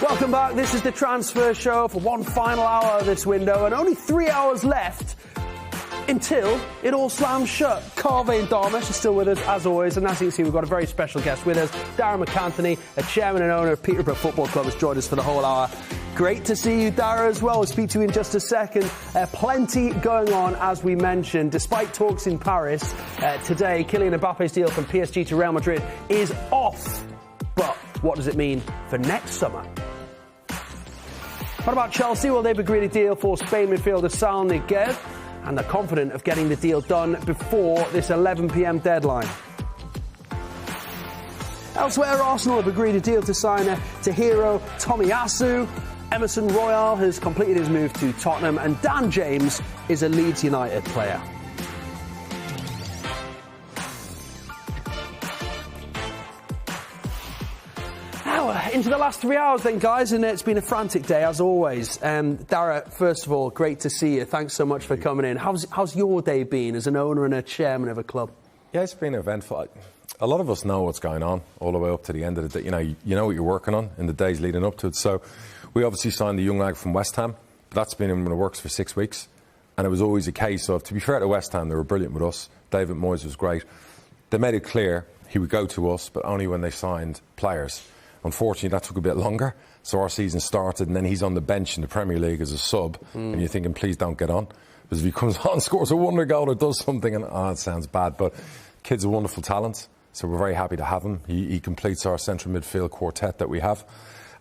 Welcome back. This is the Transfer Show for one final hour of this window, and only 3 hours left until it all slams shut. Carvey and Darmish are still with us, as always, and as you can see, we've got a very special guest with us. Darren McAnthony, a chairman and owner of Peterborough Football Club, has joined us for the whole hour. Great to see you, Darren, as well. We'll speak to you in just a second. Plenty going on, as we mentioned. Despite talks in Paris, today, Kylian Mbappe's deal from PSG to Real Madrid is off. But what does it mean for next summer? What about Chelsea? Well, they've agreed a deal for Spain midfielder Sal Niguez, and they're confident of getting the deal done before this 11 p.m. deadline. Elsewhere, Arsenal have agreed a deal to sign Tahiro Tomiyasu. Emerson Royal has completed his move to Tottenham, and Dan James is a Leeds United player. Into the last 3 hours then, guys, and it's been a frantic day as always. Dara, first of all, great to see you. Thanks so much for coming in. How's your day been as an owner and a chairman of a club? Yeah, it's been eventful. A lot of us know what's going on all the way up to the end of the day. You know what you're working on in the days leading up to it. So we obviously signed the young lad from West Ham. But that's been in the works for 6 weeks. And it was always a case of, to be fair to West Ham, they were brilliant with us. David Moyes was great. They made it clear he would go to us, but only when they signed players. Unfortunately, that took a bit longer, so our season started, and then he's on the bench in the Premier League as a sub, and you're thinking, please don't get on. Because if he comes on, scores a wonder goal or does something, and it sounds bad, but kid's a wonderful talent, so we're very happy to have him. He completes our central midfield quartet that we have.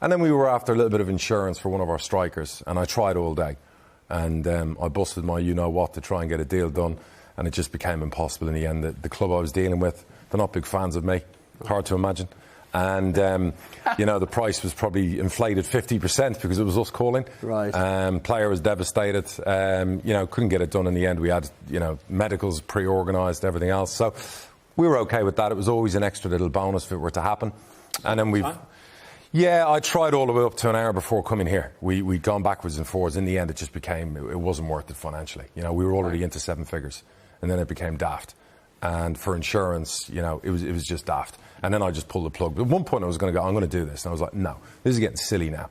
And then we were after a little bit of insurance for one of our strikers, and I tried all day. And I busted my you-know-what to try and get a deal done, and it just became impossible in the end. The club I was dealing with, they're not big fans of me, hard to imagine. And, the price was probably inflated 50% because it was us calling. Right. Player was devastated. Couldn't get it done in the end. We had, medicals pre-organised, everything else. So we were OK with that. It was always an extra little bonus if it were to happen. And then Yeah, I tried all the way up to an hour before coming here. We'd gone backwards and forwards. In the end, it just became, it wasn't worth it financially. We were already into 7 figures. And then it became daft. And for insurance, it was just daft. And then I just pulled the plug. But at one point I was going to go, I'm going to do this. And I was like, no, this is getting silly now.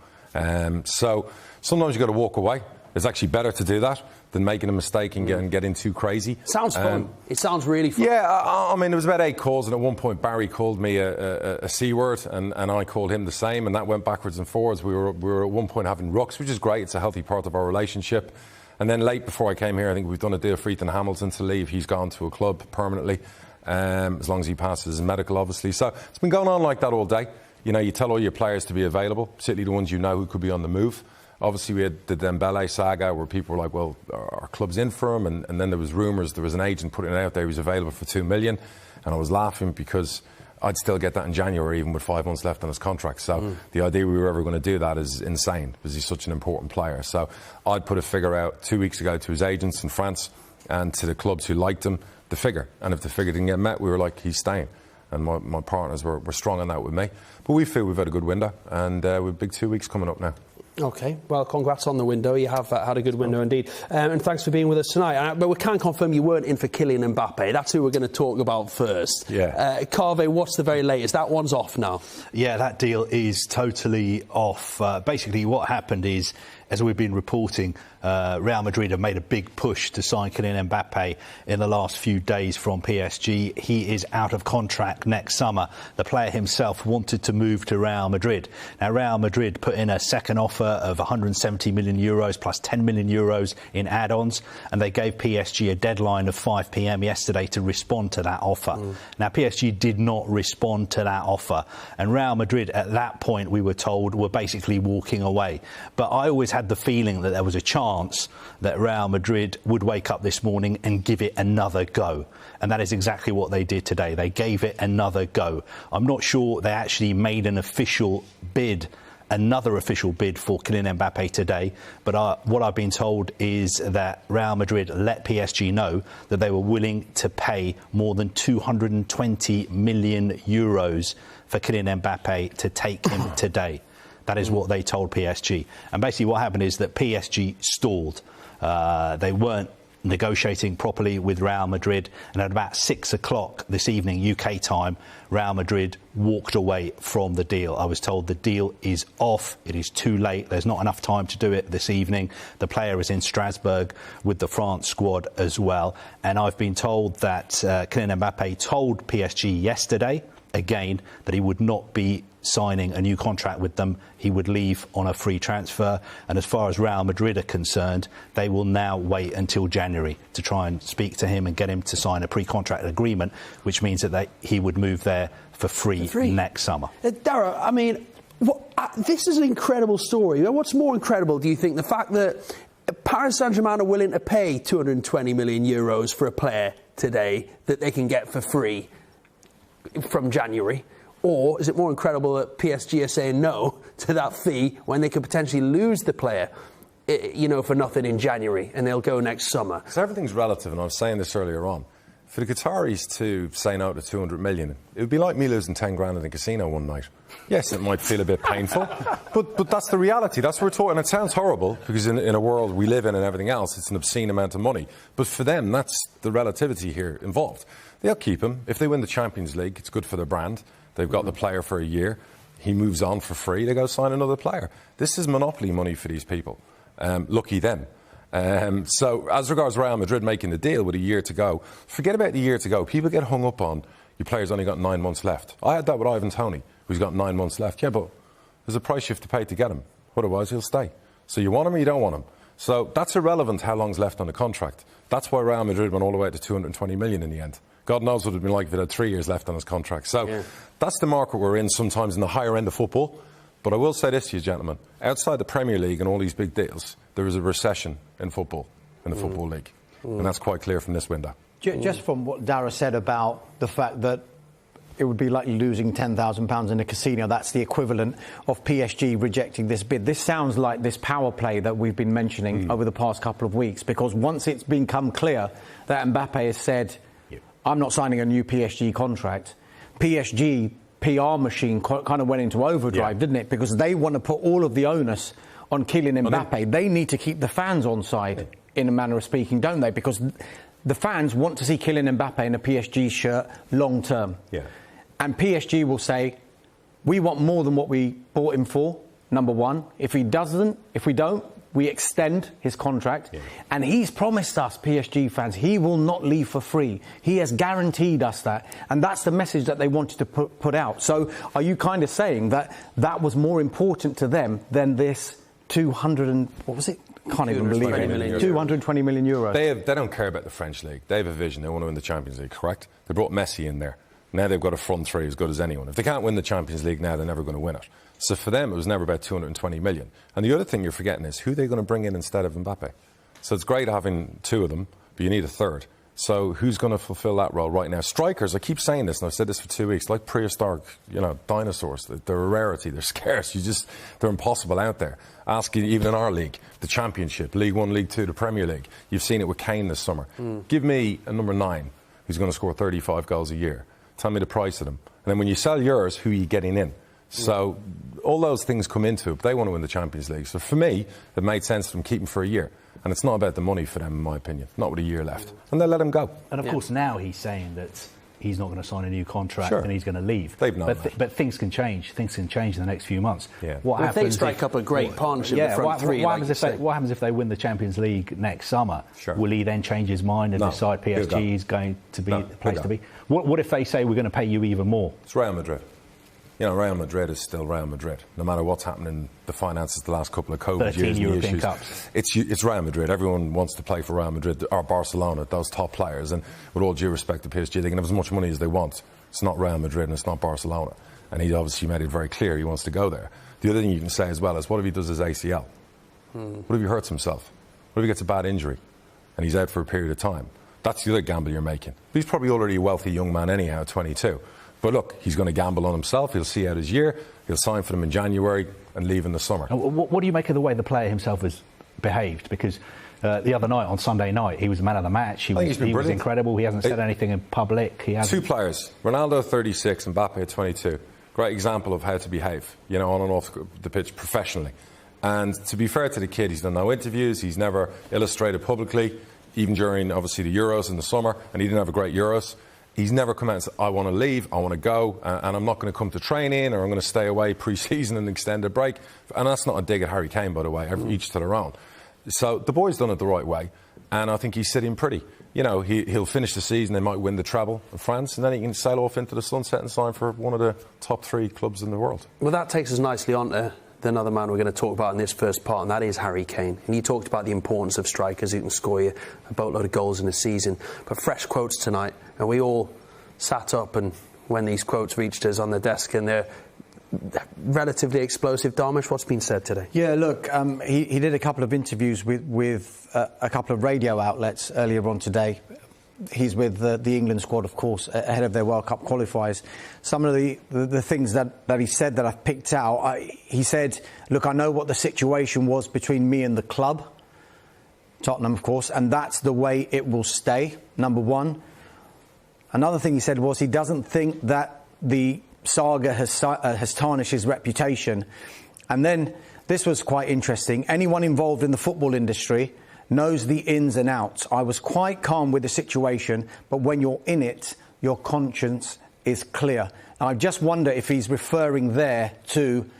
So sometimes you've got to walk away. It's actually better to do that than making a mistake and getting too crazy. Sounds fun. It sounds really fun. Yeah, I mean, there was about 8 calls. And at one point, Barry called me a C word. And I called him the same. And that went backwards and forwards. We were at one point having rucks, which is great. It's a healthy part of our relationship. And then late before I came here, I think we've done a deal for Ethan Hamilton to leave. He's gone to a club permanently. As long as he passes his medical, obviously. So it's been going on like that all day. You tell all your players to be available, particularly the ones who could be on the move. Obviously, we had the Dembele saga where people were like, well, our club's in for him. And then there was rumours, there was an agent putting it out there, he was available for $2 million. And I was laughing because I'd still get that in January, even with 5 months left on his contract. So the idea we were ever going to do that is insane because he's such an important player. So I'd put a figure out 2 weeks ago to his agents in France and to the clubs who liked him, the figure. And if the figure didn't get met, we were like, he's staying. And my partners were strong on that with me. But we feel we've had a good window, and we've big 2 weeks coming up now. OK, well, congrats on the window. You have had a good window indeed. And thanks for being with us tonight. But we can confirm you weren't in for Kylian Mbappe. That's who we're going to talk about first. Yeah. Carvey, what's the very latest? That one's off now. Yeah, that deal is totally off. Basically, what happened is, as we've been reporting, Real Madrid have made a big push to sign Kylian Mbappe in the last few days from PSG. He is out of contract next summer. The player himself wanted to move to Real Madrid. Now, Real Madrid put in a second offer of 170 million euros plus 10 million euros in add-ons, and they gave PSG a deadline of 5 p.m. yesterday to respond to that offer. Now, PSG did not respond to that offer, and Real Madrid at that point, we were told, were basically walking away. But I always had the feeling that there was a chance that Real Madrid would wake up this morning and give it another go. And that is exactly what they did today. They gave it another go. I'm not sure they actually made an official bid, another official bid for Kylian Mbappe today. But what I've been told is that Real Madrid let PSG know that they were willing to pay more than 220 million euros for Kylian Mbappe to take him today. That is what they told PSG. And basically what happened is that PSG stalled. They weren't negotiating properly with Real Madrid, and at about 6 o'clock this evening, UK time, Real Madrid walked away from the deal. I was told the deal is off. It is too late. There's not enough time to do it this evening. The player is in Strasbourg with the France squad as well. And I've been told that Kylian Mbappe told PSG yesterday, again, that he would not be signing a new contract with them. He would leave on a free transfer. And as far as Real Madrid are concerned, they will now wait until January to try and speak to him and get him to sign a pre-contract agreement, which means that he would move there for free next summer. Darragh, I mean, this is an incredible story. What's more incredible, do you think? The fact that Paris Saint-Germain are willing to pay 220 million euros for a player today that they can get for free from January? Or is it more incredible that PSG are saying no to that fee when they could potentially lose the player, for nothing in January, and they'll go next summer? So everything's relative, and I was saying this earlier on. For the Qataris to say no to 200 million, it would be like me losing 10 grand in the casino one night. Yes, it might feel a bit painful, but that's the reality. That's what we're talking. It sounds horrible because in a world we live in and everything else, it's an obscene amount of money. But for them, that's the relativity here involved. They'll keep him. If they win the Champions League, it's good for their brand. They've got the player for a year. He moves on for free. They go sign another player. This is monopoly money for these people. Lucky them. So as regards Real Madrid making the deal with a year to go, forget about the year to go. People get hung up on your player's only got 9 months left. I had that with Ivan Toney, who's got 9 months left. Yeah, but there's a price you have to pay to get him. Otherwise, he'll stay. So you want him or you don't want him. So that's irrelevant how long's left on the contract. That's why Real Madrid went all the way to 220 million in the end. God knows what it would have been like if it had 3 years left on his contract. So that's the market we're in sometimes in the higher end of football. But I will say this to you, gentlemen. Outside the Premier League and all these big deals, there is a recession in football, in the Football League. And that's quite clear from this window. Just from what Darragh said about the fact that it would be like losing £10,000 in a casino. That's the equivalent of PSG rejecting this bid. This sounds like this power play that we've been mentioning over the past couple of weeks, because once it's become clear that Mbappe has said, I'm not signing a new PSG contract, PSG PR machine kind of went into overdrive, didn't it? Because they want to put all of the onus on Kylian Mbappe. They need to keep the fans on side, in a manner of speaking, don't they? Because the fans want to see Kylian Mbappe in a PSG shirt long term. And PSG will say, we want more than what we bought him for, number one. If we don't, we extend his contract. And he's promised us, PSG fans, he will not leave for free. He has guaranteed us that. And that's the message that they wanted to put out. So are you kind of saying that that was more important to them than this 200 and... what was it? Can't even believe it. 220 million euros. They don't care about the French league. They have a vision. They want to win the Champions League, correct? They brought Messi in there. Now they've got a front three as good as anyone. If they can't win the Champions League now, they're never going to win it. So for them, it was never about 220 million. And the other thing you're forgetting is who are they going to bring in instead of Mbappe? So it's great having two of them, but you need a third. So who's going to fulfill that role right now? Strikers, I keep saying this, and I've said this for 2 weeks, like prehistoric, dinosaurs. They're a rarity. They're scarce. They're impossible out there. Ask even in our league, the Championship, League One, League Two, the Premier League. You've seen it with Kane this summer. Give me a number 9 who's going to score 35 goals a year. Tell me the price of them. And then when you sell yours, who are you getting in? So all those things come into it. But they want to win the Champions League. So for me, it made sense for them to keep him for a year. And it's not about the money for them, in my opinion. Not with a year left. And they'll let him go. And of course, now he's saying that he's not going to sign a new contract and he's going to leave. They've known but things can change. Things can change in the next few months. What happens if they strike up a great partnership in the front three? What happens if they win the Champions League next summer? Will he then change his mind and decide PSG is going to be the place to be? What if they say we're going to pay you even more? It's Real Madrid. Real Madrid is still Real Madrid. No matter what's happened in the finances the last couple of COVID years, European Cups. It's Real Madrid. Everyone wants to play for Real Madrid or Barcelona, those top players. And with all due respect to PSG, they can have as much money as they want. It's not Real Madrid and it's not Barcelona. And he obviously made it very clear he wants to go there. The other thing you can say as well is, what if he does his ACL? What if he hurts himself? What if he gets a bad injury and he's out for a period of time? That's the other gamble you're making. He's probably already a wealthy young man anyhow, 22. But look, he's going to gamble on himself. He'll see out his year. He'll sign for them in January and leave in the summer. What do you make of the way the player himself has behaved? Because the other night, on Sunday night, he was the man of the match. He was incredible. He hasn't said anything in public. Two players, Ronaldo 36 and Mbappe 22. Great example of how to behave, on and off the pitch professionally. And to be fair to the kid, he's done no interviews. He's never illustrated publicly. even during, obviously, the Euros in the summer, and he didn't have a great Euros. He's never come out and said, I want to leave, I want to go, and I'm not going to come to training, or I'm going to stay away pre-season and extend a break. And that's not a dig at Harry Kane, by the way, each to their own. So the boy's done it the right way, and I think he's sitting pretty. You know, he'll finish the season, they might win the treble in France, and then he can sail off into the sunset and sign for one of the top 3 clubs in the world. Well, that takes us nicely on to another man we're going to talk about in this first part, and that is Harry Kane. And you talked about the importance of strikers who can score you a boatload of goals in a season. But fresh quotes tonight, and we all sat up and when these quotes reached us on the desk, and they're relatively explosive. Darmish, what's been said today? Yeah, look, he did a couple of interviews with a couple of radio outlets earlier on today. He's with the England squad, of course, ahead of their World Cup qualifiers. Some of the things that he said that I've picked out, he said, look, I know what the situation was between me and the club, Tottenham, of course, and that's the way it will stay, number one. Another thing he said was he doesn't think that the saga has tarnished his reputation. And then, this was quite interesting, anyone involved in the football industry knows the ins and outs. I was quite calm with the situation, but when you're in it, your conscience is clear. And I just wonder if he's referring there to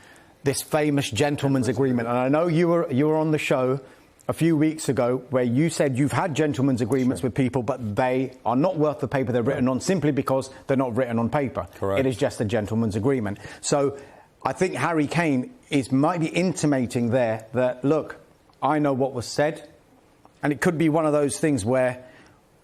this famous gentleman's agreement. And I know you were on the show a few weeks ago where you said you've had gentleman's agreements with people, but they are not worth the paper they're written on simply because they're not written on paper. Correct. It is just a gentleman's agreement. So I think Harry Kane might be intimating there that, look, I know what was said. And it could be one of those things where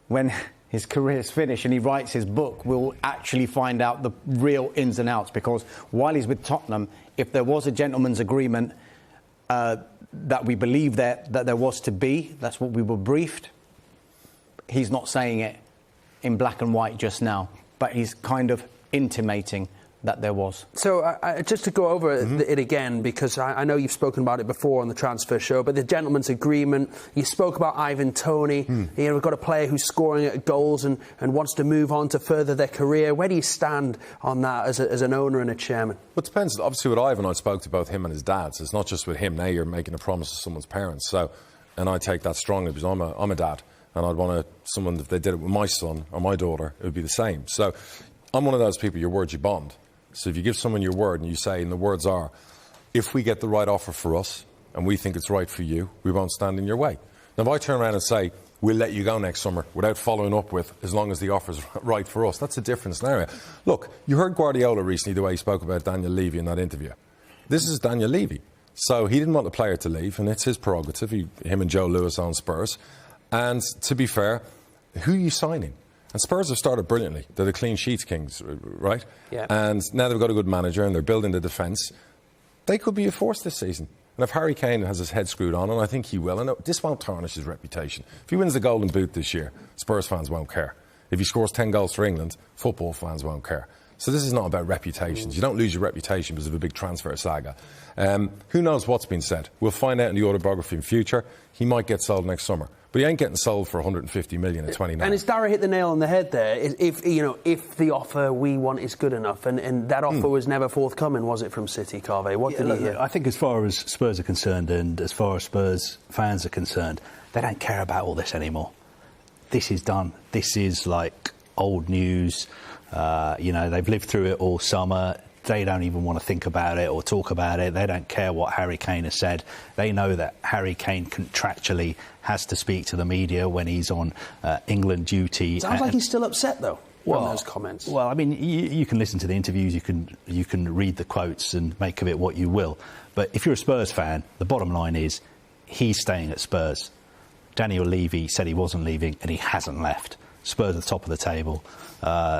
when his career is finished and he writes his book, we'll actually find out the real ins and outs. Because while he's with Tottenham, if there was a gentleman's agreement that we believe that there was to be, that's what we were briefed, he's not saying it in black and white just now, but he's kind of intimating that there was. So just to go over it again, because I know you've spoken about it before on the transfer show, but the gentleman's agreement, you spoke about Ivan Toney. You know, we've got a player who's scoring at goals and wants to move on to further their career. Where do you stand on that as an owner and a chairman? Well, it depends. Obviously, with Ivan, I spoke to both him and his dad. So it's not just with him. Now you're making a promise to someone's parents. So, and I take that strongly because I'm a dad, and I'd want someone, if they did it with my son or my daughter, it would be the same. So I'm one of those people, your word, you bond. So if you give someone your word and you say, and the words are, if we get the right offer for us and we think it's right for you, we won't stand in your way. Now, if I turn around and say, we'll let you go next summer without following up with, as long as the offer's right for us, that's a different scenario. Look, you heard Guardiola recently, the way he spoke about Daniel Levy in that interview. This is Daniel Levy. So he didn't want the player to leave, and it's his prerogative. Him and Joe Lewis own Spurs. And to be fair, who are you signing? And Spurs have started brilliantly. They're the clean sheets kings, right? Yeah. And now they've got a good manager and they're building the defence. They could be a force this season. And if Harry Kane has his head screwed on, and I think he will, and this won't tarnish his reputation. If he wins the Golden Boot this year, Spurs fans won't care. If he scores 10 goals for England, football fans won't care. So this is not about reputations. You don't lose your reputation because of a big transfer saga. Who knows what's been said? We'll find out in the autobiography in future. He might get sold next summer. But he ain't getting sold for 150 million at 29. And it's Dara hit the nail on the head there. If the offer we want is good enough, and that offer was never forthcoming, was it, from City, Carve? What did he hear? I think as far as Spurs are concerned and as far as Spurs fans are concerned, they don't care about all this anymore. This is done. This is like old news. They've lived through it all summer. They don't even want to think about it or talk about it. They don't care what Harry Kane has said. They know that Harry Kane contractually has to speak to the media when he's on England duty. Sounds like he's still upset, though, from those comments. Well, I mean, you can listen to the interviews, you can read the quotes and make of it what you will. But if you're a Spurs fan, the bottom line is he's staying at Spurs. Daniel Levy said he wasn't leaving, and he hasn't left. Spurs at the top of the table.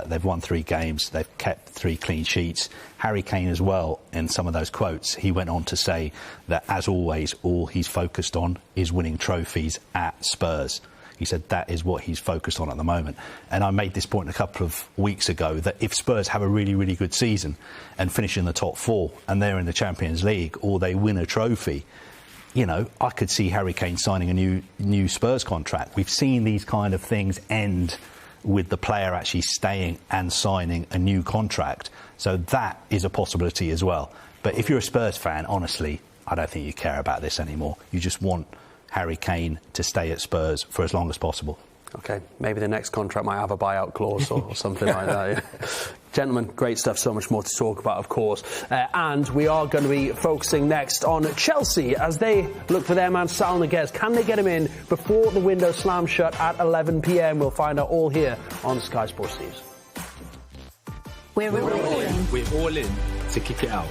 They've won 3 games. They've kept 3 clean sheets. Harry Kane as well, in some of those quotes, he went on to say that, as always, all he's focused on is winning trophies at Spurs. He said that is what he's focused on at the moment. And I made this point a couple of weeks ago that if Spurs have a really, really good season and finish in the top 4 and they're in the Champions League or they win a trophy, I could see Harry Kane signing a new Spurs contract. We've seen these kind of things end with the player actually staying and signing a new contract. So that is a possibility as well. But if you're a Spurs fan, honestly, I don't think you care about this anymore. You just want Harry Kane to stay at Spurs for as long as possible. OK, maybe the next contract might have a buyout clause or something like that. Yeah. Gentlemen, great stuff. So much more to talk about, of course. And we are going to be focusing next on Chelsea as they look for their man Sal Niguez. Can they get him in before the window slams shut at 11 p.m? We'll find out all here on Sky Sports News. We're all in. We're all in to kick it out.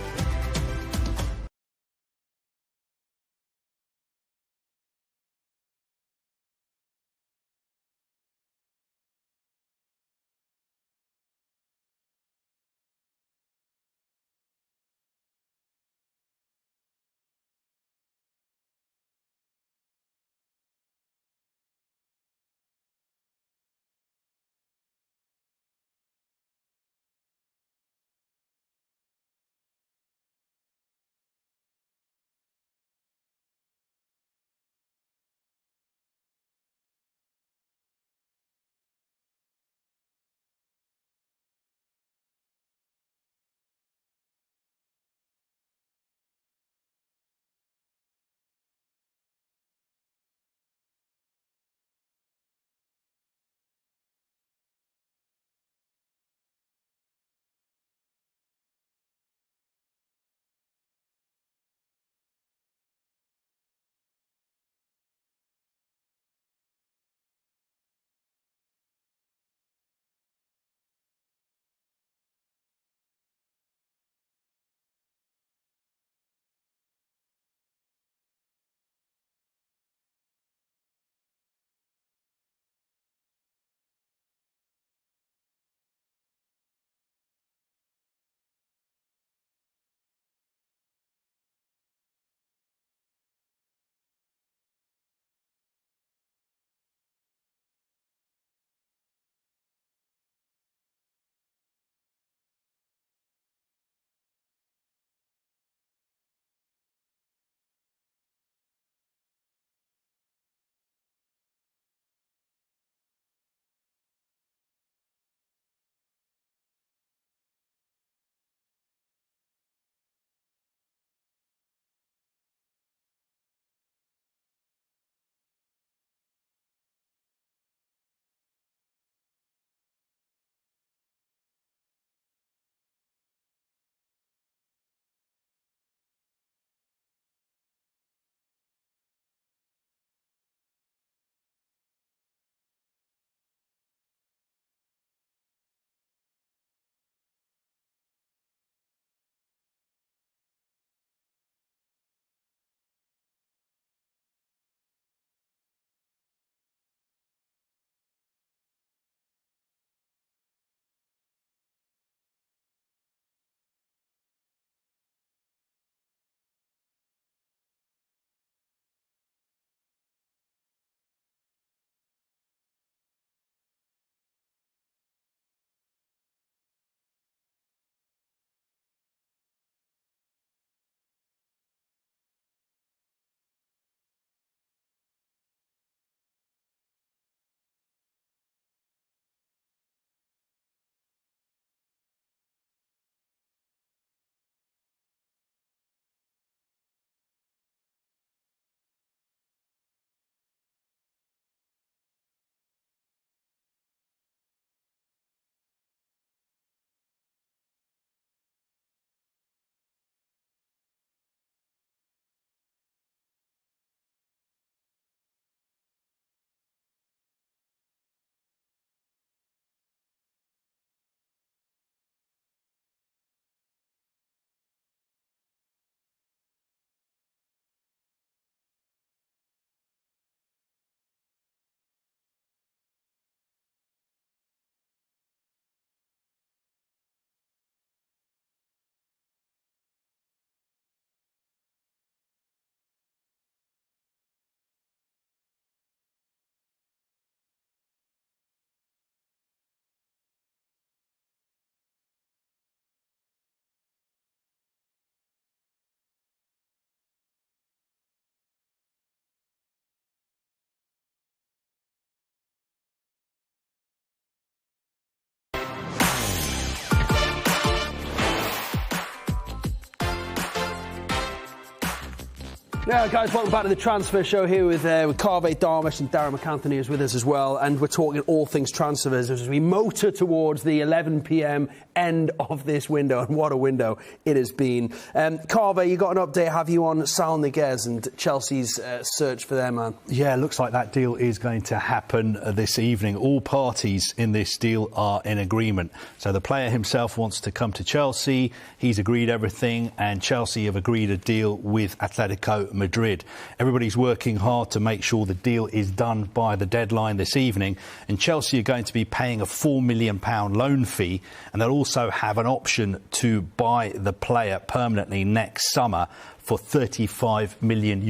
Yeah, guys, welcome back to the Transfer Show here with Carvey Darmish and Darren McAnthony is with us as well, and we're talking all things transfers as we motor towards the 11 p.m. end of this window, and what a window it has been. Carvey, you got an update, have you, on Saul Niguez and Chelsea's search for their man? Yeah, looks like that deal is going to happen this evening. All parties in this deal are in agreement. So the player himself wants to come to Chelsea, he's agreed everything, and Chelsea have agreed a deal with Atletico Madrid. Everybody's working hard to make sure the deal is done by the deadline this evening, and Chelsea are going to be paying a £4 million loan fee, and they'll also have an option to buy the player permanently next summer for €35 million.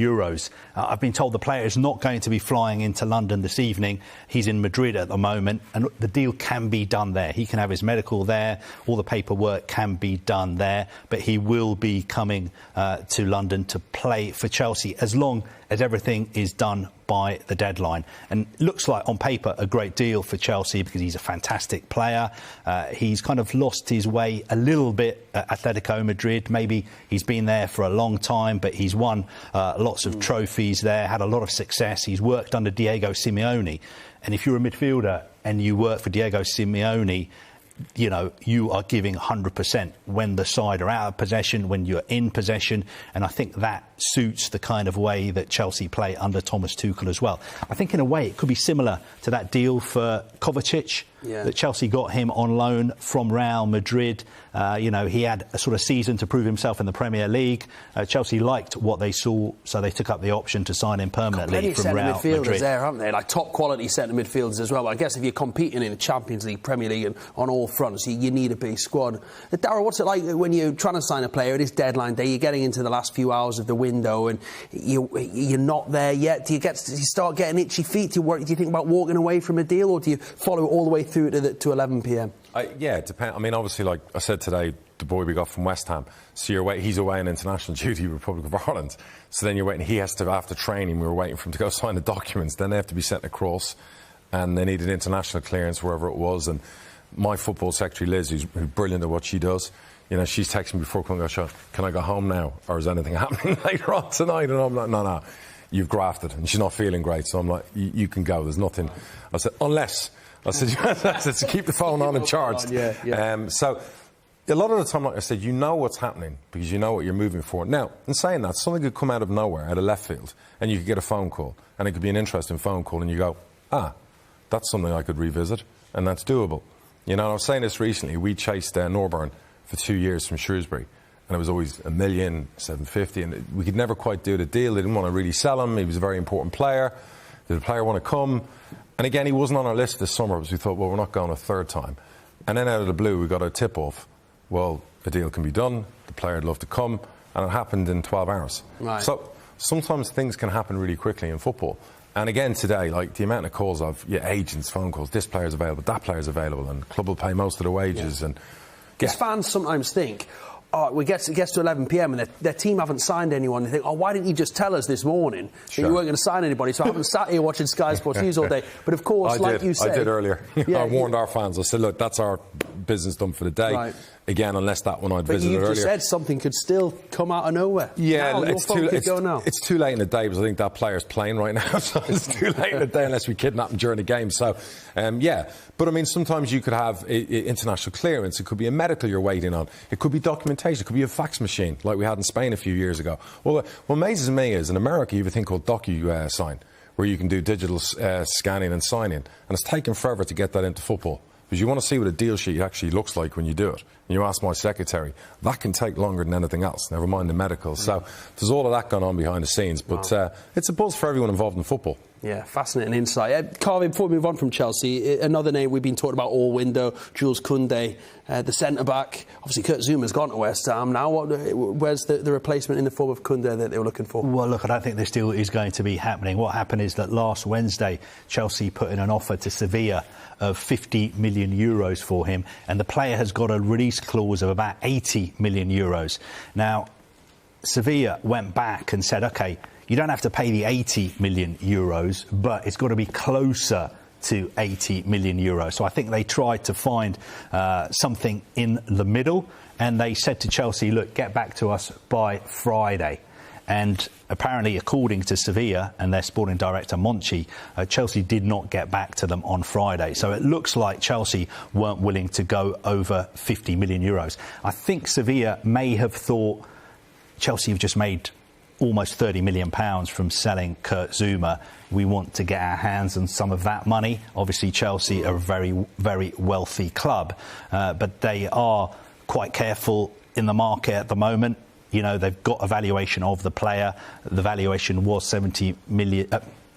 I've been told the player is not going to be flying into London this evening. He's in Madrid at the moment, and the deal can be done there. He can have his medical there, all the paperwork can be done there, but he will be coming to London to play for Chelsea as long as everything is done by the deadline. And looks like on paper a great deal for Chelsea because he's a fantastic player. He's kind of lost his way a little bit at Atletico Madrid. Maybe he's been there for a long time, but he's won lots of trophies there, had a lot of success. He's worked under Diego Simeone. And if you're a midfielder and you work for Diego Simeone, you know, you are giving 100% when the side are out of possession, when you're in possession, and I think that suits the kind of way that Chelsea play under Thomas Tuchel as well. I think in a way it could be similar to that deal for Kovacic, that Chelsea got him on loan from Real Madrid. You know, he had a sort of season to prove himself in the Premier League. Chelsea liked what they saw, so they took up the option to sign him permanently from Real Madrid. Midfielders there, haven't they? Like top quality centre midfielders as well. But I guess if you're competing in the Champions League, Premier League, and on all fronts, you need a big squad. Darryl, what's it like when you're trying to sign a player? It is deadline day. You're getting into the last few hours of the window, and you're not there yet. Do you start getting itchy feet? Do you think about walking away from a deal, or do you follow it all the way through to 11 p.m? Yeah, it depends. I mean, obviously, like I said today, the boy we got from West Ham, so he's away on international duty, Republic of Ireland. So then you're waiting. He has to, after training, we were waiting for him to go sign the documents. Then they have to be sent across, and they needed international clearance wherever it was. And my football secretary, Liz, who's brilliant at what she does, you know, she's texting me before coming, can I go home now? Or is anything happening later on tonight? And I'm like, no, you've grafted. And she's not feeling great. So I'm like, you can go. There's nothing. I said, unless... I said, to keep the phone on and charged. So a lot of the time, like I said, you know what's happening because you know what you're moving for. Now, in saying that, something could come out of nowhere, out of left field, and you could get a phone call, and it could be an interesting phone call, and you go, that's something I could revisit, and that's doable. You know, I was saying this recently. We chased Norburn for 2 years from Shrewsbury, and it was always $1 million, $750, and we could never quite do the deal. They didn't want to really sell him. He was a very important player. Did the player want to come? And again, he wasn't on our list this summer because we thought, well, we're not going a third time. And then out of the blue, we got a tip-off. Well, a deal can be done. The player would love to come. And it happened in 12 hours. Right. So sometimes things can happen really quickly in football. And again, today, like the amount of calls of agents, phone calls, this player's available, that player's available, and the club will pay most of the wages. And because fans sometimes think, it gets to 11 p.m. and their team haven't signed anyone. They think, why didn't you just tell us this morning that you weren't going to sign anybody? So I haven't sat here watching Sky Sports News all day. But of course, you said... I did earlier. I warned our fans. I said, look, that's our business done for the day. Right. Again, unless that one I'd visited earlier. But you just said something could still come out of nowhere. Yeah, now, it's too late in the day because I think that player's playing right now. So it's too late in the day unless we kidnap him during the game. So, But, I mean, sometimes you could have international clearance. It could be a medical you're waiting on. It could be documentation. It could be a fax machine like we had in Spain a few years ago. Well, what amazes me is in America you have a thing called DocuSign where you can do digital scanning and signing. And it's taken forever to get that into football. Because you want to see what a deal sheet actually looks like when you do it. And you ask my secretary, that can take longer than anything else, never mind the medical. So there's all of that going on behind the scenes. But it's a buzz for everyone involved in football. Yeah, fascinating insight. Carvey, before we move on from Chelsea, another name we've been talking about all window, Jules Kounde, the centre-back. Obviously, Kurt Zuma's gone to West Ham now. Where's the replacement in the form of Kounde that they were looking for? Well, look, I don't think this deal is going to be happening. What happened is that last Wednesday, Chelsea put in an offer to Sevilla of €50 million for him, and the player has got a release clause of about €80 million. Now, Sevilla went back and said, OK, you don't have to pay the €80 million, but it's got to be closer to €80 million. So I think they tried to find something in the middle, and they said to Chelsea, look, get back to us by Friday. And apparently, according to Sevilla and their sporting director Monchi, Chelsea did not get back to them on Friday. So it looks like Chelsea weren't willing to go over 50 million euros. I think Sevilla may have thought Chelsea have just made almost £30 million from selling Kurt Zouma. We want to get our hands on some of that money. Obviously, Chelsea are a very, very wealthy club, but they are quite careful in the market at the moment. You know, they've got a valuation of the player. The valuation was 50 million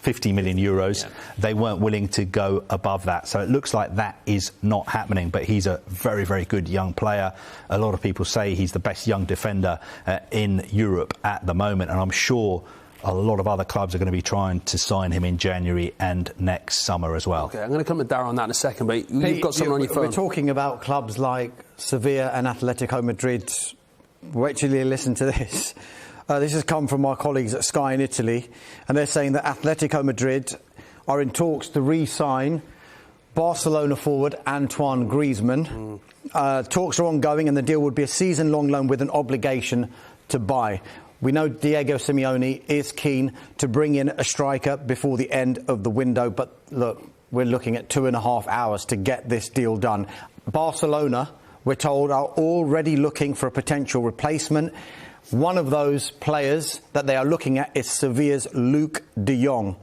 euros. Yeah. They weren't willing to go above that. So it looks like that is not happening. But he's a very, very good young player. A lot of people say he's the best young defender in Europe at the moment. And I'm sure a lot of other clubs are going to be trying to sign him in January and next summer as well. OK, I'm going to come to Darren on that in a second, but you've got something on your phone. We're talking about clubs like Sevilla and Atletico Madrid. Wait till you listen to this. This has come from our colleagues at Sky in Italy, and they're saying that Atletico Madrid are in talks to re-sign Barcelona forward Antoine Griezmann. Talks are ongoing, and the deal would be a season-long loan with an obligation to buy. We know Diego Simeone is keen to bring in a striker before the end of the window, but look, we're looking at 2.5 hours to get this deal done. Barcelona, we're told, are already looking for a potential replacement. One of those players that they are looking at is Sevilla's Luke de Jong.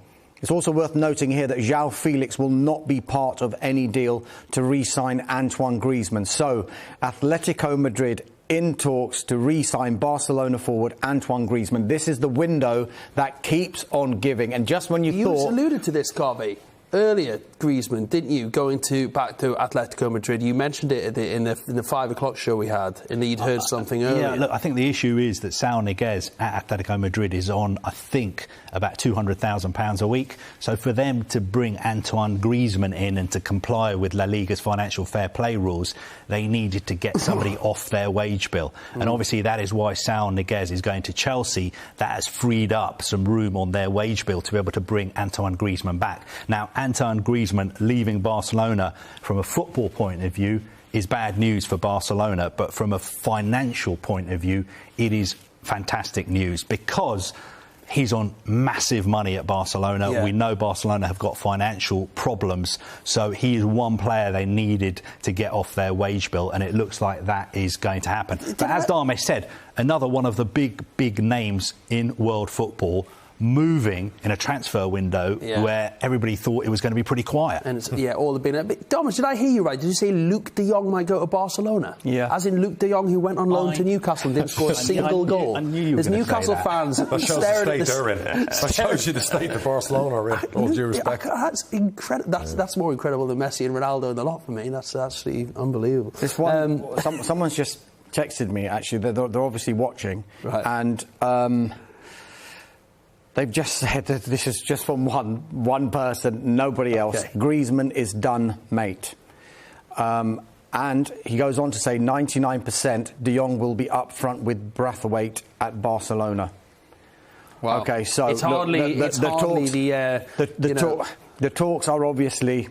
It's also worth noting here that João Felix will not be part of any deal to re-sign Antoine Griezmann. So, Atletico Madrid in talks to re-sign Barcelona forward Antoine Griezmann. This is the window that keeps on giving. And just when you thought... You alluded to this, Carvey. Earlier, Griezmann, didn't you, going back to Atletico Madrid? You mentioned it in the 5 o'clock show we had, and you'd heard something earlier. Yeah, look, I think the issue is that Saúl Ñíguez at Atletico Madrid is on, I think, about £200,000 a week. So for them to bring Antoine Griezmann in and to comply with La Liga's financial fair play rules, they needed to get somebody off their wage bill. And obviously that is why Saúl Ñíguez is going to Chelsea. That has freed up some room on their wage bill to be able to bring Antoine Griezmann back. Now, Antoine Griezmann leaving Barcelona from a football point of view is bad news for Barcelona, but from a financial point of view, it is fantastic news because he's on massive money at Barcelona. Yeah. We know Barcelona have got financial problems, so he is one player they needed to get off their wage bill, and it looks like that is going to happen. But as Darmesh said, another one of the big names in world football moving in a transfer window where everybody thought it was going to be pretty quiet. And it's, all have been a bit... Thomas, did I hear you right? Did you say Luke de Jong might go to Barcelona? Yeah. As in Luke de Jong, who went on loan to Newcastle and didn't score a single goal. I knew you were There's Newcastle fans that shows staring the state they're in. That shows you the state of Barcelona are in, all due respect. That's incredible. That's more incredible than Messi and Ronaldo and the lot for me. That's actually unbelievable. This one, someone's just texted me, actually. They're obviously watching. Right. And... they've just said that this is just from one person, nobody else. Okay. Griezmann is done, mate. And he goes on to say 99% De Jong will be up front with Braithwaite at Barcelona. Wow. Okay, so it's hardly the talks are obviously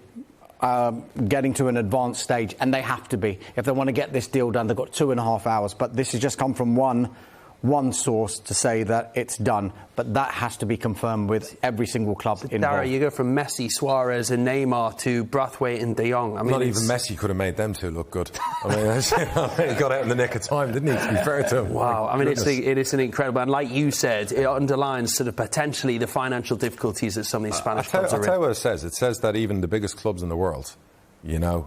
getting to an advanced stage, and they have to be. If they want to get this deal done, they've got 2.5 hours. But this has just come from one source to say that it's done, but that has to be confirmed with every single club involved. Dara, you go from Messi, Suarez and Neymar to Braithwaite and De Jong. I mean, not even Messi could have made them two look good. I mean, he got out in the nick of time, didn't he, to be fair to him? Wow, I mean, it is an incredible... And like you said, it underlines sort of potentially the financial difficulties that some of these Spanish clubs are in. I'll tell you what it says. It says that even the biggest clubs in the world,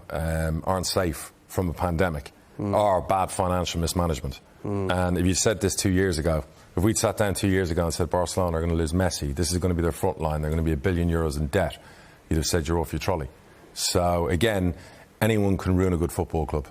aren't safe from a pandemic or bad financial mismanagement. And if you said this 2 years ago, if we'd sat down 2 years ago and said Barcelona are going to lose Messi, this is going to be their front line, they're going to be €1 billion in debt, you'd have said you're off your trolley. So again, anyone can ruin a good football club.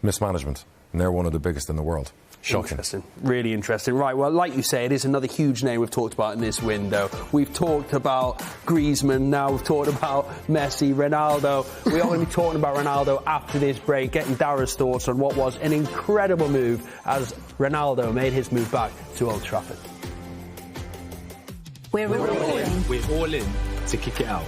Mismanagement, and they're one of the biggest in the world. Shocking. Interesting. Really interesting. Right, well, like you say, it is another huge name we've talked about in this window. We've talked about Griezmann, now we've talked about Messi, Ronaldo. We are going to be talking about Ronaldo after this break, getting Dara's thoughts on what was an incredible move as Ronaldo made his move back to Old Trafford. We're all in. We're all in to kick it out.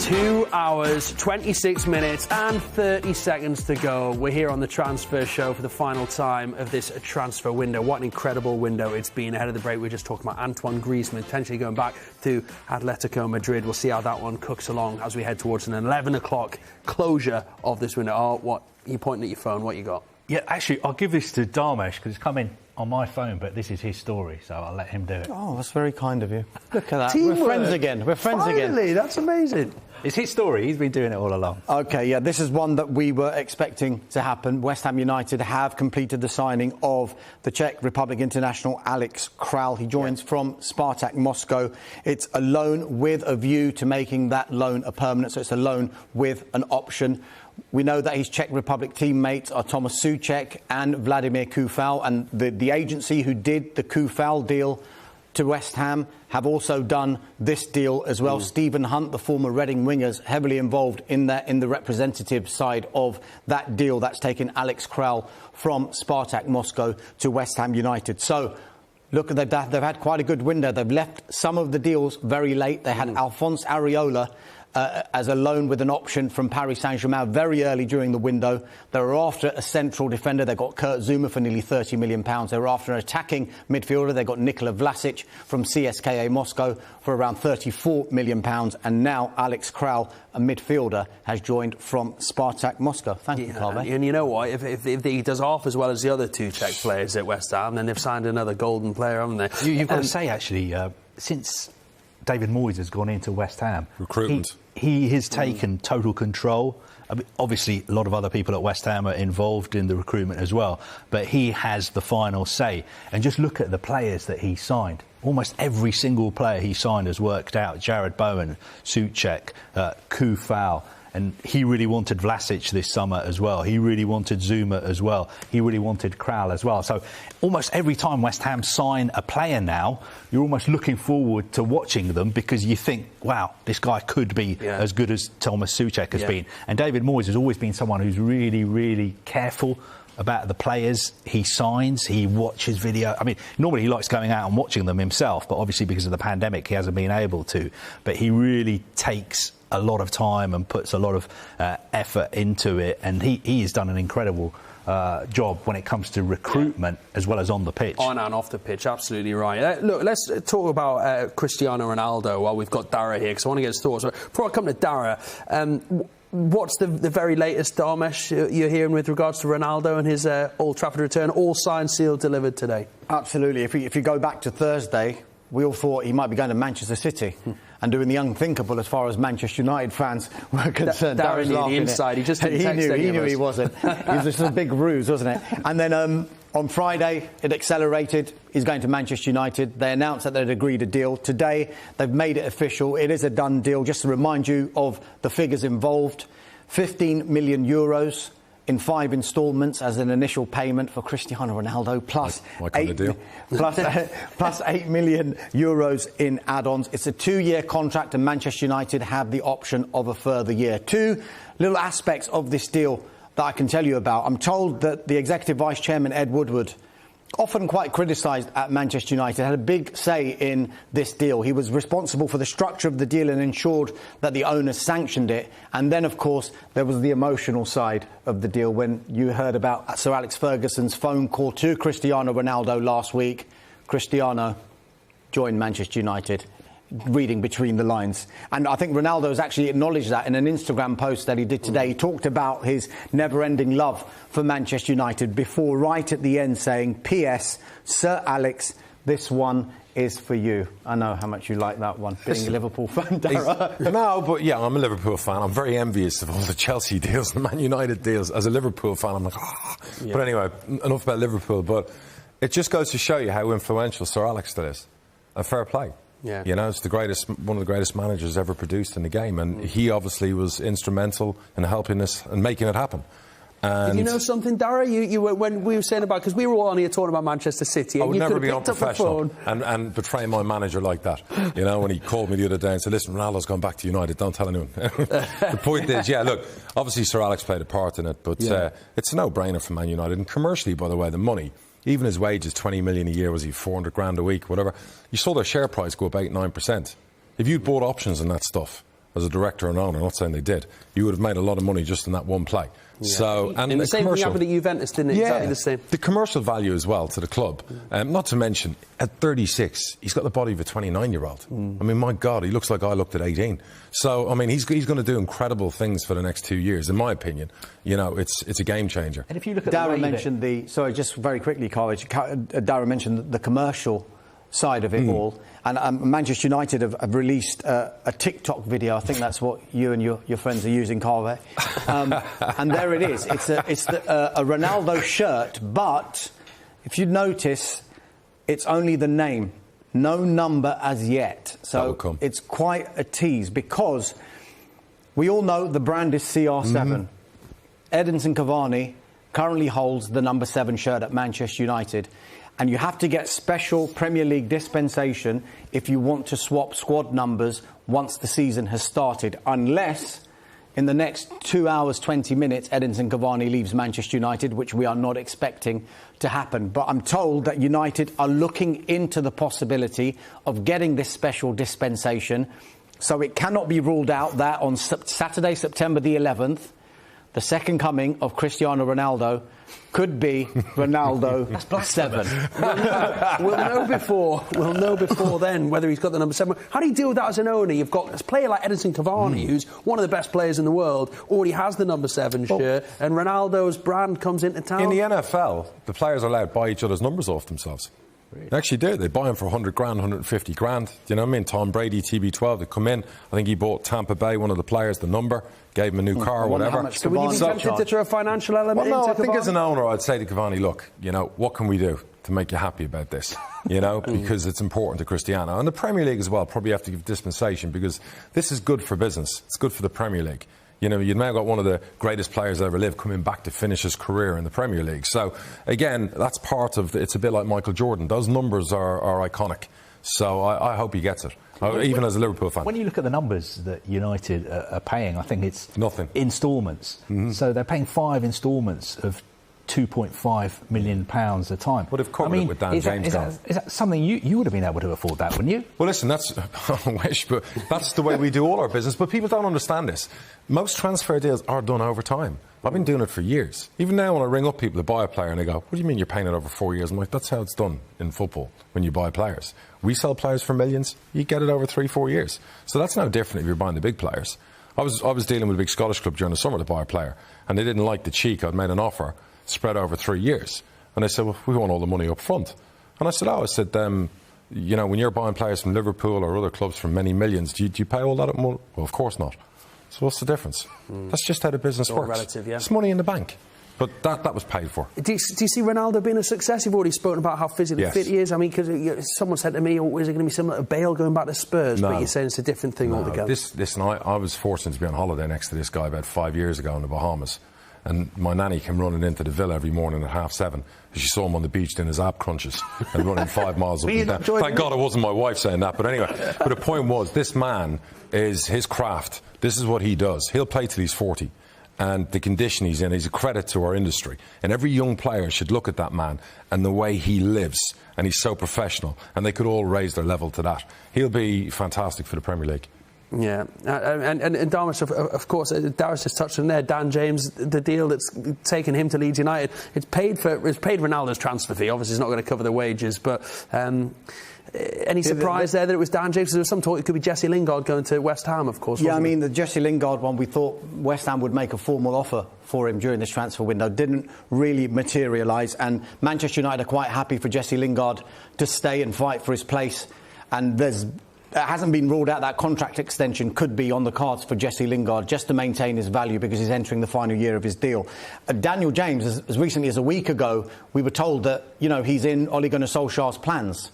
2 hours, 26 minutes and 30 seconds to go. We're here on the Transfer Show for the final time of this transfer window. What an incredible window it's been. Ahead of the break, we were just talking about Antoine Griezmann potentially going back to Atletico Madrid. We'll see how that one cooks along as we head towards an 11 o'clock closure of this window. Oh, what? You're pointing at your phone. What you got? Yeah, actually, I'll give this to Dharmesh because it's come in on my phone, but this is his story, so I'll let him do it. Oh, that's very kind of you. Look at that. Teamwork. We're friends again. We're friends again. Finally, that's amazing. It's his story. He's been doing it all along. OK, yeah, this is one that we were expecting to happen. West Ham United have completed the signing of the Czech Republic international Alex Kral. He joins from Spartak Moscow. It's a loan with a view to making that loan a permanent, so it's a loan with an option. We know that his Czech Republic teammates are Thomas Souček and Vladimir Koufal, and the agency who did the Koufal deal to West Ham have also done this deal as well. Stephen Hunt, the former Reading wingers, heavily involved in the representative side of that deal that's taken Alex Kral from Spartak Moscow to West Ham United. So, look, they've had quite a good window. They've left some of the deals very late. They had Alphonse Areola as a loan with an option from Paris Saint-Germain very early during the window. They were after a central defender. They got Kurt Zouma for nearly £30 million. They were after an attacking midfielder. They got Nikola Vlasic from CSKA Moscow for around £34 million. And now Alex Kral, a midfielder, has joined from Spartak Moscow. Thank you, Carve. And you know what? If he does half as well as the other two Czech players at West Ham, then they've signed another golden player, haven't they? You've got to say, actually, since David Moyes has gone into West Ham, recruitment, he has taken total control. I mean, obviously, a lot of other people at West Ham are involved in the recruitment as well, but he has the final say. And just look at the players that he signed. Almost every single player he signed has worked out. Jared Bowen, Souček, Koufal. And he really wanted Vlasic this summer as well. He really wanted Zouma as well. He really wanted Kral as well. So almost every time West Ham sign a player now, you're almost looking forward to watching them because you think, wow, this guy could be as good as Thomas Souček has been. And David Moyes has always been someone who's really, really careful about the players he signs. He watches video. I mean, normally he likes going out and watching them himself, but obviously because of the pandemic he hasn't been able to. But he really takes a lot of time and puts a lot of effort into it, and he has done an incredible job when it comes to recruitment as well as on the pitch. On and off the pitch, absolutely right. Look, let's talk about Cristiano Ronaldo while we've got Dara here, because I want to get his thoughts. Before I come to Dara, what's the very latest, Dharmesh, you're hearing with regards to Ronaldo and his Old Trafford return? All signed, sealed, delivered today? Absolutely. If you go back to Thursday, we all thought he might be going to Manchester City and doing the unthinkable as far as Manchester United fans were concerned. Darren knew the inside. He just didn't text he knew he wasn't. It was just a big ruse, wasn't it? And then on Friday, it accelerated. He's going to Manchester United. They announced that they'd agreed a deal. Today, they've made it official. It is a done deal. Just to remind you of the figures involved, 15 million euros in 5 instalments as an initial payment for Cristiano Ronaldo, plus plus 8 million euros in add-ons. It's a 2-year contract, and Manchester United have the option of a further year. 2 little aspects of this deal that I can tell you about. I'm told that the Executive Vice Chairman, Ed Woodward, often quite criticised at Manchester United, had a big say in this deal. He was responsible for the structure of the deal and ensured that the owners sanctioned it. And then, of course, there was the emotional side of the deal when you heard about Sir Alex Ferguson's phone call to Cristiano Ronaldo last week. Cristiano joined Manchester United, reading between the lines. And I think Ronaldo has actually acknowledged that in an Instagram post that he did today. He talked about his never-ending love for Manchester United before, right at the end, saying, P.S. Sir Alex, this one is for you. I know how much you like that one, being a Liverpool fan, Dara. No, but yeah, I'm a Liverpool fan. I'm very envious of all the Chelsea deals, the Man United deals. As a Liverpool fan, I'm like, Yeah. But anyway, enough about Liverpool. But it just goes to show you how influential Sir Alex still is. And fair play. Yeah. You know, it's one of the greatest managers ever produced in the game, and he obviously was instrumental in helping us and making it happen. And did you know something, Dara? You when we were saying about, because we were all on here talking about Manchester City, and I would you never could be have picked up the phone and betray my manager like that. You know, when he called me the other day and said, "Listen, Ronaldo's gone back to United. Don't tell anyone." The point is, yeah, look, obviously Sir Alex played a part in it, but it's a no-brainer for Man United. And commercially, by the way, the money. Even his wage is 20 million a year, was he 400 grand a week, whatever. You saw their share price go up 8-9%. If you'd bought options on that stuff, as a director and owner, I'm not saying they did, you would have made a lot of money just in that one play. Yeah. So, and the same thing happened at Juventus, didn't it? Yeah, exactly the same. The commercial value as well to the club. Not to mention, at 36, he's got the body of a 29-year-old. I mean, my God, he looks like I looked at 18. So, I mean, he's going to do incredible things for the next 2 years, in my opinion. You know, it's a game changer. And if you look at Darren mentioned sorry, just very quickly, Carl, Darren mentioned the commercial side of it all. And Manchester United have released a TikTok video. I think that's what you and your friends are using, Carve. And there it is. It's a Ronaldo shirt, but if you notice, it's only the name, no number as yet. So it's quite a tease, because we all know the brand is CR7. Edinson Cavani currently holds the number 7 shirt at Manchester United. And you have to get special Premier League dispensation if you want to swap squad numbers once the season has started, unless in the next 2 hours, 20 minutes, Edinson Cavani leaves Manchester United, which we are not expecting to happen. But I'm told that United are looking into the possibility of getting this special dispensation. So it cannot be ruled out that on Saturday, September the 11th, the second coming of Cristiano Ronaldo could be Ronaldo 7. We'll know before then whether he's got the number 7. How do you deal with that as an owner? You've got a player like Edinson Cavani, who's one of the best players in the world, already has the number 7 shirt, and Ronaldo's brand comes into town. In the NFL, the players are allowed to buy each other's numbers off themselves. Really? They actually do. They buy them for 100 grand, 150 grand. Do you know what I mean? Tom Brady, TB12, they come in. I think he bought Tampa Bay, one of the players, the number, gave him a new car or whatever. So would you be tempted to throw a financial element into Cavani? I think as an owner, I'd say to Cavani, look, you know, what can we do to make you happy about this? You know, because it's important to Cristiano. And the Premier League as well probably have to give dispensation, because this is good for business. It's good for the Premier League. You know, you've now got one of the greatest players ever lived coming back to finish his career in the Premier League. So, again, that's part of it's a bit like Michael Jordan. Those numbers are iconic. So I hope he gets it, even as a Liverpool fan. When you look at the numbers that United are paying, I think it's nothing. Instalments. So they're paying 5 instalments of £2.5 million a time. Would have covered it with Dan James. Is that something you would have been able to afford that, wouldn't you? Well, listen, that's I wish, but that's the way we do all our business. But people don't understand this. Most transfer deals are done over time. I've been doing it for years. Even now, when I ring up people to buy a player and they go, "What do you mean you're paying it over 4 years?" I'm like, "That's how it's done in football when you buy players. We sell players for millions. You get it over 3-4 years. So that's no different if you're buying the big players." I was dealing with a big Scottish club during the summer to buy a player, and they didn't like the cheek. I'd made an offer spread over 3 years. And they said, "Well, we want all the money up front." And I said, you know, when you're buying players from Liverpool or other clubs for many millions, do you pay all that up money? Well, of course not. So what's the difference? That's just how the business works. Relative, yeah. It's money in the bank. But that was paid for. Do you see Ronaldo being a success? You've already spoken about how physically fit he is. I mean, because someone said to me, "Oh, is it going to be similar to Bale going back to Spurs?" No. But you're saying it's a different thing altogether. Listen, I was fortunate to be on holiday next to this guy about 5 years ago in the Bahamas. And my nanny came running into the villa every morning at 7:30. She saw him on the beach doing his ab crunches and running 5 miles up and down. Thank God it wasn't my wife saying that. But anyway, but the point was, this man is his craft. This is what he does. He'll play till he's 40. And the condition he's in, he's a credit to our industry. And every young player should look at that man and the way he lives. And he's so professional. And they could all raise their level to that. He'll be fantastic for the Premier League. Yeah, and Darmus, of course, Darius just touched on there. Dan James, the deal that's taken him to Leeds United, it's paid Ronaldo's transfer fee. Obviously, it's not going to cover the wages, but any surprise there that it was Dan James? There was some talk it could be Jesse Lingard going to West Ham, of course. Yeah, I mean, the Jesse Lingard one, we thought West Ham would make a formal offer for him during this transfer window. Didn't really materialise, and Manchester United are quite happy for Jesse Lingard to stay and fight for his place. And it hasn't been ruled out that contract extension could be on the cards for Jesse Lingard, just to maintain his value, because he's entering the final year of his deal. Daniel James, as recently as a week ago, we were told that, you know, he's in Ole Gunnar Solskjaer's plans.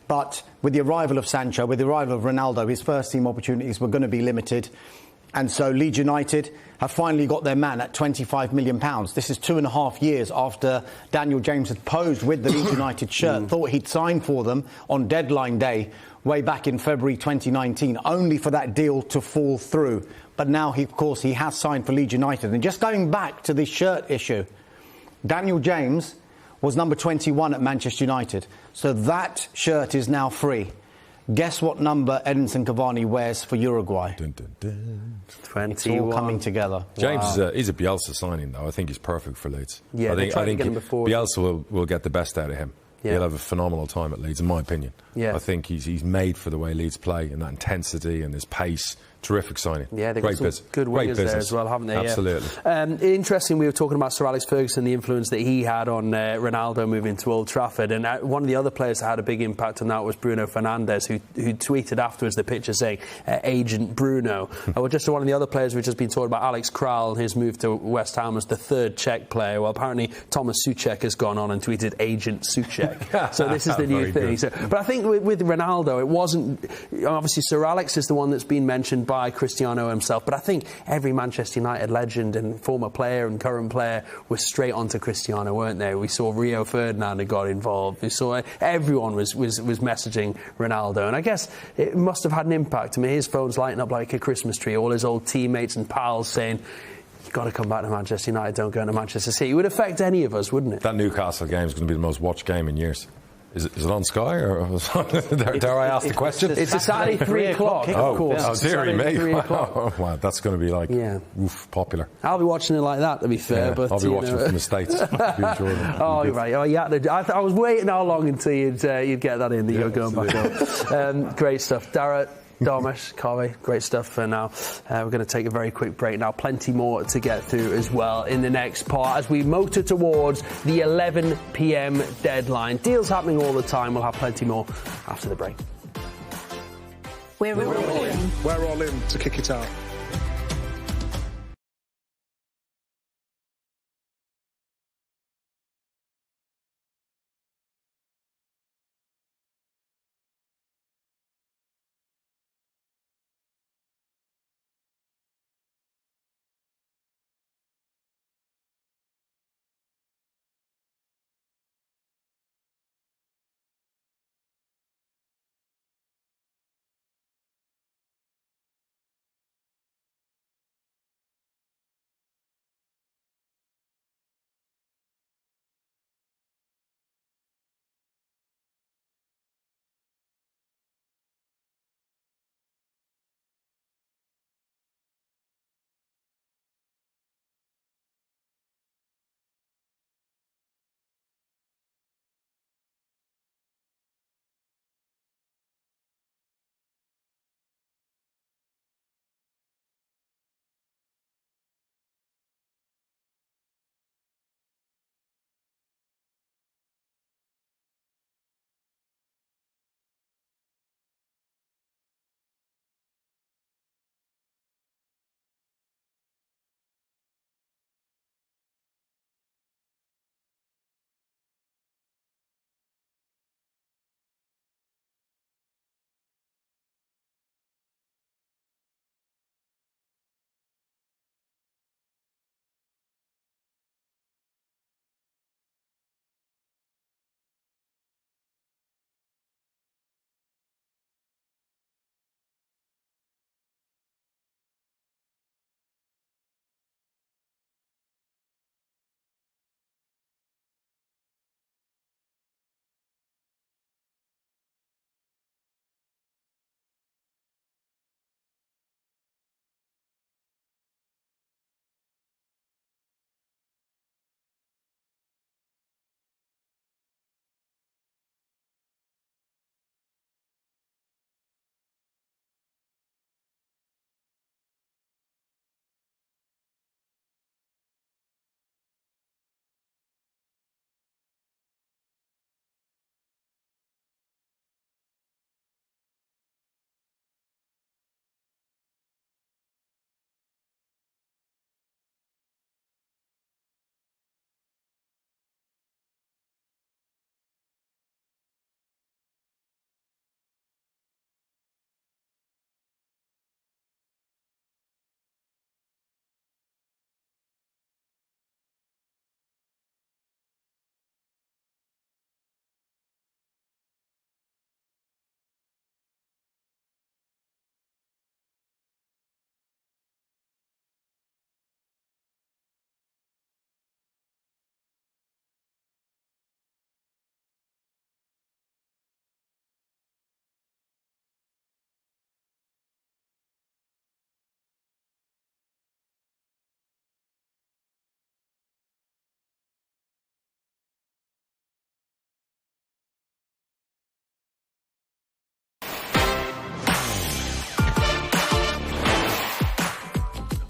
But with the arrival of Sancho, with the arrival of Ronaldo, his first team opportunities were going to be limited. And so Leeds United have finally got their man at £25 million. This is 2.5 years after Daniel James had posed with the Leeds United shirt, thought he'd signed for them on deadline day way back in February 2019, only for that deal to fall through. But now, of course, he has signed for Leeds United. And just going back to this shirt issue, Daniel James was number 21 at Manchester United. So that shirt is now free. Guess what number Edinson Cavani wears for Uruguay? Dun, dun, dun. 21. It's all coming together. James is a Bielsa signing, though. I think he's perfect for Leeds. Yeah, I think to get him before. Bielsa will get the best out of him. Yeah. He'll have a phenomenal time at Leeds, in my opinion. Yeah. I think he's made for the way Leeds play and that intensity and his pace. Terrific signing. Yeah, they've Great got some good wingers there as well, haven't they? Absolutely. Yeah. Interesting, we were talking about Sir Alex Ferguson, the influence that he had on Ronaldo moving to Old Trafford. And one of the other players that had a big impact on that was Bruno Fernandes, who tweeted afterwards the picture saying, Agent Bruno. Just one of the other players we've just been talking about, Alex Kral, his move to West Ham as the third Czech player. Well, apparently Thomas Souček has gone on and tweeted Agent Souček. So this is the new thing. So, but I think with Ronaldo, it wasn't... Obviously, Sir Alex is the one that's been mentioned by Cristiano himself, but I think every Manchester United legend and former player and current player was straight onto Cristiano, weren't they? We saw Rio Ferdinand had got involved. We saw everyone was messaging Ronaldo, and I guess it must have had an impact. I mean, his phone's lighting up like a Christmas tree. All his old teammates and pals saying, "You've got to come back to Manchester United. Don't go into Manchester City." It would affect any of us, wouldn't it? That Newcastle game is going to be the most watched game in years. Is it on Sky or dare I ask the question? It's a Saturday 3 o'clock, of course. Oh, dearie me! 3 o'clock. Wow, that's going to be like popular. I'll be watching it like that, to be fair. Yeah, but I'll be watching from the States. Oh, you're right. Oh, yeah. I was waiting how long until you'd get that in that you were going back up. Great stuff, Darragh. Darmish, Carvey, great stuff for now. We're going to take a very quick break now. Plenty more to get through as well in the next part as we motor towards the 11 p.m. deadline. Deals happening all the time. We'll have plenty more after the break. We're all in. We're all in to kick it out.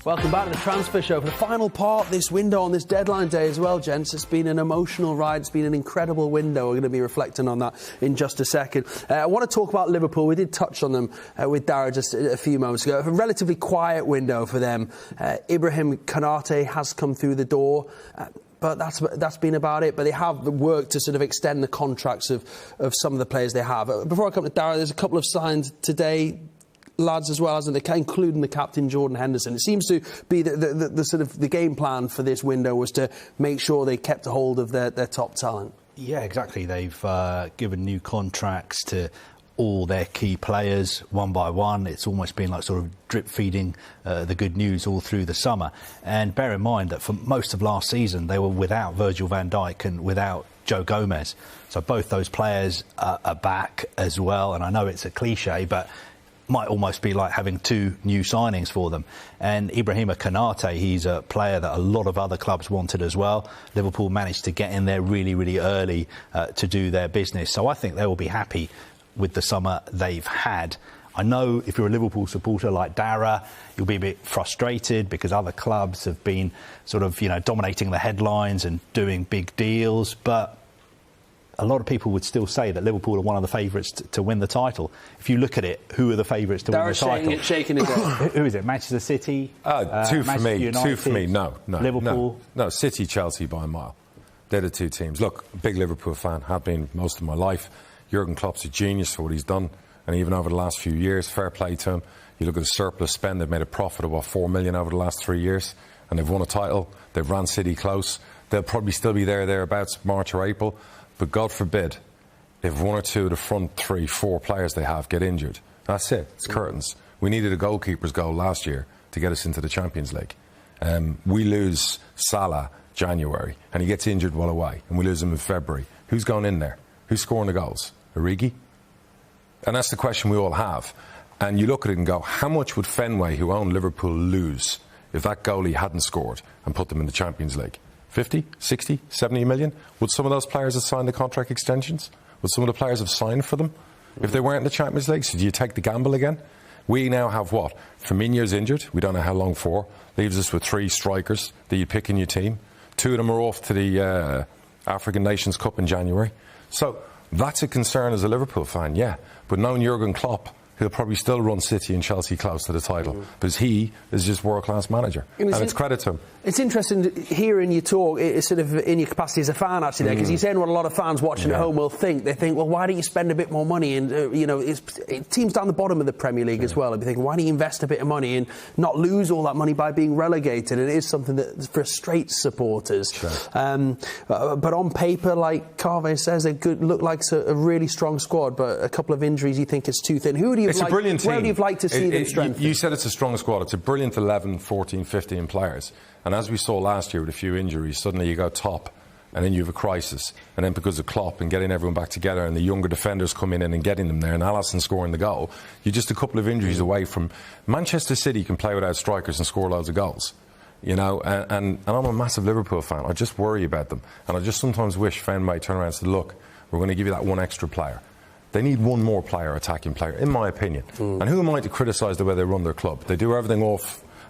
Welcome back to the Transfer Show for the final part this window on this deadline day as well, gents. It's been an emotional ride. It's been an incredible window. We're going to be reflecting on that in just a second. I want to talk about Liverpool. We did touch on them with Dara just a few moments ago. A relatively quiet window for them. Ibrahim Kounde has come through the door. But that's been about it. But they have worked to sort of extend the contracts of some of the players they have. Before I come to Dara, there's a couple of signs today, lads, as well, hasn't it, including the captain Jordan Henderson. It seems to be the sort of the game plan for this window was to make sure they kept a hold of their top talent. Yeah, exactly. They've given new contracts to all their key players one by one. It's almost been like sort of drip feeding the good news all through the summer. And bear in mind that for most of last season they were without Virgil van Dijk and without Joe Gomez. So both those players are back as well. And I know it's a cliche, but might almost be like having two new signings for them. And Ibrahim Kounde, he's a player that a lot of other clubs wanted as well. Liverpool managed to get in there really, really early to do their business. So I think they will be happy with the summer they've had. I know if you're a Liverpool supporter like Dara, you'll be a bit frustrated because other clubs have been sort of, dominating the headlines and doing big deals, but a lot of people would still say that Liverpool are one of the favourites to win the title. If you look at it, who are the favourites to win the title? Shaking it down. Who is it? Manchester City? Two for me. United, two for me. No. Liverpool? No, City, Chelsea by a mile. They're the two teams. Look, big Liverpool fan, have been most of my life. Jurgen Klopp's a genius for what he's done. And even over the last few years, fair play to him. You look at the surplus spend, they've made a profit of about 4 million over the last 3 years. And they've won a title. They've ran City close. They'll probably still be thereabouts March or April. But God forbid, if one or two of the front 3, 4 players they have get injured, that's it. It's curtains. We needed a goalkeeper's goal last year to get us into the Champions League. We lose Salah January, and he gets injured while away, and we lose him in February. Who's going in there? Who's scoring the goals? Origi? And that's the question we all have. And you look at it and go, how much would Fenway, who owned Liverpool, lose if that goalie hadn't scored and put them in the Champions League? 50, 60, 70 million? Would some of those players have signed the contract extensions? Would some of the players have signed for them if they weren't in the Champions League? So do you take the gamble again? We now have what? Firmino's injured. We don't know how long for. Leaves us with 3 strikers that you pick in your team. 2 of them are off to the African Nations Cup in January. So that's a concern as a Liverpool fan, yeah. But knowing Jurgen Klopp, he'll probably still run City and Chelsea close to the title because he is just world-class manager. And it's credit to him. It's interesting hearing you talk, it's sort of in your capacity as a fan, actually, there, because you're saying what a lot of fans watching at home will think. They think, well, why don't you spend a bit more money? And, teams down the bottom of the Premier League as well. I'd be thinking, why don't you invest a bit of money and not lose all that money by being relegated? And it is something that frustrates supporters. Sure. But on paper, like Carve says, they look like a really strong squad, but a couple of injuries, you think it's too thin. Who do you It's a brilliant team. Where do you like to see them strengthen? You said it's a strong squad. It's a brilliant 11, 14, 15 players. And as we saw last year with a few injuries, suddenly you go top and then you have a crisis. And then because of Klopp and getting everyone back together and the younger defenders coming in and getting them there and Alisson scoring the goal, you're just a couple of injuries away from... Manchester City can play without strikers and score loads of goals. And I'm a massive Liverpool fan. I just worry about them. And I just sometimes wish Fenway turn around and said, look, we're going to give you that one extra player. They need one more player, attacking player, in my opinion. And who am I to criticise the way they run their club? They do everything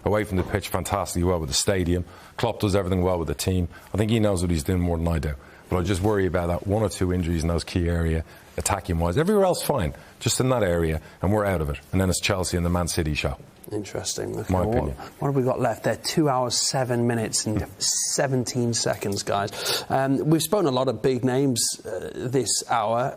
away from the pitch fantastically well with the stadium. Klopp does everything well with the team. I think he knows what he's doing more than I do. But I just worry about that 1 or 2 injuries in those key areas, attacking-wise. Everywhere else, fine. Just in that area, and we're out of it. And then it's Chelsea and the Man City show. Interesting. My opinion. What have we got left there? 2 hours, 7 minutes and 17 seconds, guys. We've spoken a lot of big names this hour.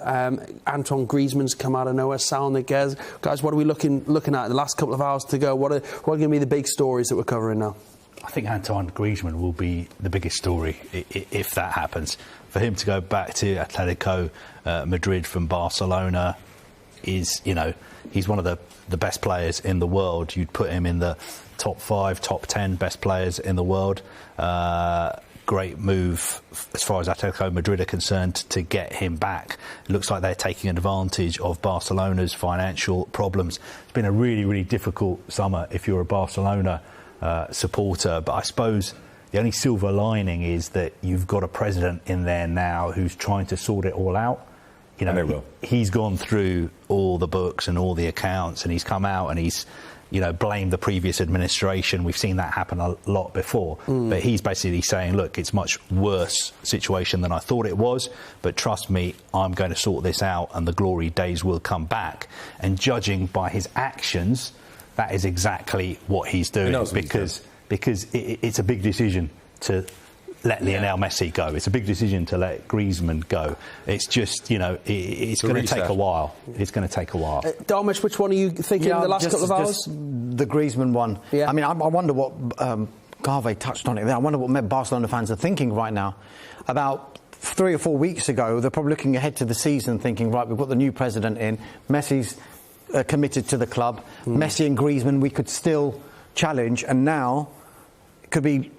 Antoine Griezmann's come out of nowhere. Sal Niguez. Guys, what are we looking at? The last couple of hours to go. What are going to be the big stories that we're covering now? I think Antoine Griezmann will be the biggest story if that happens. For him to go back to Atletico Madrid from Barcelona is, he's one of the best players in the world. You'd put him in the top 5, top 10 best players in the world. Great move as far as Atletico Madrid are concerned to get him back. It looks like they're taking advantage of Barcelona's financial problems. It's been a really, really difficult summer if you're a Barcelona supporter, but I suppose the only silver lining is that you've got a president in there now who's trying to sort it all out. He's gone through all the books and all the accounts, and he's come out and he's blame the previous administration. We've seen that happen a lot before. But he's basically saying, look, it's a much worse situation than I thought it was, but trust me, I'm going to sort this out and the glory days will come back. And judging by his actions, that is exactly what he's doing, because it's a big decision to let Lionel Messi go. It's a big decision to let Griezmann go. It's just, it's going to take a while. It's going to take a while. Darmish, which one are you thinking the last couple of hours? The Griezmann one. Yeah. I mean, I wonder what Garvey touched on it there. I wonder what Barcelona fans are thinking right now. About 3 or 4 weeks ago, they're probably looking ahead to the season thinking, right, we've got the new president in. Messi's committed to the club. Messi and Griezmann, we could still challenge. And now it could be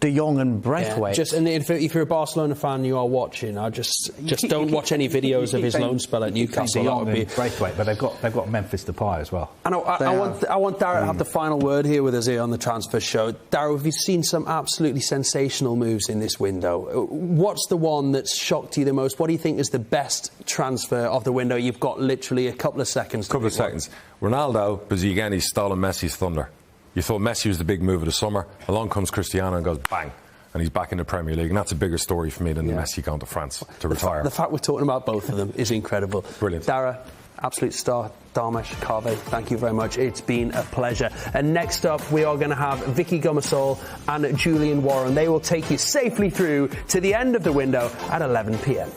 De Jong and Braithwaite. And if you're a Barcelona fan, you are watching. I just don't watch any videos of his loan spell at Newcastle. De Jong and Braithwaite, but they've got Memphis Depay as well. I want Darragh to have the final word here with us here on the transfer show. Darragh, we've seen some absolutely sensational moves in this window. What's the one that's shocked you the most? What do you think is the best transfer of the window? You've got literally a couple of seconds. Ronaldo, because again, he's stolen Messi's thunder. You thought Messi was the big move of the summer. Along comes Cristiano and goes bang, and he's back in the Premier League. And that's a bigger story for me than the Messi going to France to retire. The fact we're talking about both of them is incredible. Brilliant. Darragh, absolute star. Darmish, Carvey, thank you very much. It's been a pleasure. And next up, we are going to have Vicky Gumasol and Julian Warren. They will take you safely through to the end of the window at 11 p.m.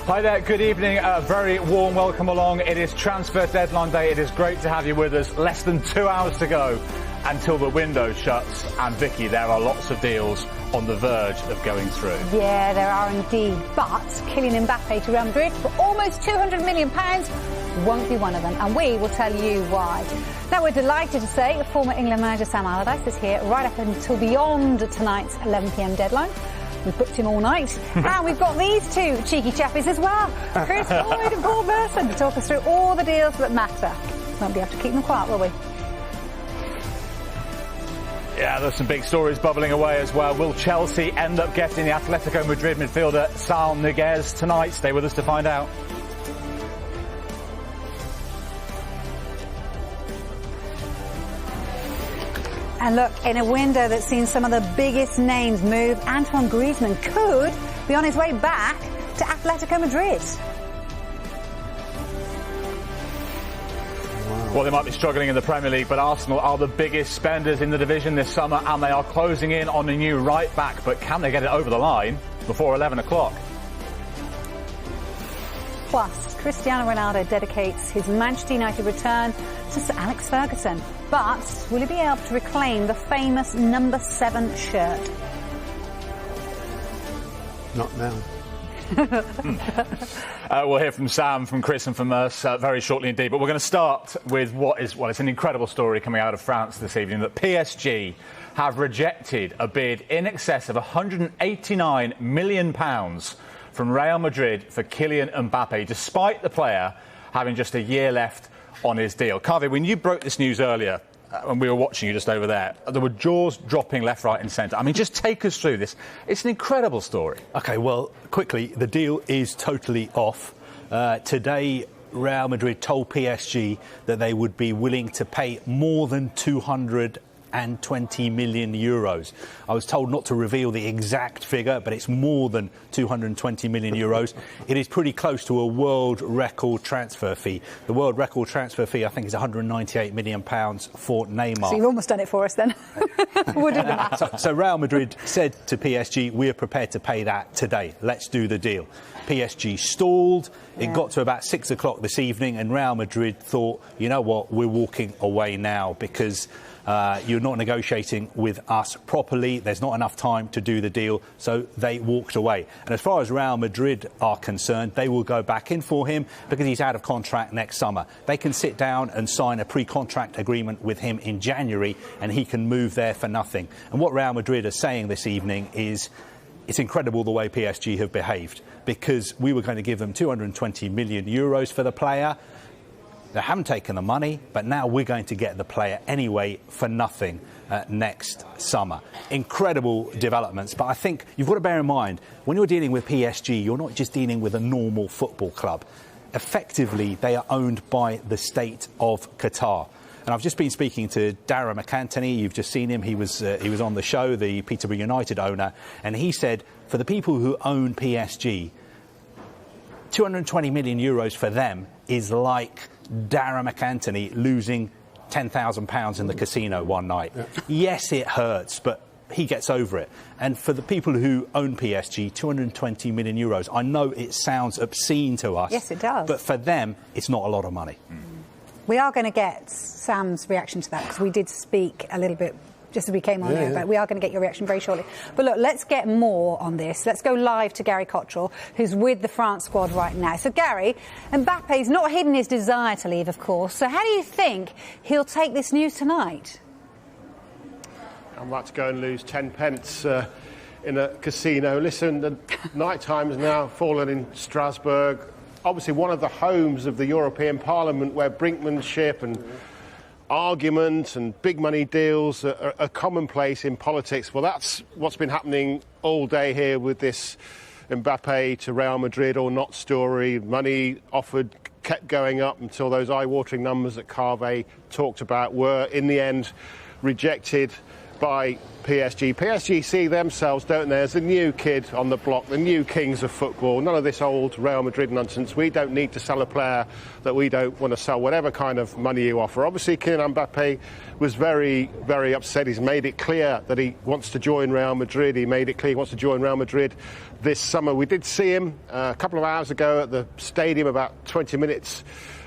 Hi there, good evening, a very warm welcome along. It is transfer deadline day, it is great to have you with us. Less than 2 hours to go until the window shuts. And Vicky, there are lots of deals on the verge of going through. Yeah, there are indeed. But Kylian Mbappe to Real Madrid for almost £200 million won't be one of them. And we will tell you why. Now, we're delighted to say that former England manager Sam Allardyce is here right up until beyond tonight's 11 p.m. deadline. We've booked him all night. And we've got these two cheeky chappies as well, Chris Boyd and Paul Burson, to talk us through all the deals that matter. Won't be able to keep them quiet, will we? Yeah, there's some big stories bubbling away as well. Will Chelsea end up getting the Atletico Madrid midfielder Saul Niguez tonight? Stay with us to find out. And look, in a window that's seen some of the biggest names move, Antoine Griezmann could be on his way back to Atletico Madrid. Well, they might be struggling in the Premier League, but Arsenal are the biggest spenders in the division this summer, and they are closing in on a new right back. But can they get it over the line before 11 o'clock? Plus, Cristiano Ronaldo dedicates his Manchester United return to Sir Alex Ferguson. But will he be able to reclaim the famous number 7 shirt? Not now. We'll hear from Sam, from Chris and from us very shortly indeed. But we're going to start with it's an incredible story coming out of France this evening, that PSG have rejected a bid in excess of £189 million from Real Madrid for Kylian Mbappe, despite the player having just a year left on his deal. Carvey, when you broke this news earlier, when we were watching you just over there were jaws dropping left, right and centre. I mean, just take us through this. It's an incredible story. OK, well, quickly, the deal is totally off. Today, Real Madrid told PSG that they would be willing to pay more than €220 million. I was told not to reveal the exact figure, but it's more than €220 million. It is pretty close to a world record transfer fee. The world record transfer fee, I think, is £198 million for Neymar. So you've almost done it for us then. Wouldn't it? So Real Madrid said to PSG, we're prepared to pay that today. Let's do the deal. PSG stalled. It got to about 6 o'clock this evening, and Real Madrid thought, you know what, we're walking away now because you're not negotiating with us properly. There's not enough time to do the deal, so they walked away. And as far as Real Madrid are concerned, they will go back in for him because he's out of contract next summer. They can sit down and sign a pre-contract agreement with him in January, and he can move there for nothing. And what Real Madrid are saying this evening is it's incredible the way PSG have behaved, because we were going to give them €220 million for the player. They haven't taken the money, but now we're going to get the player anyway for nothing next summer. Incredible developments, but I think you've got to bear in mind, when you're dealing with PSG, you're not just dealing with a normal football club. Effectively, they are owned by the state of Qatar. And I've just been speaking to Darragh McAntony. You've just seen him. He was on the show, the Peterborough United owner, and he said for the people who own PSG, €220 million for them is like Darragh McAntony losing £10,000 in the casino one night. Yeah. Yes, it hurts, but he gets over it. And for the people who own PSG, €220 million, I know it sounds obscene to us. Yes, it does. But for them, it's not a lot of money. We are going to get Sam's reaction to that, because we did speak a little bit just as we came on there, but we are going to get your reaction very shortly. But look, let's get more on this. Let's go live to Gary Cottrell, who's with the France squad right now. So, Gary, Mbappe's not hidden his desire to leave, of course. So how do you think he'll take this news tonight? I'm about to go and lose 10 pence in a casino. Listen, the night time's now fallen in Strasbourg. Obviously, one of the homes of the European Parliament, where brinkmanship and arguments and big money deals are commonplace in politics. Well, that's what's been happening all day here with this Mbappe to Real Madrid or not story. Money offered kept going up until those eye-watering numbers that Carvey talked about were, in the end, rejected by PSG. PSG see themselves, don't they, as the new kid on the block, the new kings of football. None of this old Real Madrid nonsense. We don't need to sell a player that we don't want to sell, whatever kind of money you offer. Obviously, Kylian Mbappe was very, very upset. He's made it clear that he wants to join Real Madrid. He made it clear he wants to join Real Madrid this summer. We did see him a couple of hours ago at the stadium, about 20 minutes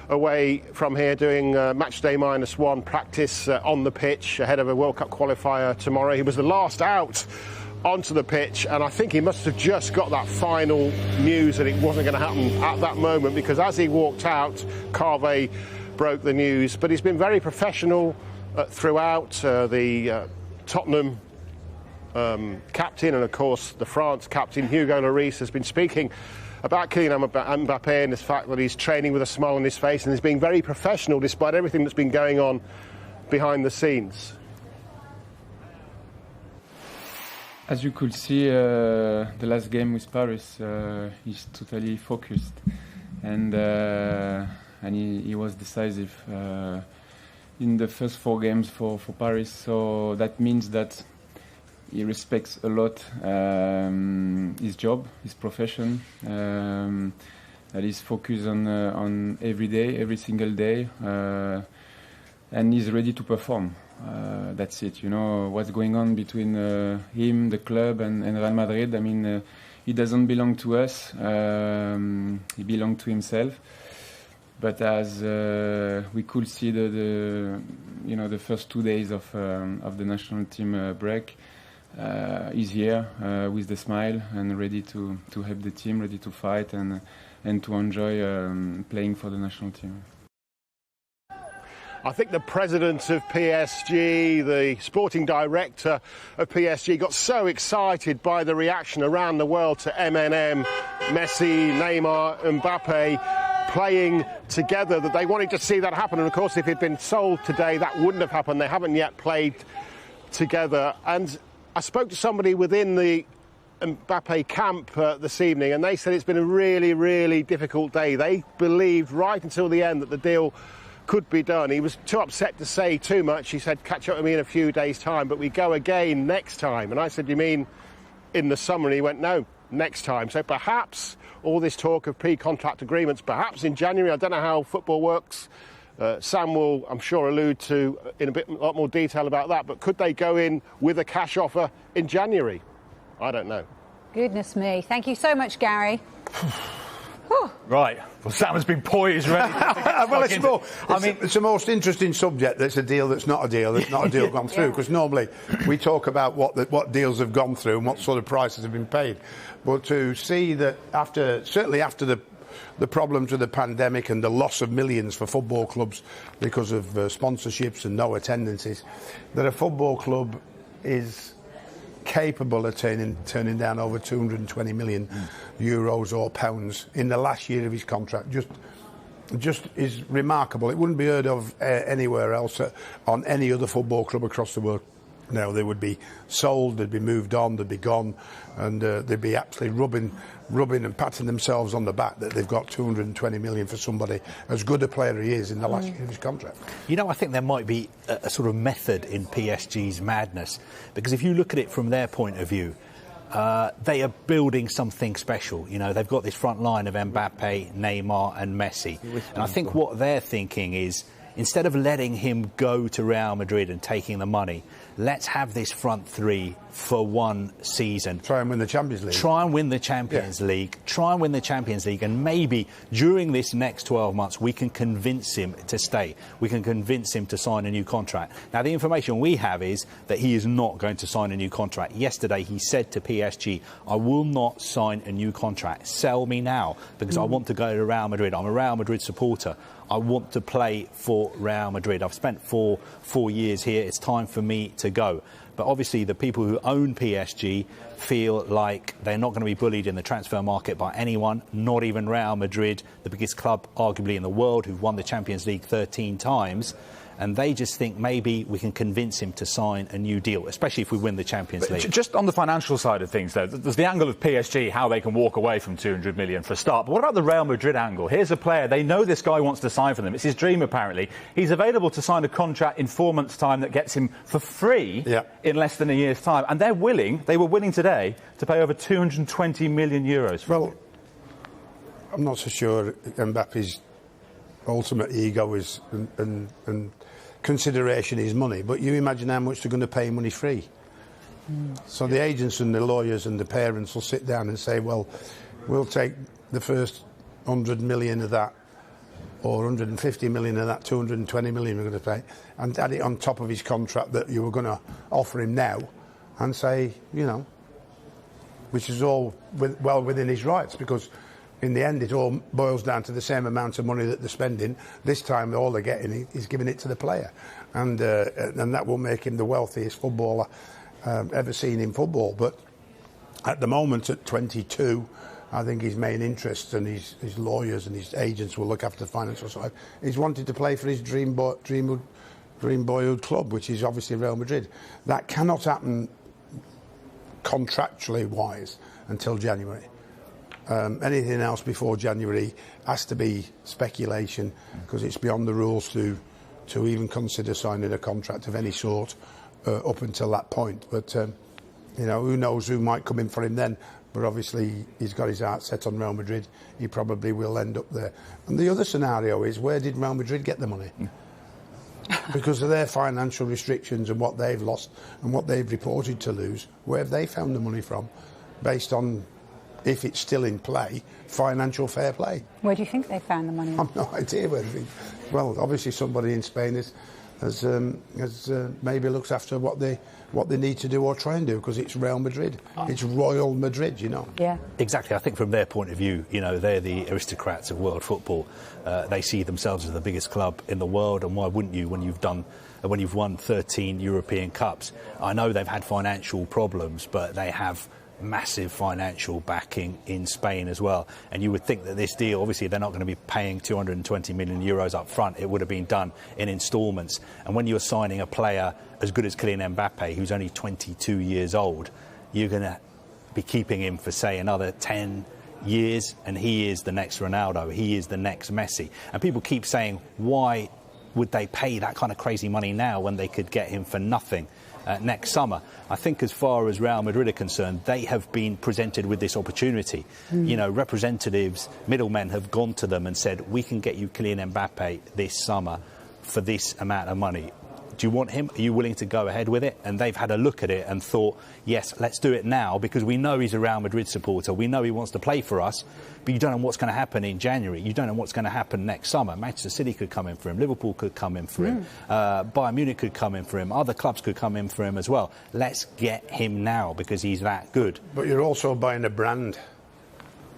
away from here, doing match day -1 practice on the pitch ahead of a World Cup qualifier tomorrow. He was the last out onto the pitch, and I think he must have just got that final news that it wasn't going to happen at that moment, because as he walked out, Kounde broke the news. But he's been very professional throughout. The Tottenham captain, and of course the France captain, Hugo Lloris, has been speaking about Kylian Mbappe and the fact that he's training with a smile on his face and he's being very professional despite everything that's been going on behind the scenes. As you could see, the last game with Paris, he's totally focused, and he was decisive in the first 4 games for Paris. So that means that he respects a lot his job, his profession. That he's focused on every day, every single day, and he's ready to perform. That's it. You know what's going on between him, the club, and Real Madrid. I mean, he doesn't belong to us. He belongs to himself. But as we could see the first 2 days of the national team break. He's here with the smile and ready to help the team, ready to fight and to enjoy playing for the national team. I think the president of PSG, the sporting director of PSG, got so excited by the reaction around the world to MNM, Messi, Neymar, Mbappe playing together that they wanted to see that happen. And of course, if it had been sold today, that wouldn't have happened. They haven't yet played together. And I spoke to somebody within the Mbappe camp this evening, and they said it's been a really, really difficult day. They believed right until the end that the deal could be done. He was too upset to say too much. He said, catch up with me in a few days' time, but we go again next time. And I said, you mean in the summer? And he went, no, next time. So perhaps all this talk of pre-contract agreements, perhaps in January. I don't know how football works. Sam will, I'm sure, allude to in a lot more detail about that. But could they go in with a cash offer in January? I don't know. Goodness me. Thank you so much, Gary. Right. Well, Sam has been poised, ready. Well, it's the most interesting subject. That's a deal that's not a deal. That's not a deal gone through. Because normally we talk about what deals have gone through and what sort of prices have been paid. But to see that certainly after the problems with the pandemic and the loss of millions for football clubs because of sponsorships and no attendances, that a football club is capable of turning down over 220 million euros or pounds in the last year of his contract just is remarkable. It wouldn't be heard of anywhere else on any other football club across the world. Now they would be sold, they'd be moved on, they'd be gone, and they'd be absolutely rubbing and patting themselves on the back that they've got 220 million for somebody as good a player he is in the last year of his contract. You know, I think there might be a sort of method in PSG's madness, because if you look at it from their point of view, they are building something special. You know, they've got this front line of Mbappe, Neymar and Messi. And I think what they're thinking is, instead of letting him go to Real Madrid and taking the money, let's have this front three for one season. Try and win the Champions League. Try and win the Champions League. Try and win the Champions League. And maybe during this next 12 months, we can convince him to stay. We can convince him to sign a new contract. Now, the information we have is that he is not going to sign a new contract. Yesterday, he said to PSG, I will not sign a new contract. Sell me now, because I want to go to Real Madrid. I'm a Real Madrid supporter. I want to play for Real Madrid. I've spent four years here. It's time for me to go. But obviously the people who own PSG feel like they're not going to be bullied in the transfer market by anyone, not even Real Madrid, the biggest club arguably in the world, who've won the Champions League 13 times. And they just think maybe we can convince him to sign a new deal, especially if we win the Champions League. Just on the financial side of things, though, there's the angle of PSG, how they can walk away from 200 million for a start. But what about the Real Madrid angle? Here's a player, they know this guy wants to sign for them. It's his dream, apparently. He's available to sign a contract in 4 months' time that gets him for free in less than a year's time. And they were willing today to pay over 220 million euros. Well, I'm not so sure Mbappe's ultimate ego is and consideration is money, but you imagine how much they're going to pay money free. So the agents and the lawyers and the parents will sit down and say, well, we'll take the first 100 million of that, or 150 million of that, 220 million we're going to pay, and add it on top of his contract that you were going to offer him now, and say, you know, which is all well within his rights, because in the end it all boils down to the same amount of money that they're spending. This time all they're getting is giving it to the player, and that will make him the wealthiest footballer ever seen in football. But at the moment, at 22, I think his main interest, and his lawyers and his agents will look after the financial side, he's wanted to play for his dream boyhood club, which is obviously Real Madrid. That cannot happen contractually wise until January. Anything else before January has to be speculation, because it's beyond the rules to even consider signing a contract of any sort up until that point. But you know, who knows who might come in for him then. But obviously he's got his heart set on Real Madrid. He probably will end up there. And the other scenario is, where did Real Madrid get the money? Because of their financial restrictions and what they've lost and what they've reported to lose, where have they found the money from? Based on, if it's still in play, financial fair play. Where do you think they found the money? I've no idea where they... Well, obviously somebody in Spain has maybe looks after what they need to do or try and do, because it's Real Madrid. It's Royal Madrid, you know. Yeah. Exactly. I think from their point of view, you know, they're the aristocrats of world football. They see themselves as the biggest club in the world, and why wouldn't you when you've won 13 European Cups? I know they've had financial problems, but they have massive financial backing in Spain as well. And you would think that this deal, obviously they're not going to be paying 220 million euros up front. It would have been done in instalments. And when you're signing a player as good as Kylian Mbappe, who's only 22 years old, you're going to be keeping him for, say, another 10 years, and he is the next Ronaldo, he is the next Messi. And people keep saying, why would they pay that kind of crazy money now when they could get him for nothing next summer? I think as far as Real Madrid are concerned, they have been presented with this opportunity. You know, representatives, middlemen have gone to them and said, we can get you Kylian Mbappe this summer for this amount of money. Do you want him? Are you willing to go ahead with it? And they've had a look at it and thought, yes, let's do it now, because we know he's a Real Madrid supporter. We know he wants to play for us, but you don't know what's going to happen in January. You don't know what's going to happen next summer. Manchester City could come in for him. Liverpool could come in for him. Bayern Munich could come in for him. Other clubs could come in for him as well. Let's get him now because he's that good. But you're also buying a brand.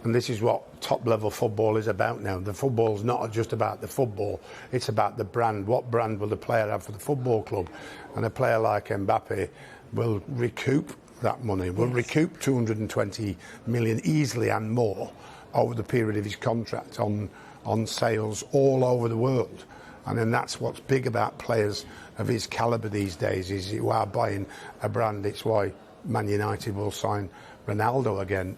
And this is what top-level football is about now. The football's not just about the football, it's about the brand. What brand will the player have for the football club? And a player like Mbappe will recoup that money, will recoup 220 million easily and more over the period of his contract on sales all over the world. And then that's what's big about players of his calibre these days, is you are buying a brand. It's why Man United will sign Ronaldo again.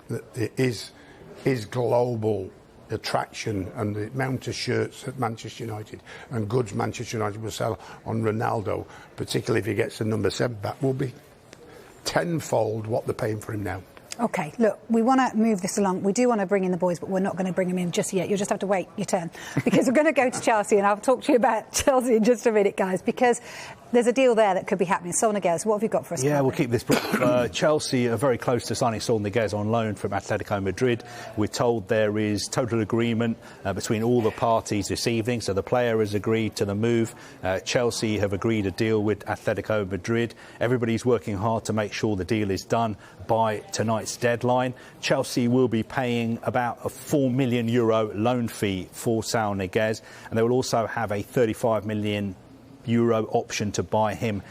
His global attraction and the amount of shirts at Manchester United and goods Manchester United will sell on Ronaldo, particularly if he gets the number 7 back, will be tenfold what they're paying for him now. OK, look, we want to move this along. We do want to bring in the boys, but we're not going to bring them in just yet. You'll just have to wait your turn, because we're going to go to Chelsea, and I'll talk to you about Chelsea in just a minute, guys, because there's a deal there that could be happening. Saul Niguez, what have you got for us? Yeah, we'll keep this brief. Chelsea are very close to signing Saul Niguez on loan from Atletico Madrid. We're told there is total agreement between all the parties this evening, so the player has agreed to the move. Chelsea have agreed a deal with Atletico Madrid. Everybody's working hard to make sure the deal is done by tonight's deadline. Chelsea will be paying about a €4 million loan fee for Saul Niguez, and they will also have a €35 million option to buy him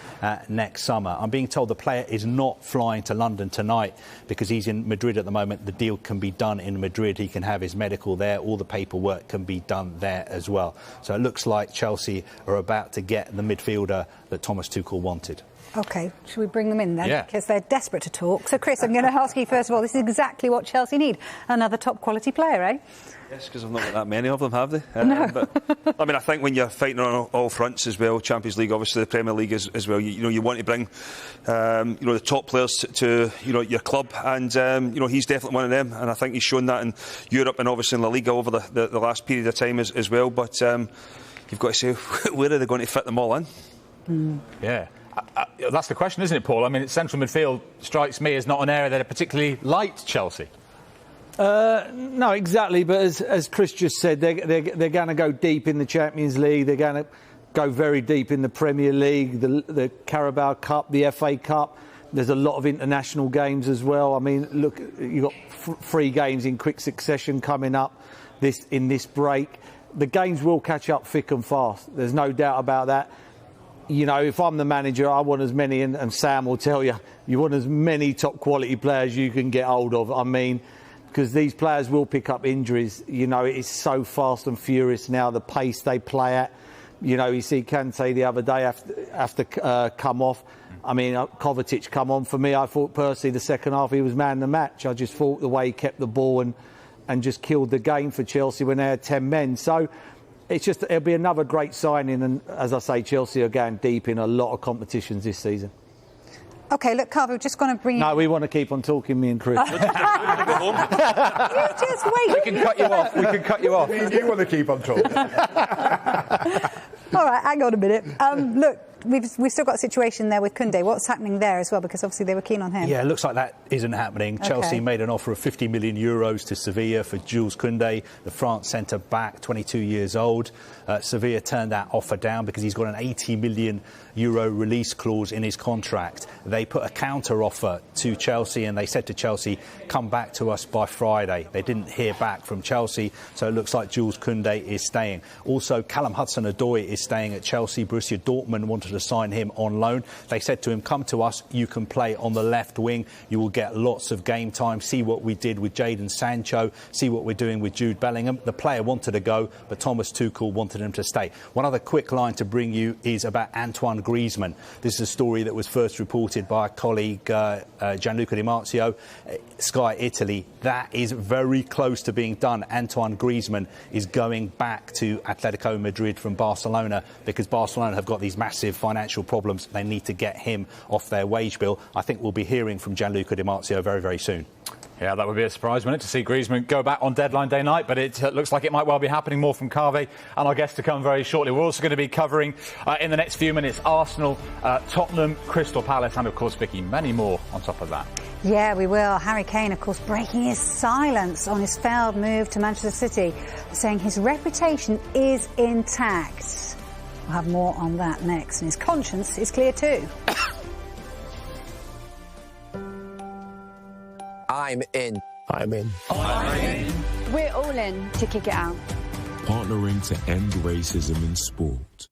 next summer. I'm being told the player is not flying to London tonight because he's in Madrid at the moment. The deal can be done in Madrid. He can have his medical there. All the paperwork can be done there as well. So it looks like Chelsea are about to get the midfielder that Thomas Tuchel wanted. OK, should we bring them in then? Yeah. Because they're desperate to talk. So, Chris, I'm going to ask you first of all, this is exactly what Chelsea need. Another top-quality player, eh? Yes, because I've not got that many of them, have they? No. But, I mean, I think when you're fighting on all fronts as well, Champions League, obviously the Premier League as well, you want to bring, the top players to your club, and, he's definitely one of them, and I think he's shown that in Europe and obviously in La Liga over the last period of time as well, but you've got to say, where are they going to fit them all in? Yeah. That's the question, isn't it, Paul? I mean, central midfield strikes me as not an area that particularly liked Chelsea. No, exactly. But as Chris just said, they're going to go deep in the Champions League. They're going to go very deep in the Premier League, the Carabao Cup, the FA Cup. There's a lot of international games as well. I mean, look, you've got 3 games in quick succession coming up in this break. The games will catch up thick and fast. There's no doubt about that. If I'm the manager, I want as many, and Sam will tell you, you want as many top quality players you can get hold of. I mean, because these players will pick up injuries. It's so fast and furious now, the pace they play at. You see Kante the other day have to come off. I mean, Kovacic come on. For me, I thought personally the second half he was man of the match. I just thought the way he kept the ball and just killed the game for Chelsea when they had 10 men. So it'll be another great signing, and as I say, Chelsea are going deep in a lot of competitions this season. OK, look, Carver, we're just going to bring No, we want to keep on talking, me and Chris. You just wait. We can cut you off. You want to keep on talking. All right, hang on a minute. Look, we've still got a situation there with Kounde. What's happening there as well? Because obviously they were keen on him. Yeah, it looks like that isn't happening. Okay. Chelsea made an offer of €50 million to Sevilla for Jules Kounde, the France centre-back, 22 years old. Sevilla turned that offer down because he's got an €80 million release clause in his contract. They put a counter-offer to Chelsea and they said to Chelsea, come back to us by Friday. They didn't hear back from Chelsea, so it looks like Jules Kounde is staying. Also, Callum Hudson-Odoi is staying at Chelsea. Borussia Dortmund wanted to sign him on loan. They said to him, come to us, you can play on the left wing, you will get lots of game time. See what we did with Jadon Sancho, see what we're doing with Jude Bellingham. The player wanted to go, but Thomas Tuchel wanted him to stay. One other quick line to bring you is about Antoine Griezmann. This is a story that was first reported by a colleague, Gianluca Di Marzio, Sky Italy. That is very close to being done. Antoine Griezmann is going back to Atletico Madrid from Barcelona because Barcelona have got these massive financial problems. They need to get him off their wage bill. I think we'll be hearing from Gianluca Di Marzio very, very soon. Yeah, that would be a surprise, wouldn't it, to see Griezmann go back on deadline day night, but it looks like it might well be happening. More from Carvey and our guests to come very shortly. We're also going to be covering, in the next few minutes, Arsenal, Tottenham, Crystal Palace, and, of course, Vicky, many more on top of that. Yeah, we will. Harry Kane, of course, breaking his silence on his failed move to Manchester City, saying his reputation is intact. We'll have more on that next, and his conscience is clear too. I'm in. I'm in. I'm in. We're all in to kick it out. Partnering to end racism in sport.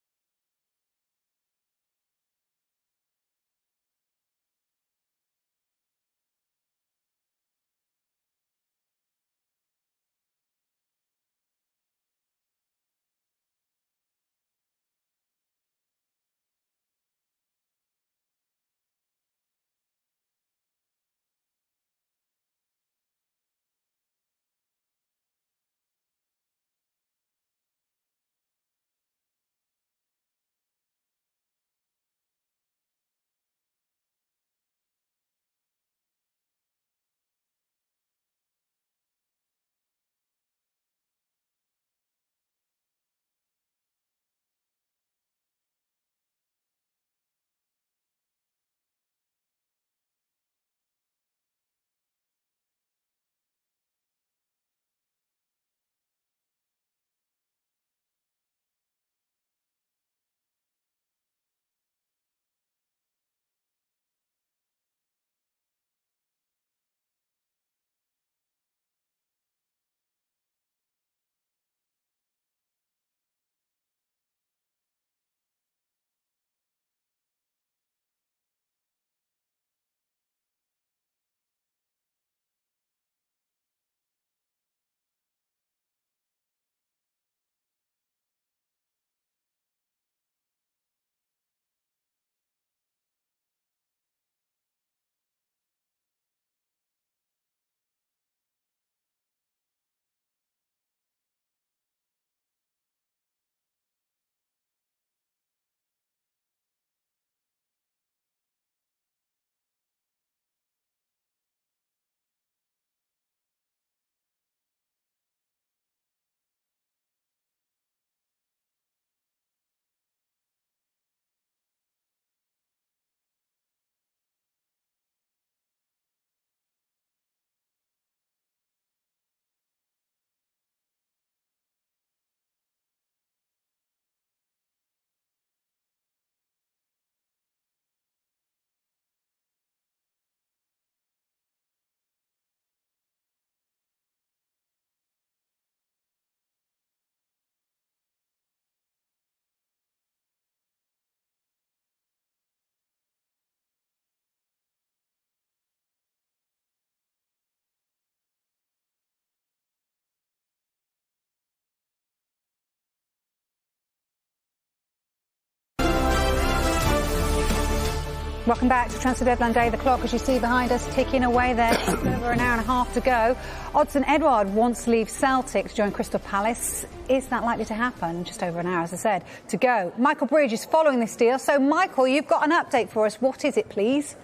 Welcome back to Transfer Deadline Day. The clock, as you see behind us, ticking away there. Just over an hour and a half to go. Odsonne Edouard wants to leave Celtic to join Crystal Palace. Is that likely to happen? Just over an hour, as I said, to go. Michael Bridge is following this deal. So, Michael, you've got an update for us. What is it, please?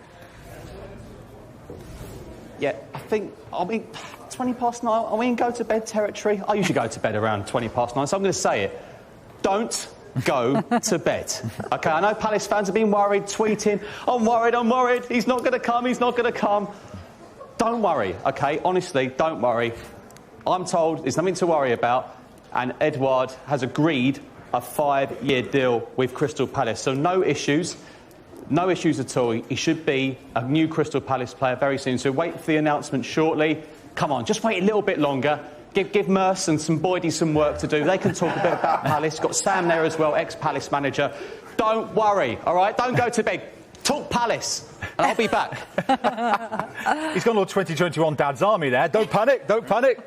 Yeah, I mean, 20 past 9, are we in go to bed territory? I usually go to bed around 20 past 9, so I'm going to say it. Don't go to bed. OK, I know Palace fans have been worried, tweeting, I'm worried, he's not going to come. Don't worry, OK? Honestly, don't worry. I'm told there's nothing to worry about, and Edouard has agreed a 5-year deal with Crystal Palace, so no issues. No issues at all. He should be a new Crystal Palace player very soon, so wait for the announcement shortly. Come on, just wait a little bit longer. Give Merce and some Boydie some work to do. They can talk a bit about Palace. Got Sam there as well, ex-Palace manager. Don't worry, all right? Don't go to bed. Talk Palace, and I'll be back. He's gone all 2021 Dad's Army there. Don't panic, don't panic.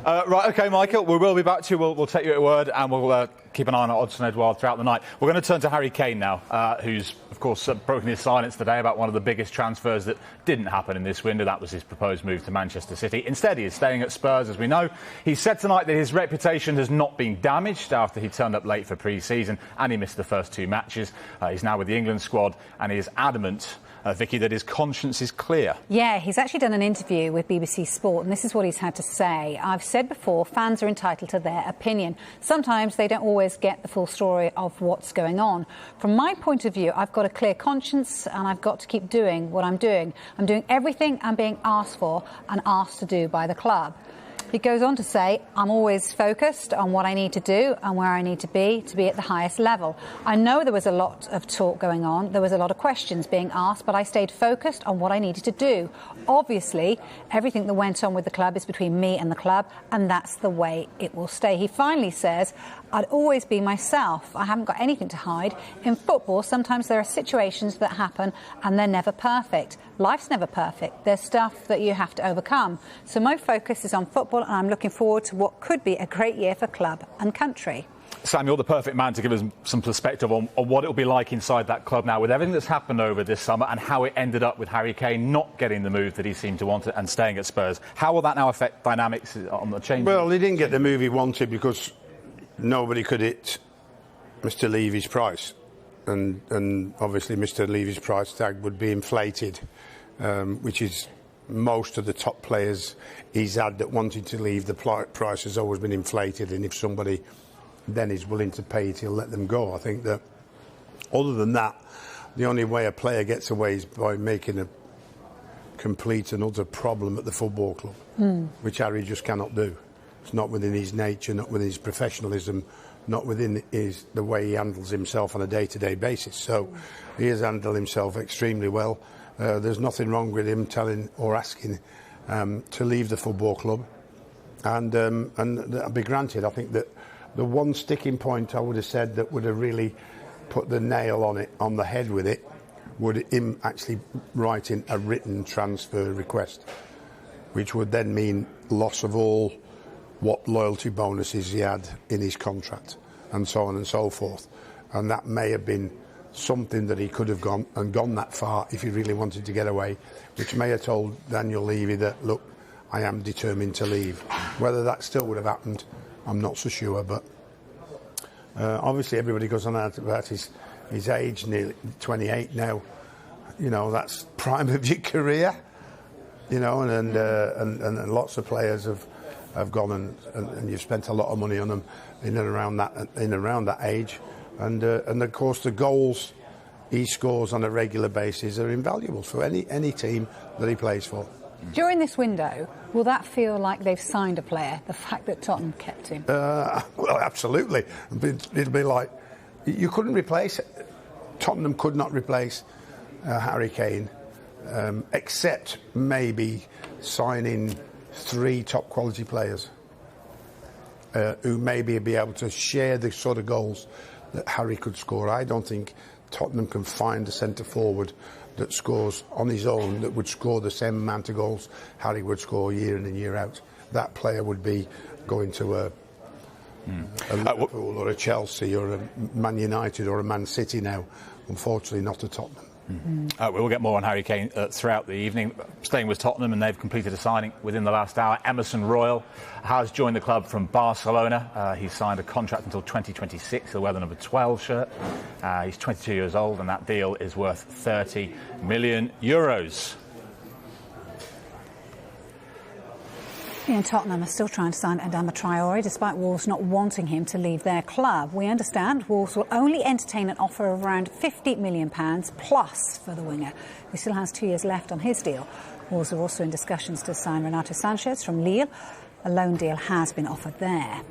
Right, OK, Michael, we will be back to you. We'll take you at word, and we'll keep an eye on Odsonne Edouard throughout the night. We're going to turn to Harry Kane now, who's, of course, broken his silence today about one of the biggest transfers that didn't happen in this window. That was his proposed move to Manchester City. Instead, he is staying at Spurs, as we know. He said tonight that his reputation has not been damaged after he turned up late for pre-season and he missed the first 2 matches. He's now with the England squad, and he is adamant, Vicky, that his conscience is clear. Yeah, he's actually done an interview with BBC Sport, and this is what he's had to say. I've said before, fans are entitled to their opinion. Sometimes they don't always get the full story of what's going on. From my point of view, I've got a clear conscience, and I've got to keep doing what I'm doing. I'm doing everything I'm being asked for and asked to do by the club. He goes on to say, I'm always focused on what I need to do and where I need to be at the highest level. I know there was a lot of talk going on. There was a lot of questions being asked, but I stayed focused on what I needed to do. Obviously, everything that went on with the club is between me and the club, and that's the way it will stay. He finally says, I'd always be myself. I haven't got anything to hide. In football, sometimes there are situations that happen and they're never perfect. Life's never perfect. There's stuff that you have to overcome. So my focus is on football, and I'm looking forward to what could be a great year for club and country. Sam, you're the perfect man to give us some perspective on what it'll be like inside that club now, with everything that's happened over this summer and how it ended up with Harry Kane not getting the move that he seemed to want and staying at Spurs. How will that now affect dynamics on the change? Well, he didn't get the move he wanted because nobody could hit Mr. Levy's price. And obviously Mr. Levy's price tag would be inflated, which is most of the top players he's had that wanted to leave, the price has always been inflated, and if somebody then is willing to pay it, he'll let them go. I think that other than that, the only way a player gets away is by making a complete and utter problem at the football club, which Harry just cannot do. It's not within his nature, not within his professionalism, not within the way he handles himself on a day-to-day basis. So he has handled himself extremely well. There's nothing wrong with him telling or asking to leave the football club, and that'll be granted. I think that the one sticking point I would have said that would have really put the nail on the head with it would him actually writing a written transfer request, which would then mean loss of all what loyalty bonuses he had in his contract and so on and so forth. And that may have been something that he could have gone that far if he really wanted to get away, which may have told Daniel Levy that, look, I am determined to leave. Whether that still would have happened, I'm not so sure, but obviously everybody goes on about his age, nearly 28 now. You know, that's prime of your career, you know, and lots of players have gone and you've spent a lot of money on them in and around that age, and of course the goals he scores on a regular basis are invaluable for any team that he plays for. During this window, will that feel like they've signed a player, the fact that Tottenham kept him? Well, absolutely. It'll be like you couldn't replace it. Tottenham could not replace Harry Kane, except maybe signing 3 top quality players who maybe be able to share the sort of goals that Harry could score. I don't think Tottenham can find a centre forward that scores on his own that would score the same amount of goals Harry would score year in and year out. That player would be going to a Liverpool or a Chelsea or a Man United or a Man City now. Unfortunately, not a Tottenham. We will get more on Harry Kane throughout the evening. Staying with Tottenham, and they've completed a signing within the last hour. Emerson Royal has joined the club from Barcelona. He's signed a contract until 2026. He'll wear the number 12 shirt. He's 22 years old, and that deal is worth €30 million. And Tottenham are still trying to sign Adama Traore, despite Wolves not wanting him to leave their club. We understand Wolves will only entertain an offer of around £50 million plus for the winger, who still has 2 years left on his deal. Wolves are also in discussions to sign Renato Sanchez from Lille. A loan deal has been offered there.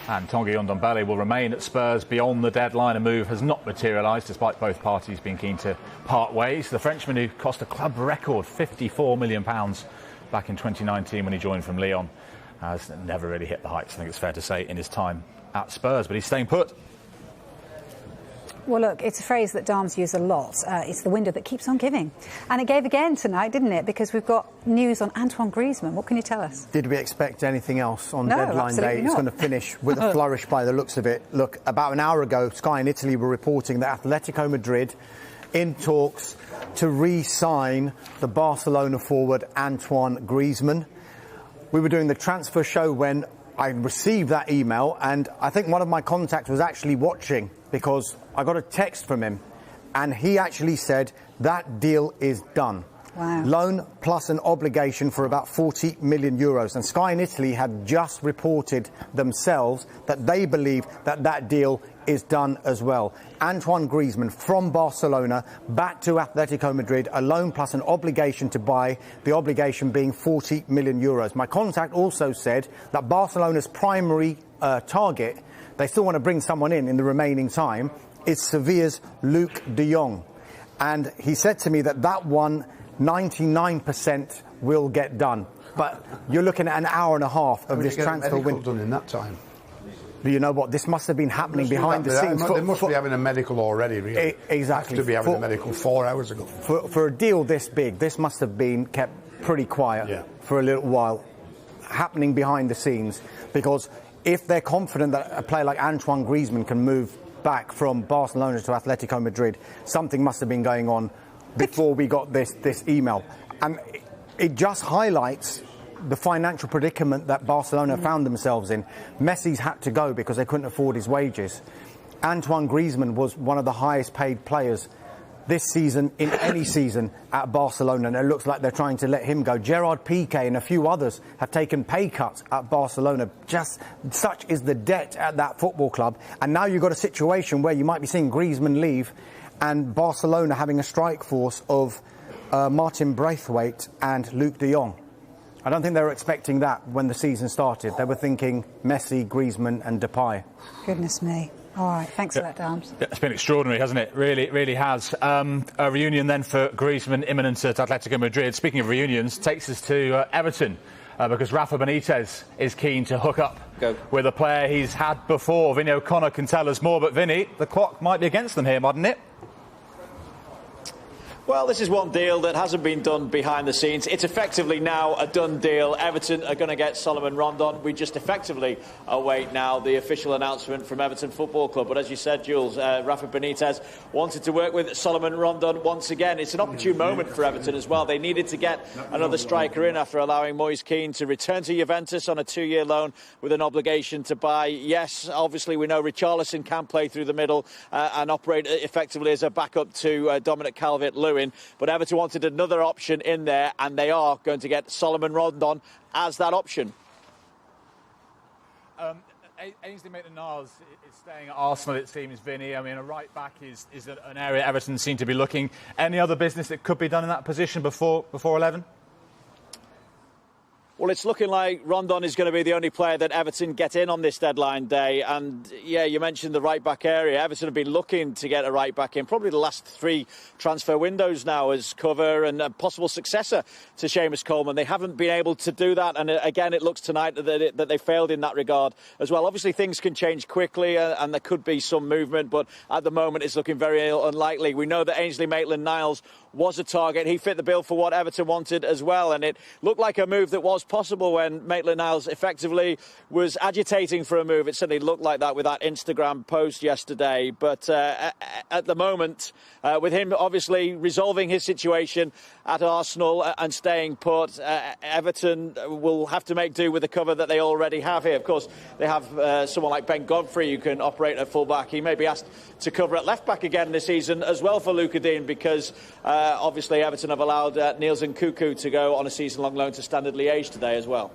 And Tanguy Ndombele will remain at Spurs beyond the deadline. A move has not materialised, despite both parties being keen to part ways. The Frenchman, who cost a club record £54 million back in 2019 when he joined from Lyon, has never really hit the heights, I think it's fair to say, in his time at Spurs, but he's staying put. Well, look, it's a phrase that Darms use a lot. It's the window that keeps on giving. And it gave again tonight, didn't it? Because we've got news on Antoine Griezmann. What can you tell us? Did we expect anything else on No, deadline day? absolutely It's not. going to finish with a flourish by the looks of it. Look, about an hour ago, Sky in Italy were reporting that Atletico Madrid in talks to re-sign the Barcelona forward Antoine Griezmann. We were doing the transfer show when I received that email, and I think one of my contacts was actually watching, because I got a text from him and he actually said that deal is done. Wow. Loan plus an obligation for about €40 million. And Sky in Italy had just reported themselves that they believe that that deal is done as well. Antoine Griezmann from Barcelona back to Atletico Madrid, a loan plus an obligation to buy, the obligation being €40 million. My contact also said that Barcelona's primary target, they still want to bring someone in the remaining time, is Sevilla's Luke de Jong. And he said to me that that one, 99% will get done. But you're looking at an hour and a half of this transfer window. Done in that time. You know what? This must have been happening behind the scenes. They must be having a medical already, really. Exactly. Have to be having a medical 4 hours ago. For a deal this big, this must have been kept pretty quiet for a little while, happening behind the scenes. Because if they're confident that a player like Antoine Griezmann can move back from Barcelona to Atletico Madrid, something must have been going on before we got this email. And it just highlights the financial predicament that Barcelona found themselves in. Messi's had to go because they couldn't afford his wages. Antoine Griezmann was one of the highest paid players this season, in any season, at Barcelona, and it looks like they're trying to let him go. Gerard Piqué and a few others have taken pay cuts at Barcelona. Just such is the debt at that football club. And now you've got a situation where you might be seeing Griezmann leave and Barcelona having a strike force of Martin Braithwaite and Luke de Jong. I don't think they were expecting that when the season started. They were thinking Messi, Griezmann and Depay. Goodness me. All right, thanks for that, Darms. It's been extraordinary, hasn't it? Really, really has. A reunion then for Griezmann imminent at Atletico Madrid. Speaking of reunions, takes us to Everton, because Rafa Benitez is keen to hook up with a player he's had before. Vinny O'Connor can tell us more, but Vinny, the clock might be against them here, mightn't it? Well, this is one deal that hasn't been done behind the scenes. It's effectively now a done deal. Everton are going to get Solomon Rondon. We just effectively await now the official announcement from Everton Football Club. But as you said, Jules, Rafa Benitez wanted to work with Solomon Rondon once again. It's an opportune moment for Everton as well. They needed to get another striker in after allowing Moise Kean to return to Juventus on a 2-year loan with an obligation to buy. Yes, obviously we know Richarlison can play through the middle and operate effectively as a backup to Dominic Calvert-Lewin. But Everton wanted another option in there, and they are going to get Solomon Rondon as that option. Ainsley Maitland-Niles is staying at Arsenal, it seems, Vinny. I mean, a right-back is an area Everton seem to be looking. Any other business that could be done in that position before 11? Well, it's looking like Rondon is going to be the only player that Everton get in on this deadline day. And, yeah, you mentioned the right-back area. Everton have been looking to get a right-back in probably the last 3 transfer windows now as cover and a possible successor to Seamus Coleman. They haven't been able to do that. And, again, it looks tonight that they failed in that regard as well. Obviously, things can change quickly and there could be some movement. But at the moment, it's looking very unlikely. We know that Ainsley Maitland-Niles was a target. He fit the bill for what Everton wanted as well, and it looked like a move that was possible when Maitland-Niles effectively was agitating for a move. It certainly looked like that with that Instagram post yesterday, but at the moment, with him obviously resolving his situation at Arsenal and staying put, Everton will have to make do with the cover that they already have here. Of course, they have someone like Ben Godfrey who can operate at full-back. He may be asked to cover at left-back again this season as well for Luca Dean, because obviously Everton have allowed Niels Nkuku to go on a season-long loan to Standard Liège today as well.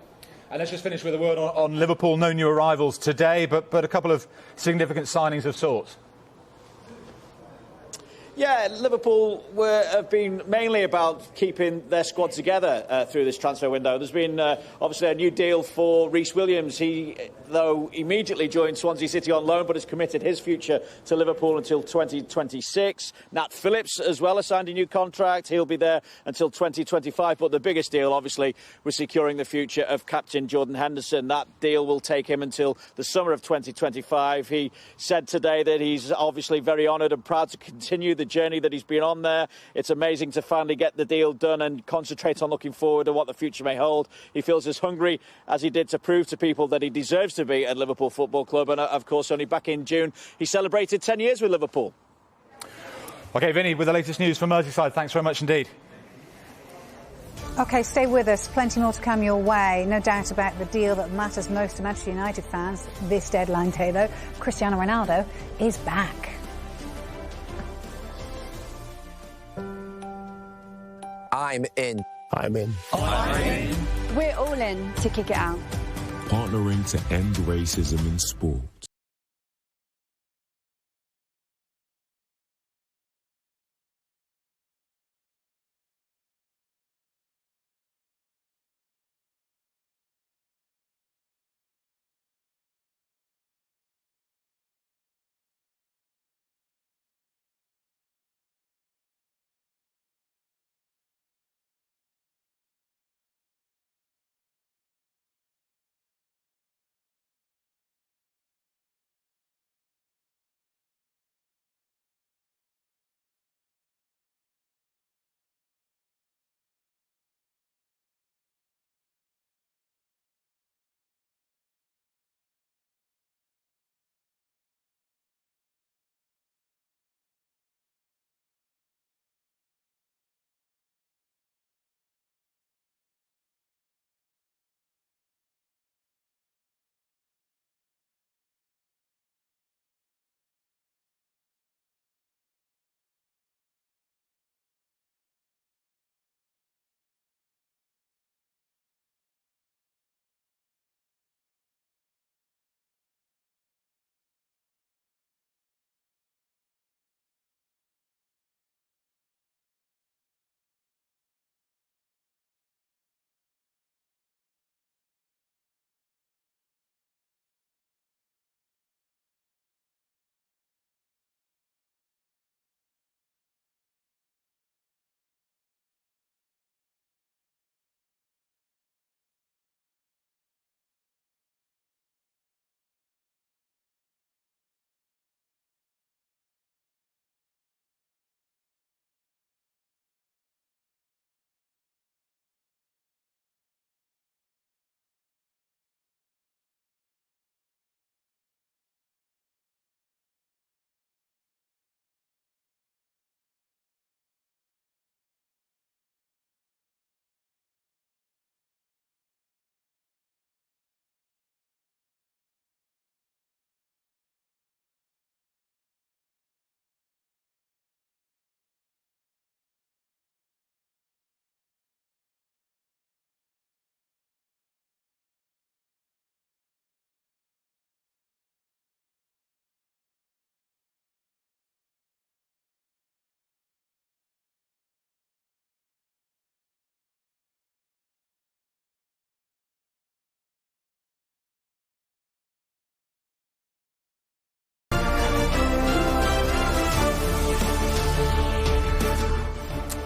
And let's just finish with a word on Liverpool. No new arrivals today, but a couple of significant signings of sorts. Yeah, Liverpool have been mainly about keeping their squad together through this transfer window. There's been obviously a new deal for Reese Williams. He, though, immediately joined Swansea City on loan, but has committed his future to Liverpool until 2026. Nat Phillips, as well, has signed a new contract. He'll be there until 2025. But the biggest deal, obviously, was securing the future of captain Jordan Henderson. That deal will take him until the summer of 2025. He said today that he's obviously very honoured and proud to continue the journey that he's been on there. It's amazing to finally get the deal done and concentrate on looking forward to what the future may hold. He feels as hungry as he did to prove to people that he deserves to be at Liverpool Football Club, and of course only back in June he celebrated 10 years with Liverpool. OK, Vinny, with the latest news from Merseyside, thanks very much indeed. OK, stay with us. Plenty more to come your way. No doubt about the deal that matters most to Manchester United fans this deadline day, though. Cristiano Ronaldo is back. I'm in. I'm in. We're all in to kick it out. Partnering to end racism in sport.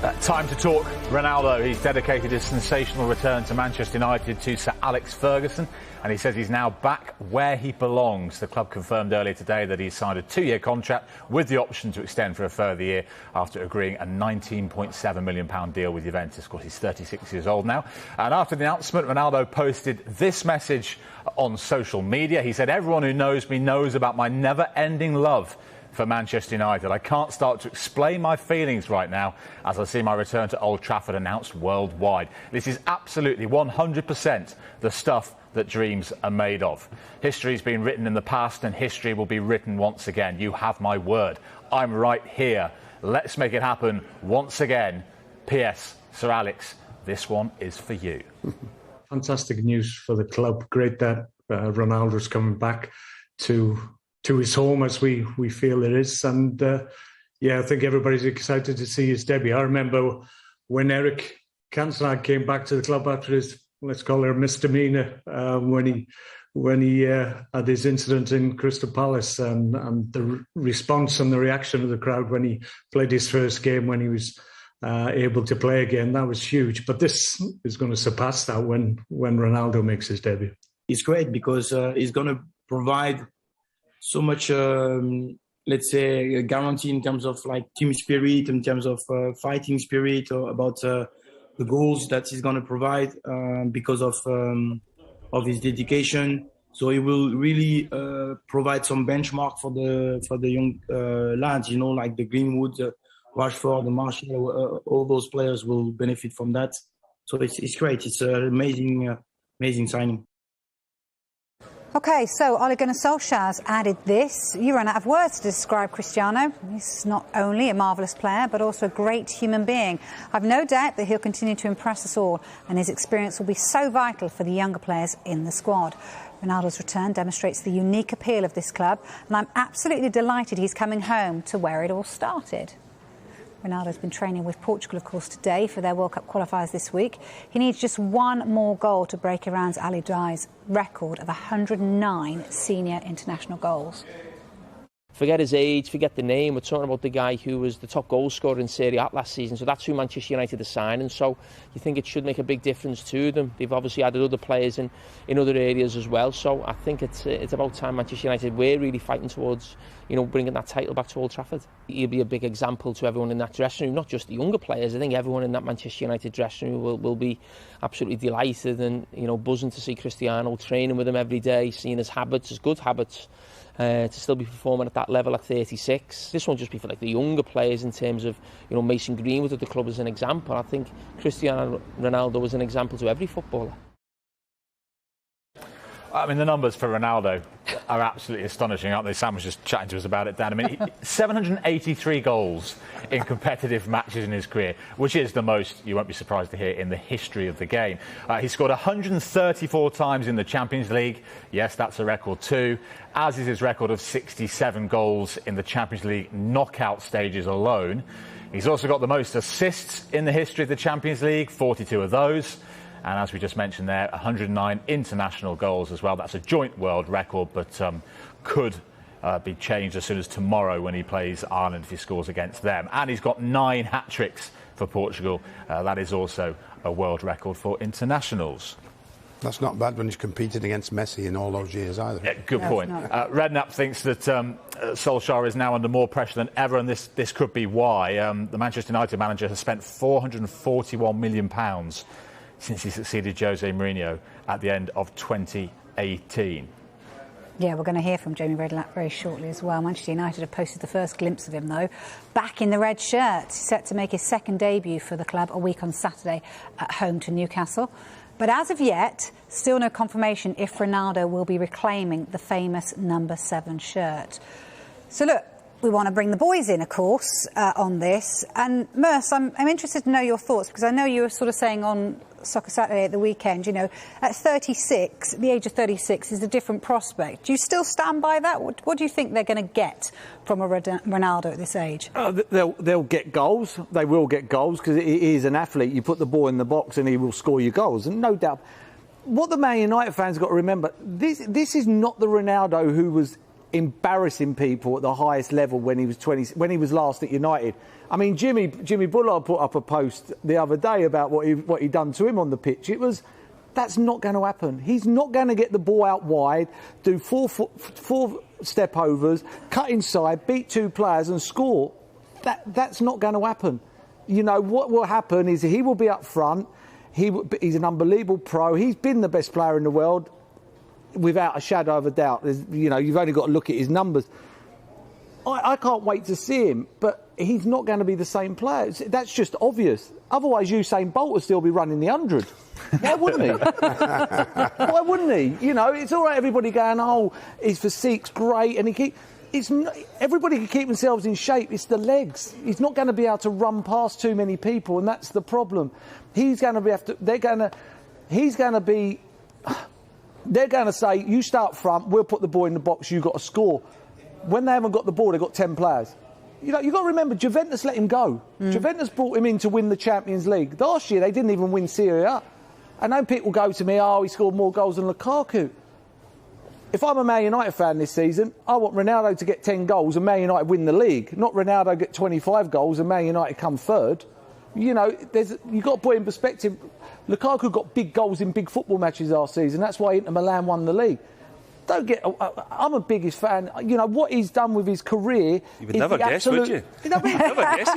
Time to talk Ronaldo. He's dedicated his sensational return to Manchester United to Sir Alex Ferguson, and he says he's now back where he belongs. The club confirmed earlier today that he's signed a 2-year contract with the option to extend for a further year after agreeing a £19.7 million deal with Juventus. Of course, he's 36 years old now. And after the announcement, Ronaldo posted this message on social media. He said, "Everyone who knows me knows about my never-ending love for Manchester United. I can't start to explain my feelings right now as I see my return to Old Trafford announced worldwide. This is absolutely 100% the stuff that dreams are made of. History's been written in the past and history will be written once again. You have my word. I'm right here. Let's make it happen once again. P.S. Sir Alex, this one is for you." Fantastic news for the club. Great that Ronaldo's coming back to his home, as we feel it is. And I think everybody's excited to see his debut. I remember when Eric Cantona came back to the club after his, let's call it a misdemeanor, when he had his incident in Crystal Palace, and the response and the reaction of the crowd when he played his first game, when he was able to play again, that was huge. But this is going to surpass that when Ronaldo makes his debut. It's great because he's going to provide so much, let's say, a guarantee in terms of like team spirit, in terms of fighting spirit, or about the goals that he's going to provide because of his dedication. So he will really provide some benchmark for the young lads, you know, like the Greenwood, Rashford, the Martial, all those players will benefit from that. So it's great. It's an amazing signing. OK, so Ole Gunnar Solskjaer's added this. You run out of words to describe Cristiano. He's not only a marvellous player, but also a great human being. I've no doubt that he'll continue to impress us all, and his experience will be so vital for the younger players in the squad. Ronaldo's return demonstrates the unique appeal of this club, and I'm absolutely delighted he's coming home to where it all started. Ronaldo's been training with Portugal, of course, today for their World Cup qualifiers this week. He needs just one more goal to break Iran's Ali Dai's record of 109 senior international goals. Forget his age, forget the name. We're talking about the guy who was the top goal scorer in Serie A last season. So that's who Manchester United are signing. So you think it should make a big difference to them. They've obviously added other players in other areas as well. So I think it's about time Manchester United were really fighting towards, you know, bringing that title back to Old Trafford. He'll be a big example to everyone in that dressing room, not just the younger players. I think everyone in that Manchester United dressing room will be absolutely delighted and, you know, buzzing to see Cristiano training with him every day, seeing his habits, his good habits. To still be performing at that level at 36. This won't just be for like the younger players in terms of, you know, Mason Greenwood at the club as an example. I think Cristiano Ronaldo is an example to every footballer. I mean, the numbers for Ronaldo are absolutely astonishing, aren't they? Sam was just chatting to us about it, Dan. I mean, 783 goals in competitive matches in his career, which is the most, you won't be surprised to hear, in the history of the game. He scored 134 times in the Champions League. Yes, that's a record too, as is his record of 67 goals in the Champions League knockout stages alone. He's also got the most assists in the history of the Champions League, 42 of those. And as we just mentioned there, 109 international goals as well. That's a joint world record, but could be changed as soon as tomorrow when he plays Ireland if he scores against them. And he's got 9 hat-tricks for Portugal. That is also a world record for internationals. That's not bad when he's competed against Messi in all those years either. Yeah, good point. Redknapp thinks that Solskjaer is now under more pressure than ever, and this could be why. The Manchester United manager has spent £441 million since he succeeded Jose Mourinho at the end of 2018. Yeah, we're going to hear from Jamie Redknapp very shortly as well. Manchester United have posted the first glimpse of him, though, back in the red shirt. He's set to make his second debut for the club a week on Saturday at home to Newcastle. But as of yet, still no confirmation if Ronaldo will be reclaiming the famous number 7 shirt. So look, we want to bring the boys in, of course, on this. And Merce, I'm interested to know your thoughts, because I know you were sort of saying on Soccer Saturday at the weekend, you know, at 36, the age of 36 is a different prospect. Do you still stand by that? What do you think they're going to get from a Ronaldo at this age? They'll get goals. They will get goals, because he is an athlete. You put the ball in the box and he will score you goals, and no doubt. What the Man United fans got to remember, this is not the Ronaldo who was embarrassing people at the highest level when he was 20, when he was last at United. I mean, Jimmy Bullard put up a post the other day about what he done to him on the pitch. That's not going to happen. He's not going to get the ball out wide, do four step overs, cut inside, beat 2 players and score. That's not going to happen. You know, what will happen is he will be up front. He's an unbelievable pro. He's been the best player in the world without a shadow of a doubt. You know, you've only got to look at his numbers. I can't wait to see him, but he's not going to be the same player. That's just obvious. Otherwise, Usain Bolt would still be running the 100. Why wouldn't he? Why wouldn't he? You know, it's all right, everybody going, oh, his physique's great, and everybody can keep themselves in shape. It's the legs. He's not going to be able to run past too many people, and that's the problem. They're going to say, you start front, we'll put the ball in the box, you've got to score. When they haven't got the ball, they've got 10 players. You know, you've got to remember, Juventus let him go. Juventus brought him in to win the Champions League. Last year, they didn't even win Serie A. I know people go to me, he scored more goals than Lukaku. If I'm a Man United fan this season, I want Ronaldo to get 10 goals and Man United win the league, not Ronaldo get 25 goals and Man United come third. You know, you've got to put it in perspective. Lukaku got big goals in big football matches last season. That's why Inter Milan won the league. I'm a biggest fan. You know, what he's done with his career... You would never guess, would you? Never guess.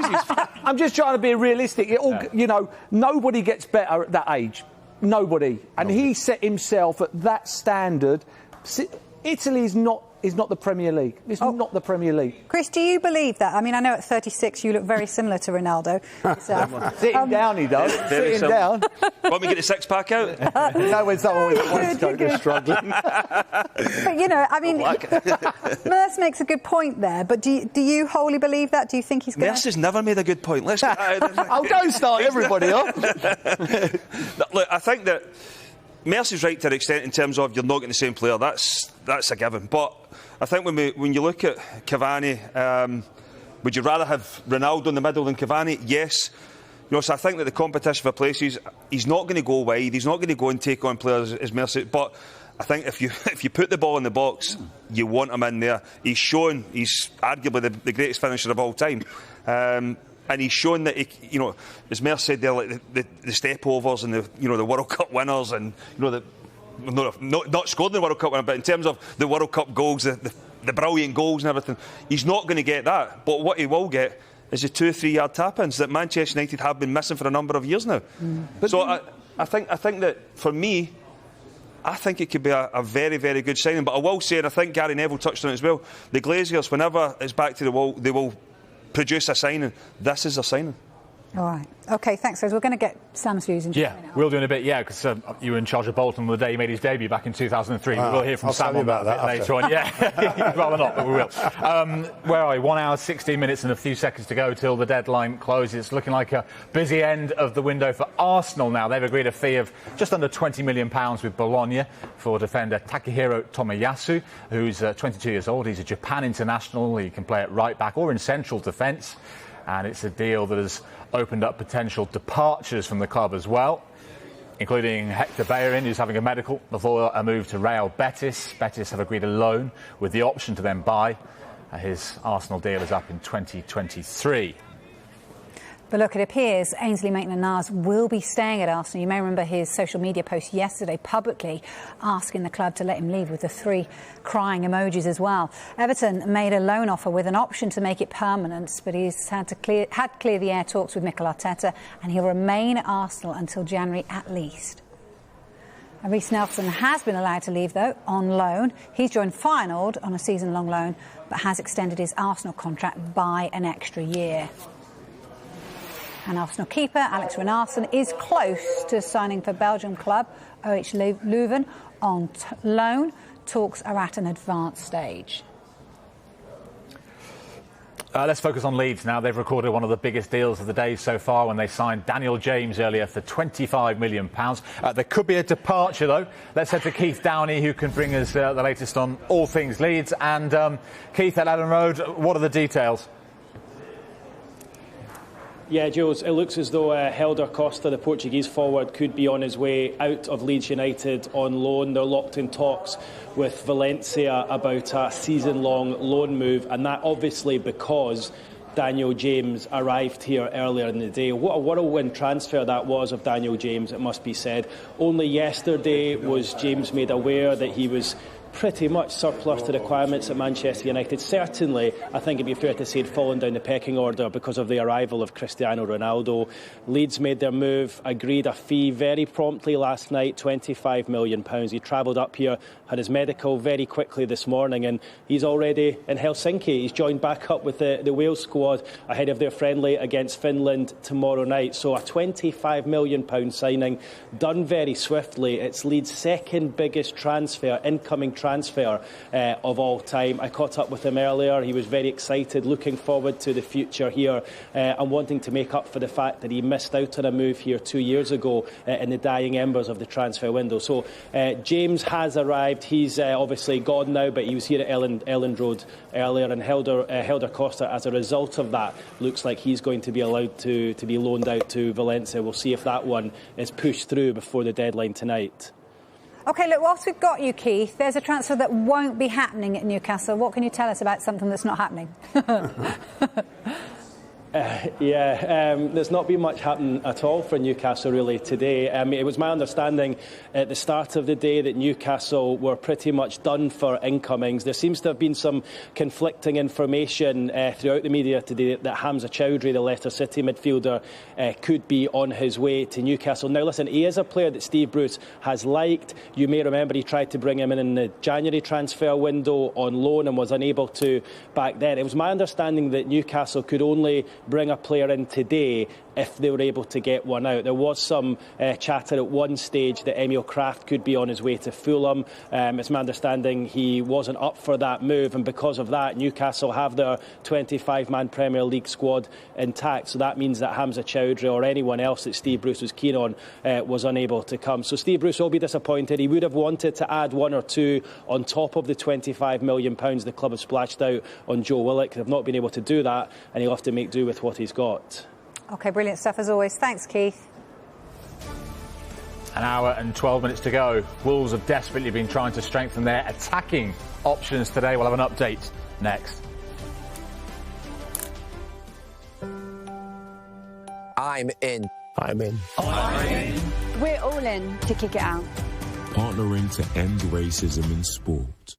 I'm just trying to be realistic. You know, nobody gets better at that age. Nobody. And he set himself at that standard. Italy is not the Premier League. It's not the Premier League. Chris, do you believe that? I mean, I know at 36 you look very similar to Ronaldo. Sitting down, he does. Sitting down. Want me to get the six-pack out? You know when someone with a waistcoat is struggling. But, you know, I mean, Merce makes a good point there, but do you wholly believe that? Do you think he's going to... Merce has never made a good point. Let's don't start everybody off. Look, I think that Merce is right to an extent in terms of you're not getting the same player. That's a given. But I think when you look at Cavani, would you rather have Ronaldo in the middle than Cavani? Yes. You know, so I think that the competition for places, he's not going to go wide. He's not going to go and take on players as Merce. But I think if you put the ball in the box, you want him in there. He's shown he's arguably the greatest finisher of all time. And he's shown that, you know, as Merce said there, like the step overs and the World Cup winners, and you know not scored in the World Cup winner, but in terms of the World Cup goals, the brilliant goals and everything, he's not going to get that. But what he will get is the 2-3 yard tap-ins that Manchester United have been missing for a number of years now. So I think that for me, I think it could be a very, very good signing. But I will say, and I think Gary Neville touched on it as well, the Glaziers, whenever it's back to the wall, they will produce a signing. This is a signing. All right. OK, thanks, guys. We're going to get Sam's views in just a minute. We'll do in a bit, because you were in charge of Bolton on the day he made his debut back in 2003. We'll hear from Sam about that later on. Yeah, rather not, but we will. Where are we? 1 hour, 16 minutes and a few seconds to go till the deadline closes. It's looking like a busy end of the window for Arsenal now. They've agreed a fee of just under £20 million with Bologna for defender Takehiro Tomiyasu, who's 22 years old. He's a Japan international. He can play at right back or in central defence. And it's a deal that has opened up potential departures from the club as well, including Hector Bellerin, who's having a medical before a move to Real Betis. Betis have agreed a loan with the option to then buy. His Arsenal deal is up in 2023. But look, it appears Ainsley Maitland-Niles will be staying at Arsenal. You may remember his social media post yesterday publicly asking the club to let him leave, with the 3 crying emojis as well. Everton made a loan offer with an option to make it permanent, but he's had clear the air talks with Mikel Arteta, and he'll remain at Arsenal until January at least. And Reece Nelson has been allowed to leave, though, on loan. He's joined Feyenoord on a season-long loan, but has extended his Arsenal contract by an extra year. And Arsenal keeper Alex Renarson is close to signing for Belgian club OH Leuven on loan. Talks are at an advanced stage. Let's focus on Leeds now. They've recorded one of the biggest deals of the day so far when they signed Daniel James earlier for £25 million. There could be a departure, though. Let's head to Keith Downey, who can bring us the latest on all things Leeds. And Keith, at Adam Road, what are the details? Yeah, Jules, it looks as though Helder Costa, the Portuguese forward, could be on his way out of Leeds United on loan. They're locked in talks with Valencia about a season-long loan move, and that obviously because Daniel James arrived here earlier in the day. What a whirlwind transfer that was of Daniel James, it must be said. Only yesterday was James made aware that he was pretty much surplus to requirements at Manchester United. Certainly, I think it'd be fair to say he'd fallen down the pecking order because of the arrival of Cristiano Ronaldo. Leeds made their move, agreed a fee very promptly last night, £25 million. He travelled up here, had his medical very quickly this morning, and he's already in Helsinki. He's joined back up with the Wales squad ahead of their friendly against Finland tomorrow night. So a £25 million signing done very swiftly. It's Leeds' second biggest incoming transfer of all time. I caught up with him earlier. He was very excited, looking forward to the future here and wanting to make up for the fact that he missed out on a move here 2 years ago in the dying embers of the transfer window. So James has arrived. He's obviously gone now, but he was here at Elland Road earlier, and Helder Costa, as a result of that, looks like he's going to be allowed to be loaned out to Valencia. We'll see if that one is pushed through before the deadline tonight. OK, look, whilst we've got you, Keith, there's a transfer that won't be happening at Newcastle. What can you tell us about something that's not happening? There's not been much happening at all for Newcastle really today. It was my understanding at the start of the day that Newcastle were pretty much done for incomings. There seems to have been some conflicting information throughout the media today that Hamza Chowdhury, the Leicester City midfielder, could be on his way to Newcastle. Now listen, he is a player that Steve Bruce has liked. You may remember he tried to bring him in the January transfer window on loan and was unable to back then. It was my understanding that Newcastle could only bring a player in today if they were able to get one out. There was some chatter at one stage that Emil Kraft could be on his way to Fulham. It's my understanding he wasn't up for that move, and because of that, Newcastle have their 25-man Premier League squad intact. So that means that Hamza Chowdhury or anyone else that Steve Bruce was keen on was unable to come. So Steve Bruce will be disappointed. He would have wanted to add one or two on top of the £25 million the club have splashed out on Joe Willock. They've not been able to do that, and he'll have to make do with what he's got. OK, brilliant stuff as always. Thanks, Keith. An hour and 12 minutes to go. Wolves have desperately been trying to strengthen their attacking options today. We'll have an update next. I'm in. I'm in. We're all in to kick it out. Partnering to end racism in sport.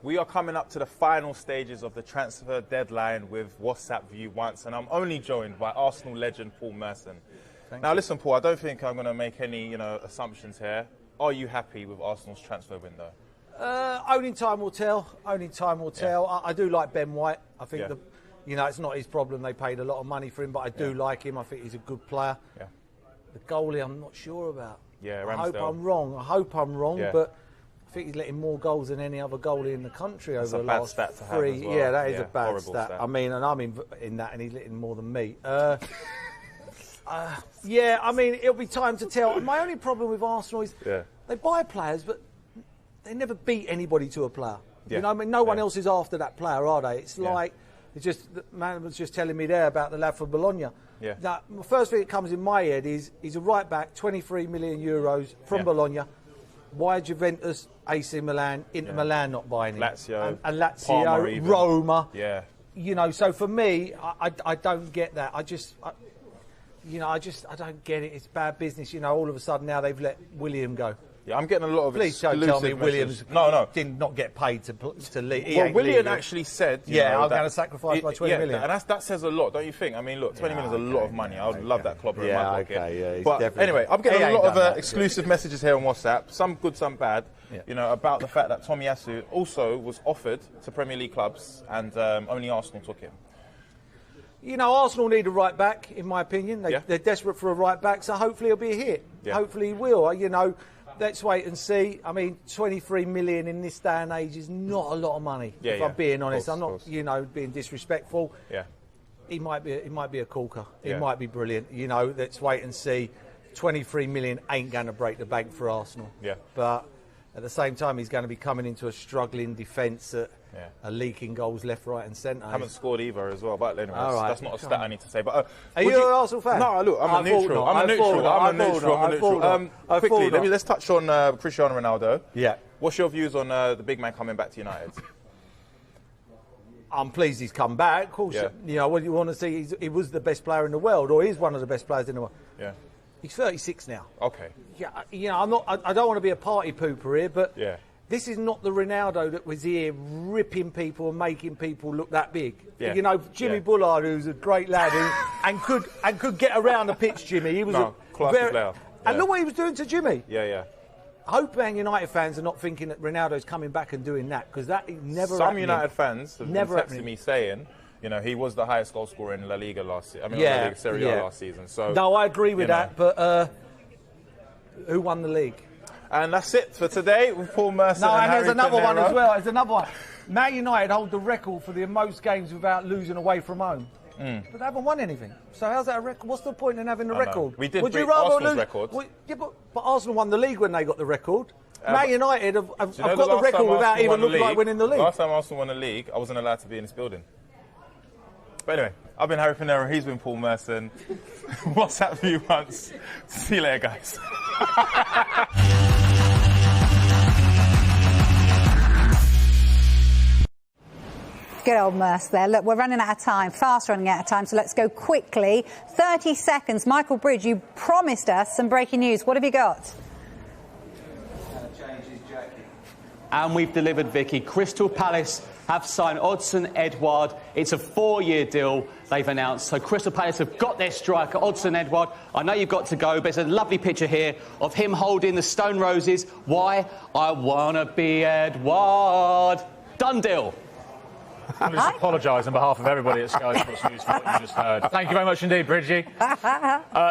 We are coming up to the final stages of the transfer deadline with WhatsApp View Once, and I'm only joined by Arsenal legend Paul Merson. Now, listen, Paul, I don't think I'm going to make any, assumptions here. Are you happy with Arsenal's transfer window? Only time will tell. Only time will tell. I do like Ben White. I think it's not his problem. They paid a lot of money for him, but I do like him. I think he's a good player. Yeah. The goalie, I'm not sure about. Yeah, I hope I'm wrong. Yeah. But I think he's letting more goals than any other goalie in the country over the last stat to 3. Have as well. Yeah, that is a bad stat. I mean, and I'm in that, and he's letting more than me. Yeah, I mean, it'll be time to tell. My only problem with Arsenal is they buy players, but they never beat anybody to a player. Yeah. You know, I mean, no one else is after that player, are they? It's like, the man was just telling me there about the lad from Bologna. Yeah. Now, the first thing that comes in my head is he's a right back, 23 million euros from Bologna. Why Juventus, AC Milan, Inter Milan not buying him? Lazio, and Lazio, Parma even. Roma. Yeah. You know, so for me, I don't get that. I don't get it. It's bad business. You know, all of a sudden now they've let William go. Yeah, I'm getting a lot of Please don't tell me Williams no did not get paid to leave. Well, William actually said, I'm going to sacrifice my 20 million. And that says a lot, don't you think? I mean, look, 20 million is a lot of money. I would love that clobber in my pocket. But anyway, I'm getting a lot of exclusive messages here on WhatsApp, some good, some bad, about the fact that Tomiyasu also was offered to Premier League clubs and only Arsenal took him. You know, Arsenal need a right back, in my opinion. They're desperate for a right back, so hopefully he'll be a hit. Yeah. Hopefully he will. You know, let's wait and see. I mean, 23 million in this day and age is not a lot of money. If I'm being honest, I'm not, being disrespectful. Yeah, he might be a corker. He Yeah. might be brilliant. You know, let's wait and see. 23 million ain't going to break the bank for Arsenal. Yeah, but at the same time, he's going to be coming into a struggling defence that are leaking goals left, right, and centre. Haven't scored either as well. But anyway, that's not a stat I need to say. But are you an Arsenal fan? No, look, I'm a neutral. Quickly, let's touch on Cristiano Ronaldo. Yeah. What's your views on the big man coming back to United? I'm pleased he's come back. Of course, you know what you want to see. He was the best player in the world, or he's one of the best players in the world. Yeah. He's 36 now. Okay. Yeah, you know, I don't want to be a party pooper here, but this is not the Ronaldo that was here ripping people and making people look that big. Yeah. You know, Jimmy Bullard, who's a great lad and could get around the pitch. Jimmy, he was a classy player. And look what he was doing to Jimmy. Yeah. I hope Man United fans are not thinking that Ronaldo's coming back and doing that, because that never. Some United fans have never been texting me saying, you know, he was the highest goal scorer in La Liga last season. La Liga Serie A last season. So no, I agree with that. But who won the league? And that's it for today with Paul Merson. No, and there's Harry another one Pinero. as well. There's another one. Man United hold the record for the most games without losing away from home. But they haven't won anything. So how's that a record? What's the point in having the record? We did break Arsenal's record. Well, but Arsenal won the league when they got the record. Man United have got the last record time without Arsenal even won the looking like league- winning the league. Last time Arsenal won the league, I wasn't allowed to be in this building. But anyway, I've been Harry Pinero, he's been Paul Merson. WhatsApp View Once. See you later, guys. Good old Merce there. Look, we're running out of time, fast running out of time, so let's go quickly. 30 seconds. Michael Bridge, you promised us some breaking news. What have you got? And we've delivered, Vicky. Crystal Palace have signed Odsonne Edouard. It's a 4-year deal they've announced. So Crystal Palace have got their striker, Odsonne Edouard. I know you've got to go, but there's a lovely picture here of him holding the Stone Roses. Why? I want to be Edouard. Done deal. I just apologise on behalf of everybody at Sky Sports News for what you just heard. Thank you very much indeed, Bridgie.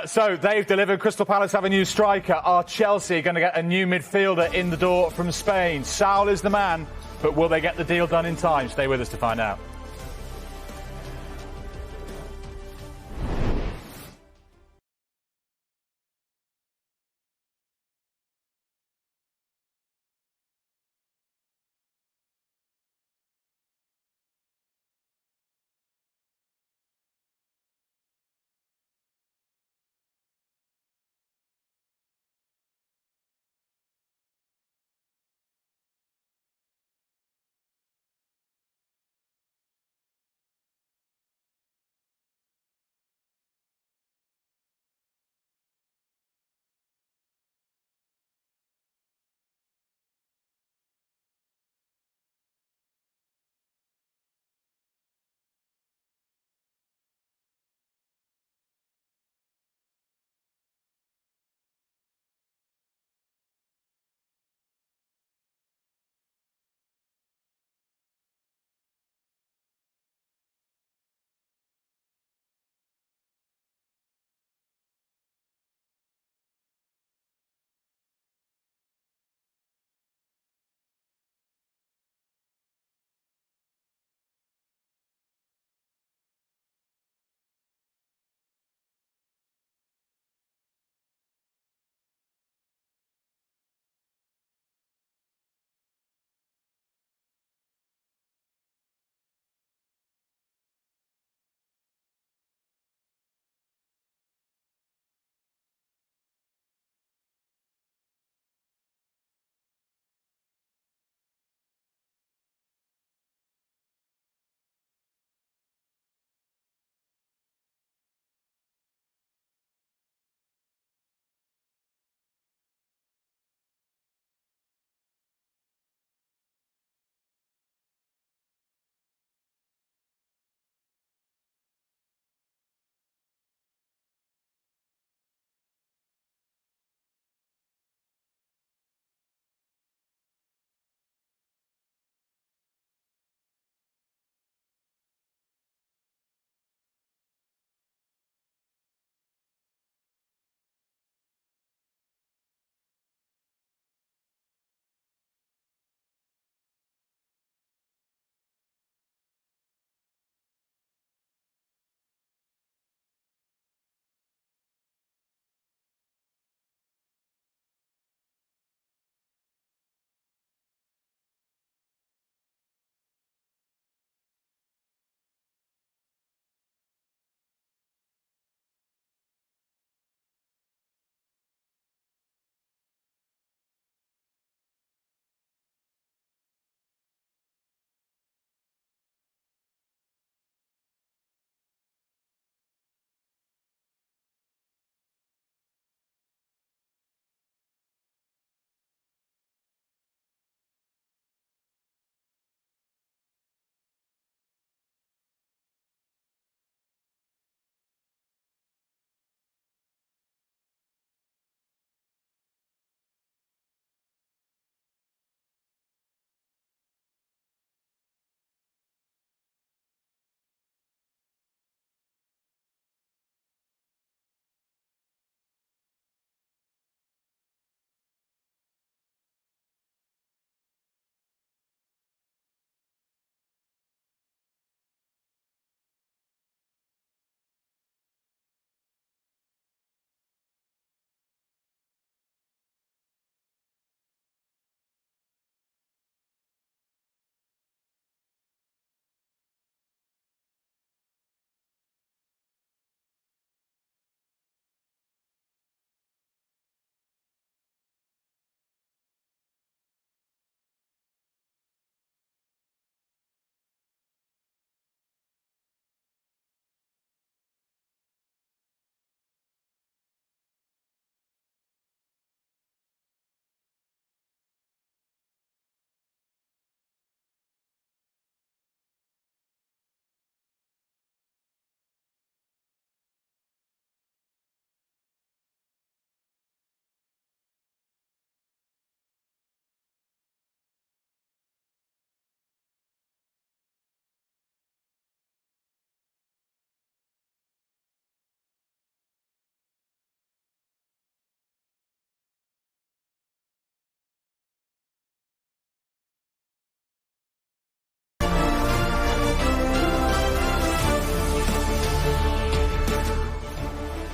So they've delivered. Crystal Palace have a new striker. Are Chelsea going to get a new midfielder in the door from Spain? Saul is the man, but will they get the deal done in time? Stay with us to find out.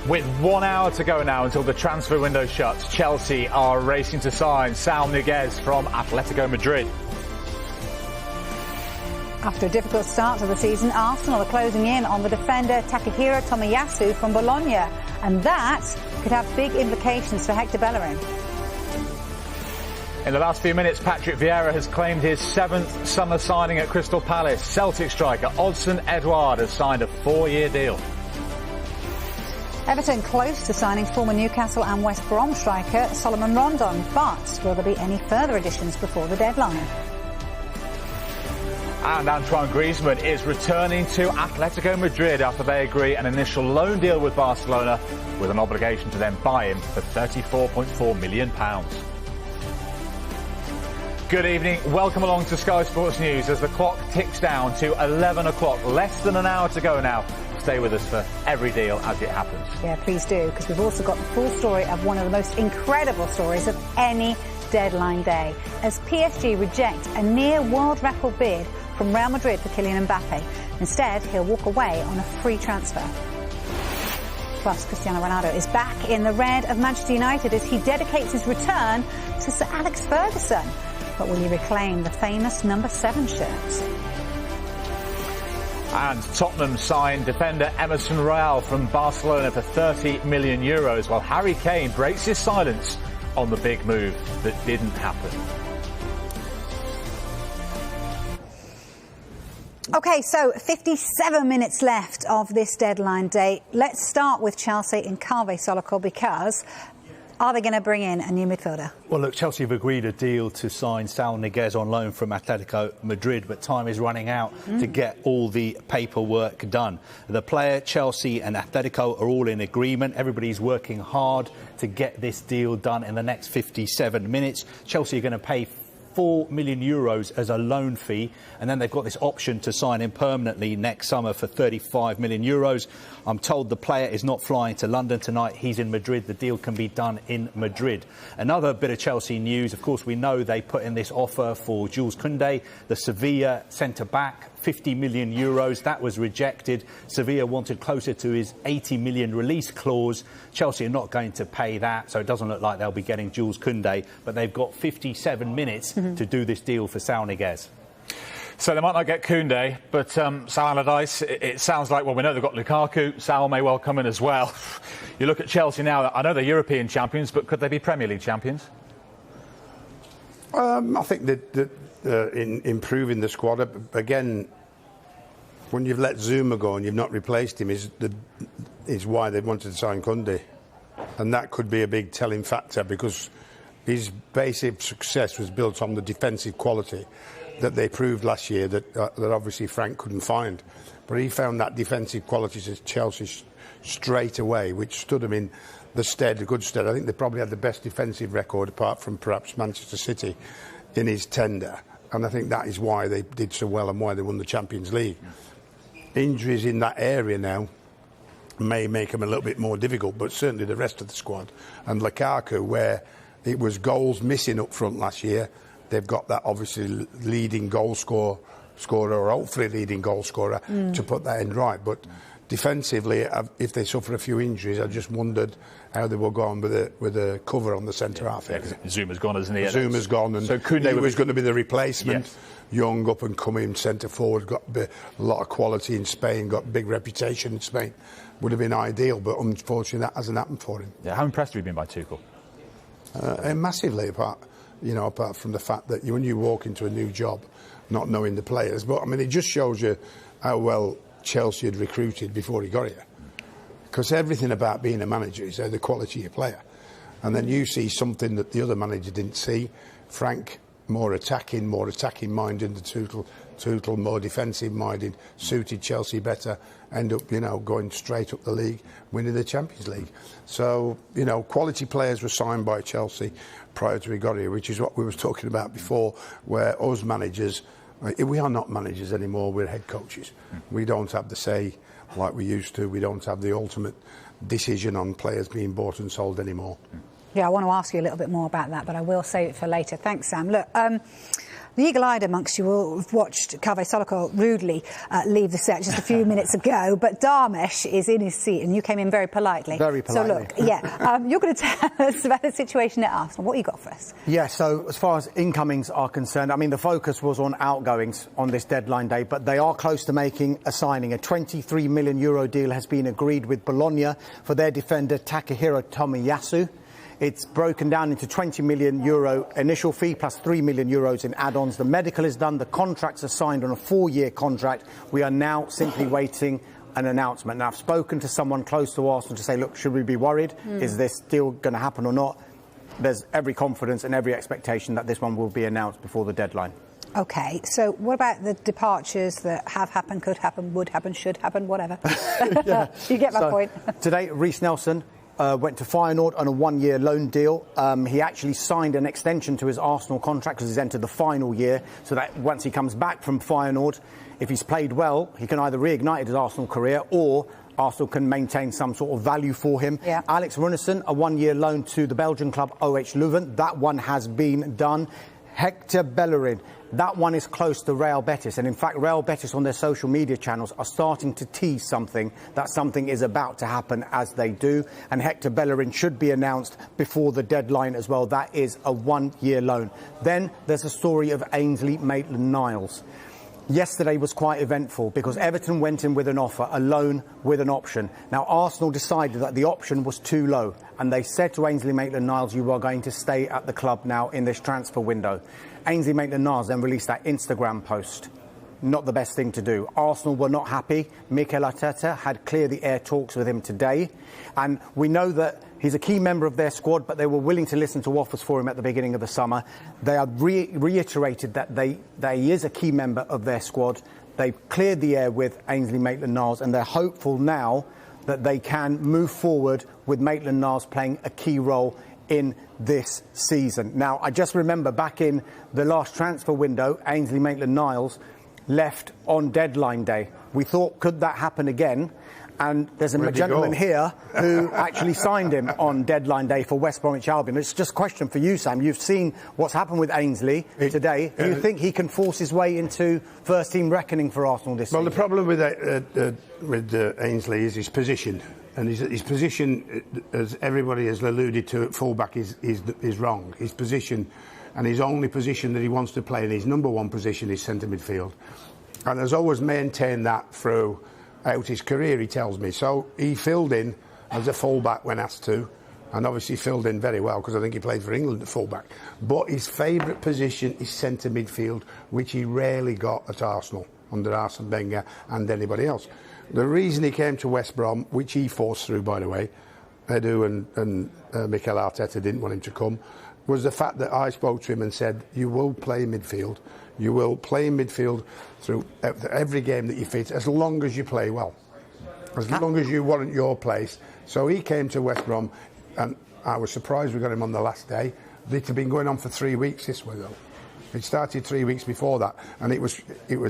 With 1 hour to go now until the transfer window shuts, Chelsea are racing to sign Saul Niguez from Atletico Madrid. After a difficult start to the season, Arsenal are closing in on the defender Takahiro Tomiyasu from Bologna, and that could have big implications for Hector Bellerin. In the last few minutes, Patrick Vieira has claimed his 7th summer signing at Crystal Palace. Celtic striker Odsonne Edouard has signed a 4-year deal. Everton close to signing former Newcastle and West Brom striker Salomon Rondon, but will there be any further additions before the deadline? And Antoine Griezmann is returning to Atletico Madrid after they agree an initial loan deal with Barcelona with an obligation to then buy him for £34.4 million. Good evening. Welcome along to Sky Sports News as the clock ticks down to 11 o'clock. Less than an hour to go now. Stay with us for every deal as it happens. Yeah, please do, because we've also got the full story of one of the most incredible stories of any deadline day, as PSG reject a near world record bid from Real Madrid for Kylian Mbappe. Instead, he'll walk away on a free transfer. Plus, Cristiano Ronaldo is back in the red of Manchester United as he dedicates his return to Sir Alex Ferguson. But will he reclaim the famous number 7 shirt? And Tottenham signed defender Emerson Royal from Barcelona for €30 million, while Harry Kane breaks his silence on the big move that didn't happen. OK, so 57 minutes left of this deadline day. Let's start with Chelsea and Kaveh Solokol, because are they going to bring in a new midfielder? Well, look, Chelsea have agreed a deal to sign Saul Niguez on loan from Atletico Madrid, but time is running out to get all the paperwork done. The player, Chelsea and Atletico are all in agreement. Everybody's working hard to get this deal done in the next 57 minutes. Chelsea are going to pay €4 million as a loan fee, and then they've got this option to sign him permanently next summer for €35 million. I'm told the player is not flying to London tonight. He's in Madrid. The deal can be done in Madrid. Another bit of Chelsea news, of course, we know they put in this offer for Jules Kounde, the Sevilla centre-back, €50 million. That was rejected. Sevilla wanted closer to his €80 million release clause. Chelsea are not going to pay that, so it doesn't look like they'll be getting Jules Kounde, but they've got 57 minutes to do this deal for Saul Niguez. So they might not get Kounde, but Sal Allardyce, it sounds like, well, we know they've got Lukaku. Sal may well come in as well. You look at Chelsea now, I know they're European champions, but could they be Premier League champions? I think that in improving the squad, again, when you've let Zuma go and you've not replaced him, is why they wanted to sign Kounde. And that could be a big telling factor, because his basic success was built on the defensive quality that they proved last year that obviously Frank couldn't find. But he found that defensive qualities at Chelsea straight away, which stood him in the good stead. I think they probably had the best defensive record, apart from perhaps Manchester City, in his tender. And I think that is why they did so well and why they won the Champions League. Injuries in that area now may make them a little bit more difficult, but certainly the rest of the squad. And Lukaku, where it was goals missing up front last year, they've got that obviously leading goal scorer, or hopefully leading goal scorer, to put that in right. But defensively, if they suffer a few injuries, I just wondered how they will go on with a cover on the centre half. Yeah, Zuma's gone, isn't he? Zuma's gone, and so Kounde was going to be the replacement. Yes. Young, up and coming centre forward, got a lot of quality in Spain, got a big reputation in Spain. Would have been ideal, but unfortunately that hasn't happened for him. Yeah, how impressed have you been by Tuchel? Massively, apart from the fact that when you walk into a new job, not knowing the players. But I mean, it just shows you how well Chelsea had recruited before he got here. Because everything about being a manager is the quality of your player. And then you see something that the other manager didn't see. Frank, more attacking minded. The Tuchel more defensive minded, suited Chelsea better. End up, going straight up the league, winning the Champions League. So, quality players were signed by Chelsea prior to he got here, which is what we were talking about before, where us managers, we are not managers anymore, we're head coaches. We don't have the say like we used to. We don't have the ultimate decision on players being bought and sold anymore. Yeah, I want to ask you a little bit more about that, but I will save it for later. Thanks, Sam. Look, The eagle-eyed amongst you will have watched Kaveh Solokol rudely leave the set just a few minutes ago, but Darmesh is in his seat, and you came in very politely. Very politely. So look, you're going to tell us about the situation at Arsenal. What you got for us? Yeah, so as far as incomings are concerned, I mean, the focus was on outgoings on this deadline day, but they are close to making a signing. A €23 million deal has been agreed with Bologna for their defender Takahiro Tomiyasu. It's broken down into €20 million initial fee plus €3 million in add-ons. The medical is done. The contracts are signed on a 4-year contract. We are now simply waiting an announcement. Now, I've spoken to someone close to Arsenal to say, look, should we be worried? Is this deal going to happen or not? There's every confidence and every expectation that this one will be announced before the deadline. OK, so what about the departures that have happened, could happen, would happen, should happen, whatever? You get my point. Today, Reese Nelson went to Feyenoord on a 1-year loan deal. He actually signed an extension to his Arsenal contract because he's entered the final year, so that once he comes back from Feyenoord, if he's played well, he can either reignite his Arsenal career or Arsenal can maintain some sort of value for him. Yeah. Alex Runnison, a 1-year loan to the Belgian club OH Leuven. That one has been done. Hector Bellerin, that one is close to Real Betis, and in fact Real Betis on their social media channels are starting to tease something, that something is about to happen as they do, and Hector Bellerin should be announced before the deadline as well. That is a 1-year loan. Then there's the story of Ainsley Maitland-Niles. Yesterday was quite eventful because Everton went in with an offer, a loan with an option. Now, Arsenal decided that the option was too low, and they said to Ainsley Maitland-Niles, you are going to stay at the club now in this transfer window. Ainsley Maitland-Niles then released that Instagram post. Not the best thing to do. Arsenal were not happy. Mikel Arteta had clear-the-air talks with him today, and we know that he's a key member of their squad, but they were willing to listen to offers for him at the beginning of the summer. They have reiterated that he is a key member of their squad. They've cleared the air with Ainsley Maitland-Niles, and they're hopeful now that they can move forward with Maitland-Niles playing a key role in this season. Now, I just remember back in the last transfer window, Ainsley Maitland-Niles left on deadline day. We thought, could that happen again? And there's a gentleman here who actually signed him on deadline day for West Bromwich Albion. It's just a question for you, Sam. You've seen what's happened with Ainsley today. Do you think he can force his way into first-team reckoning for Arsenal this season? Well, the problem with Ainsley is his position. And his position, as everybody has alluded to at fullback, is wrong. His position, and his only position that he wants to play in, his number one position, is centre midfield. And has always maintained that throughout his career, he tells me. So he filled in as a fullback when asked to, and obviously filled in very well because I think he played for England at fullback. But his favourite position is centre midfield, which he rarely got at Arsenal under Arsene Wenger and anybody else. The reason he came to West Brom, which he forced through, by the way, Edu and Mikel Arteta didn't want him to come, was the fact that I spoke to him and said, you will play midfield. You will play midfield through every game that you fit, as long as you play well, as long as you warrant your place. So he came to West Brom, and I was surprised we got him on the last day. It had been going on for 3 weeks this way, though. It started 3 weeks before that, and it was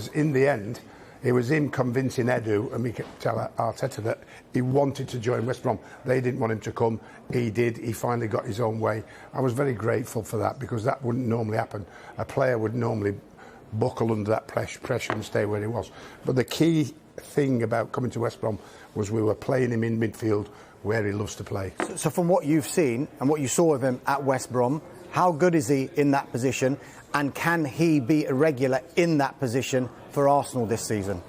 in the end, it was him convincing Edu and Mikel Arteta that he wanted to join West Brom. They didn't want him to come. He did. He finally got his own way. I was very grateful for that because that wouldn't normally happen. A player would normally buckle under that pressure and stay where he was. But the key thing about coming to West Brom was we were playing him in midfield where he loves to play. So from what you've seen and what you saw of him at West Brom, how good is he in that position, and can he be a regular in that position for Arsenal this season?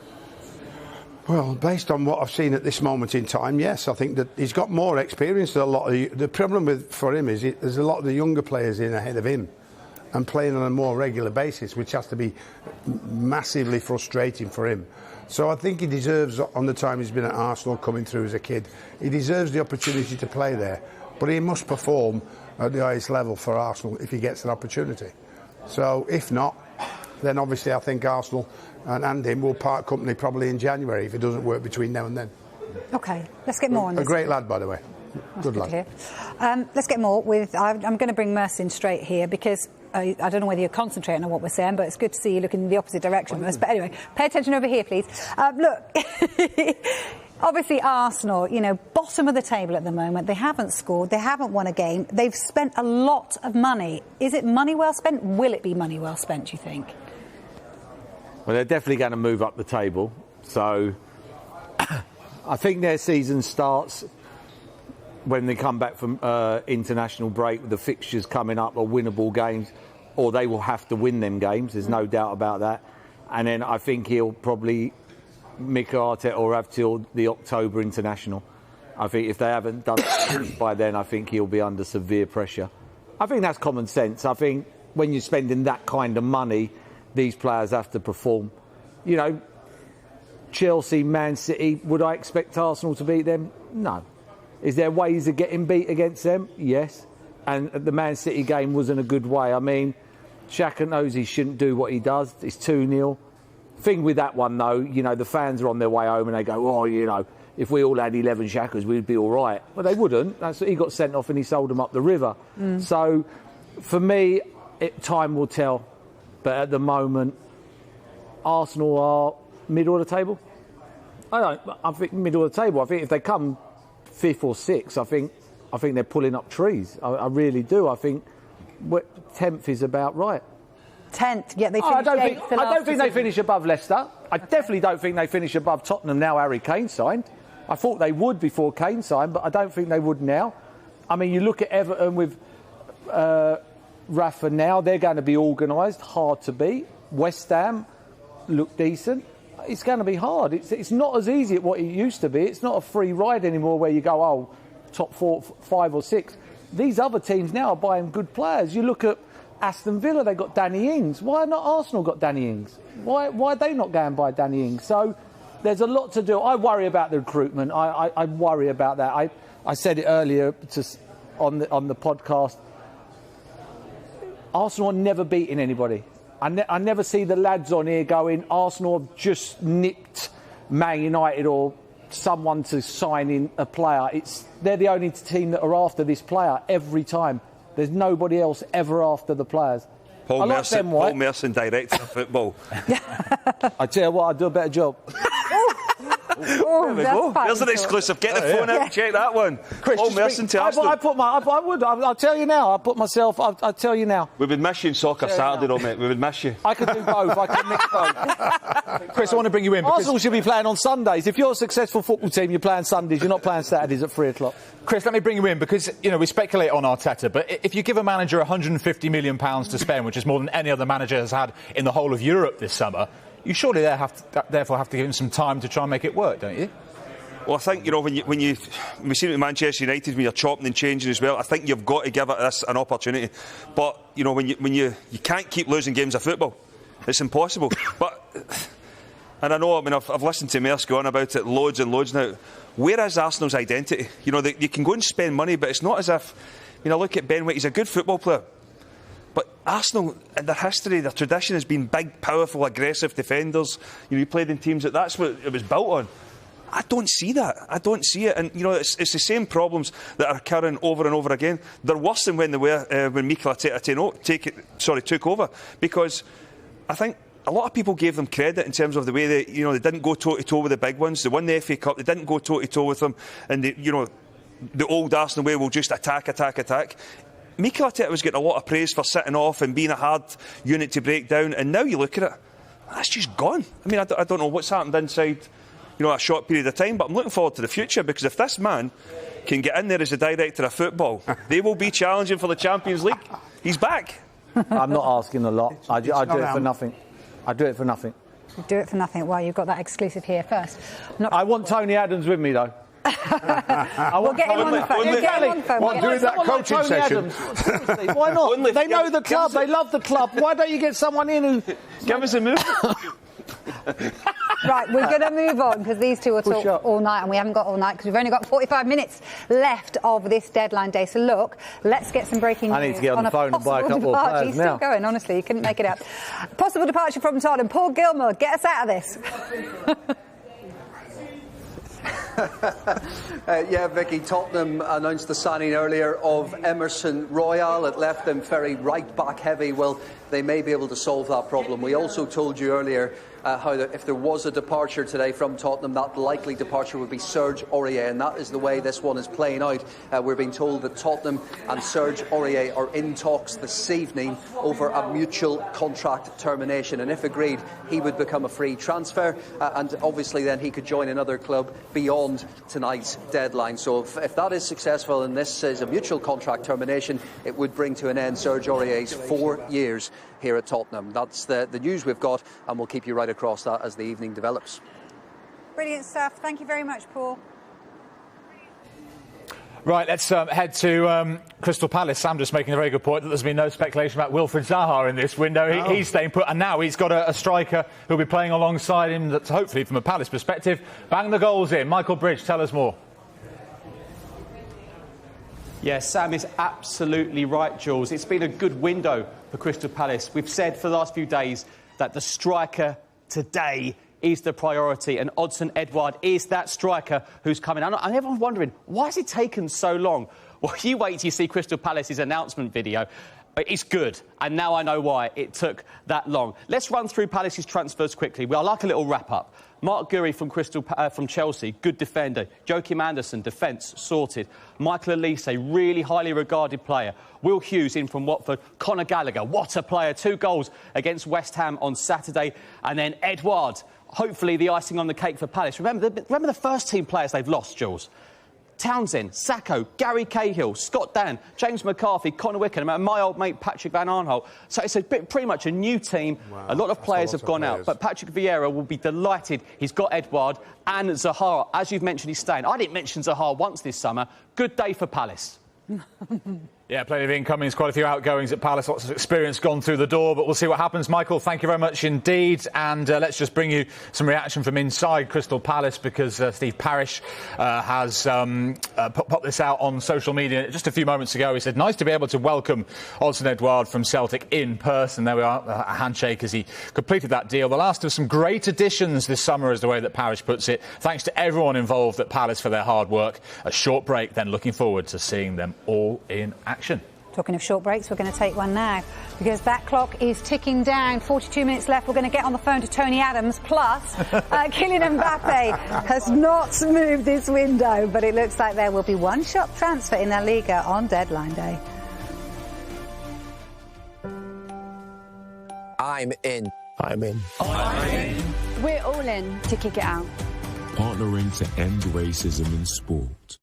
Well, based on what I've seen at this moment in time, yes, I think that he's got more experience than a lot of the problem for him is there's a lot of the younger players in ahead of him and playing on a more regular basis, which has to be massively frustrating for him. So I think he deserves, on the time he's been at Arsenal coming through as a kid, he deserves the opportunity to play there. But he must perform at the highest level for Arsenal if he gets an opportunity. So if not, then obviously I think Arsenal and him will part company probably in January if it doesn't work between now and then. OK, let's get more on this. A great lad, by the way. Good lad. Let's get more with... I'm going to bring Merce in straight here because I don't know whether you're concentrating on what we're saying, but it's good to see you looking in the opposite direction, Merce. But anyway, pay attention over here, please. Look, Obviously, Arsenal, bottom of the table at the moment. They haven't scored. They haven't won a game. They've spent a lot of money. Is it money well spent? Will it be money well spent, do you think? Well, they're definitely going to move up the table. So I think their season starts when they come back from international break, with the fixtures coming up, or winnable games, or they will have to win them games. There's no doubt about that. And then I think he'll probably, Mikel Arteta, or have till the October international. I think if they haven't done it by then, I think he'll be under severe pressure. I think that's common sense. I think when you're spending that kind of money, these players have to perform. Chelsea, Man City, would I expect Arsenal to beat them? No. Is there ways of getting beat against them? Yes. And the Man City game wasn't a good way. I mean, Xhaka knows he shouldn't do what he does. It's 2-0. Thing with that one, though, the fans are on their way home and they go, if we all had 11 Xhakas, we'd be all right. But they wouldn't. He got sent off and he sold them up the river. So, for me, time will tell. But at the moment, Arsenal are middle of the table. I think middle of the table. I think if they come 5th or 6th, I think they're pulling up trees. I really do. I think 10th is about right. 10th, yeah, they finished I don't think they finish above Leicester. I definitely don't think they finish above Tottenham now Harry Kane signed. I thought they would before Kane signed, but I don't think they would now. I mean, you look at Everton with Rafa now, they're going to be organised, hard to beat. West Ham look decent. It's going to be hard. It's not as easy as what it used to be. It's not a free ride anymore where you go, top 4, 5 or 6. These other teams now are buying good players. You look at Aston Villa, they got Danny Ings. Why not Arsenal got Danny Ings? Why are they not going by Danny Ings? So there's a lot to do. I worry about the recruitment. I worry about that. I said it earlier on the podcast. Arsenal are never beating anybody. I never see the lads on here going, Arsenal have just nipped Man United or someone to sign in a player. They're the only team that are after this player every time. There's nobody else ever after the players. Paul Merson, director of football. I tell you what, I'd do a better job. There we go. There's an exclusive. Get the phone out and check that one. Chris, Paul Merson to Arsenal. I would. I'll tell you now. I'll tell you now. We would miss you in soccer Saturday, though, mate. We would miss you. I could do both. I could mix both. Chris, I want to bring you in. Arsenal should be playing on Sundays. If you're a successful football team, you're playing Sundays. You're not playing Saturdays at 3 o'clock. Chris, let me bring you in because, we speculate on Arteta, but if you give a manager £150 million to spend, which is more than any other manager has had in the whole of Europe this summer, you surely therefore have to give him some time to try and make it work, don't you? Well, I think, when we see it with Manchester United, when you're chopping and changing as well, I think you've got to give this an opportunity. But, when you can't keep losing games of football. It's impossible. And I know, I've listened to Mersk go on about it loads and loads now. Where is Arsenal's identity? You can go and spend money, but it's not as if, look at Ben White, he's a good football player. But Arsenal, in their history, their tradition has been big, powerful, aggressive defenders. You played in teams that's what it was built on. I don't see that. I don't see it. And, it's the same problems that are occurring over and over again. They're worse than when they were when Mikel Arteta took over. Because I think a lot of people gave them credit in terms of the way they didn't go toe-to-toe with the big ones. They won the FA Cup. They didn't go toe-to-toe with them. And, the old Arsenal way will just attack. Mikel Arteta was getting a lot of praise for sitting off and being a hard unit to break down. And now you look at it, that's just gone. I don't know what's happened inside a short period of time, but I'm looking forward to the future, because if this man can get in there as the director of football, they will be challenging for the Champions League. He's back. I'm not asking a lot. I do it for nothing. I do it for nothing. You do it for nothing. Well, you've got that exclusive here first. I want Tony Adams with me, though. We'll get him on the phone. Doing that coaching session? Seriously, why not? They know the club. They love the club. Why don't you get someone in who... Give us a move. Right, we're going to move on because these two will talk all night, and we haven't got all night because we've only got 45 minutes left of this deadline day. So look, let's get some breaking news. I need to get on the phone and buy a couple of players He's now. still going, honestly, you couldn't make it out. Possible departure from Tottenham. Paul Gilmore, get us out of this. Vicky, Tottenham announced the signing earlier of Emerson Royal. It left them very right-back heavy. Well, they may be able to solve that problem. We also told you earlier if there was a departure today from Tottenham, that likely departure would be Serge Aurier, and that is the way this one is playing out. We're being told that Tottenham and Serge Aurier are in talks this evening over a mutual contract termination, and if agreed, he would become a free transfer, and obviously then he could join another club beyond tonight's deadline. So if that is successful and this is a mutual contract termination, it would bring to an end Serge Aurier's 4 years here at Tottenham. That's the news we've got, and we'll keep you right across that as the evening develops. Brilliant stuff. Thank you very much, Paul. Right, let's head to Crystal Palace. Sam just making a very good point that there's been no speculation about Wilfried Zaha in this window. He's staying put, and now he's got a striker who'll be playing alongside him that's hopefully, from a Palace perspective, bang the goals in. Michael Bridge, tell us more. Yes, Sam is absolutely right, Jules. It's been a good window for Crystal Palace. We've said for the last few days that the striker today is the priority, and Odsonne Edouard is that striker who's coming. And everyone's wondering, why has it taken so long? Well, you wait till you see Crystal Palace's announcement video. It's good, and now I know why it took that long. Let's run through Palace's transfers quickly. I like a little wrap-up. Mark Gurry from Chelsea, good defender. Joachim Anderson, defence, sorted. Michael Elise, really highly regarded player. Will Hughes in from Watford. Conor Gallagher, what a player. 2 goals against West Ham on Saturday. And then Edouard, hopefully the icing on the cake for Palace. Remember the first team players they've lost, Jules? Townsend, Sacco, Gary Cahill, Scott Dan, James McCarthy, Conor Wickham, and my old mate Patrick Van Aanholt. So it's pretty much a new team. Wow, a lot of players have gone out, but Patrick Vieira will be delighted he's got Edouard and Zaha. As you've mentioned, he's staying. I didn't mention Zaha once this summer. Good day for Palace. Yeah, plenty of incomings, quite a few outgoings at Palace, lots of experience gone through the door, but we'll see what happens. Michael, thank you very much indeed, and let's just bring you some reaction from inside Crystal Palace, because Steve Parish has put this out on social media just a few moments ago. He said, nice to be able to welcome Odsonne Edouard from Celtic in person. There we are, a handshake as he completed that deal. The last of some great additions this summer is the way that Parish puts it. Thanks to everyone involved at Palace for their hard work. A short break, then looking forward to seeing them all in action. Talking of short breaks, we're going to take one now, because that clock is ticking down. 42 minutes left. We're going to get on the phone to Tony Adams. Plus, Kylian Mbappe has not moved this window, but it looks like there will be one shot transfer in La Liga on deadline day. I'm in. I'm in. I'm in. We're all in to kick it out. Partnering to end racism in sport.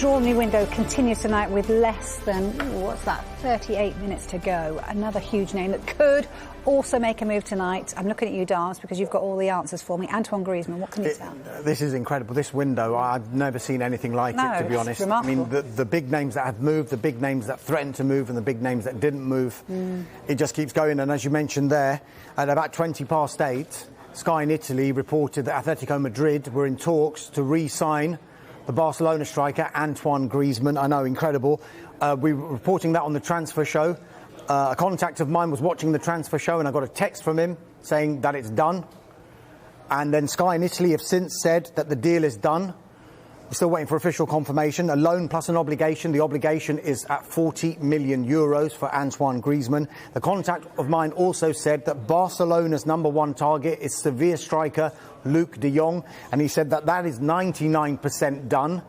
extraordinary window continues tonight with less than, 38 minutes to go. Another huge name that could also make a move tonight. I'm looking at you, Dars, because you've got all the answers for me. Antoine Griezmann, what can you tell? This is incredible. This window, I've never seen anything like it, to be honest. Remarkable. I mean, the big names that have moved, the big names that threatened to move, and the big names that didn't move, it just keeps going. And as you mentioned there, at about 8:20, Sky in Italy reported that Atletico Madrid were in talks to re-sign the Barcelona striker Antoine Griezmann. I know, incredible. We were reporting that on the transfer show. A contact of mine was watching the transfer show, and I got a text from him saying that it's done. And then Sky in Italy have since said that the deal is done. We're still waiting for official confirmation. A loan plus an obligation. The obligation is at €40 million for Antoine Griezmann. The contact of mine also said that Barcelona's #1 target is Sevilla striker Luuk de Jong, and he said that that is 99% done.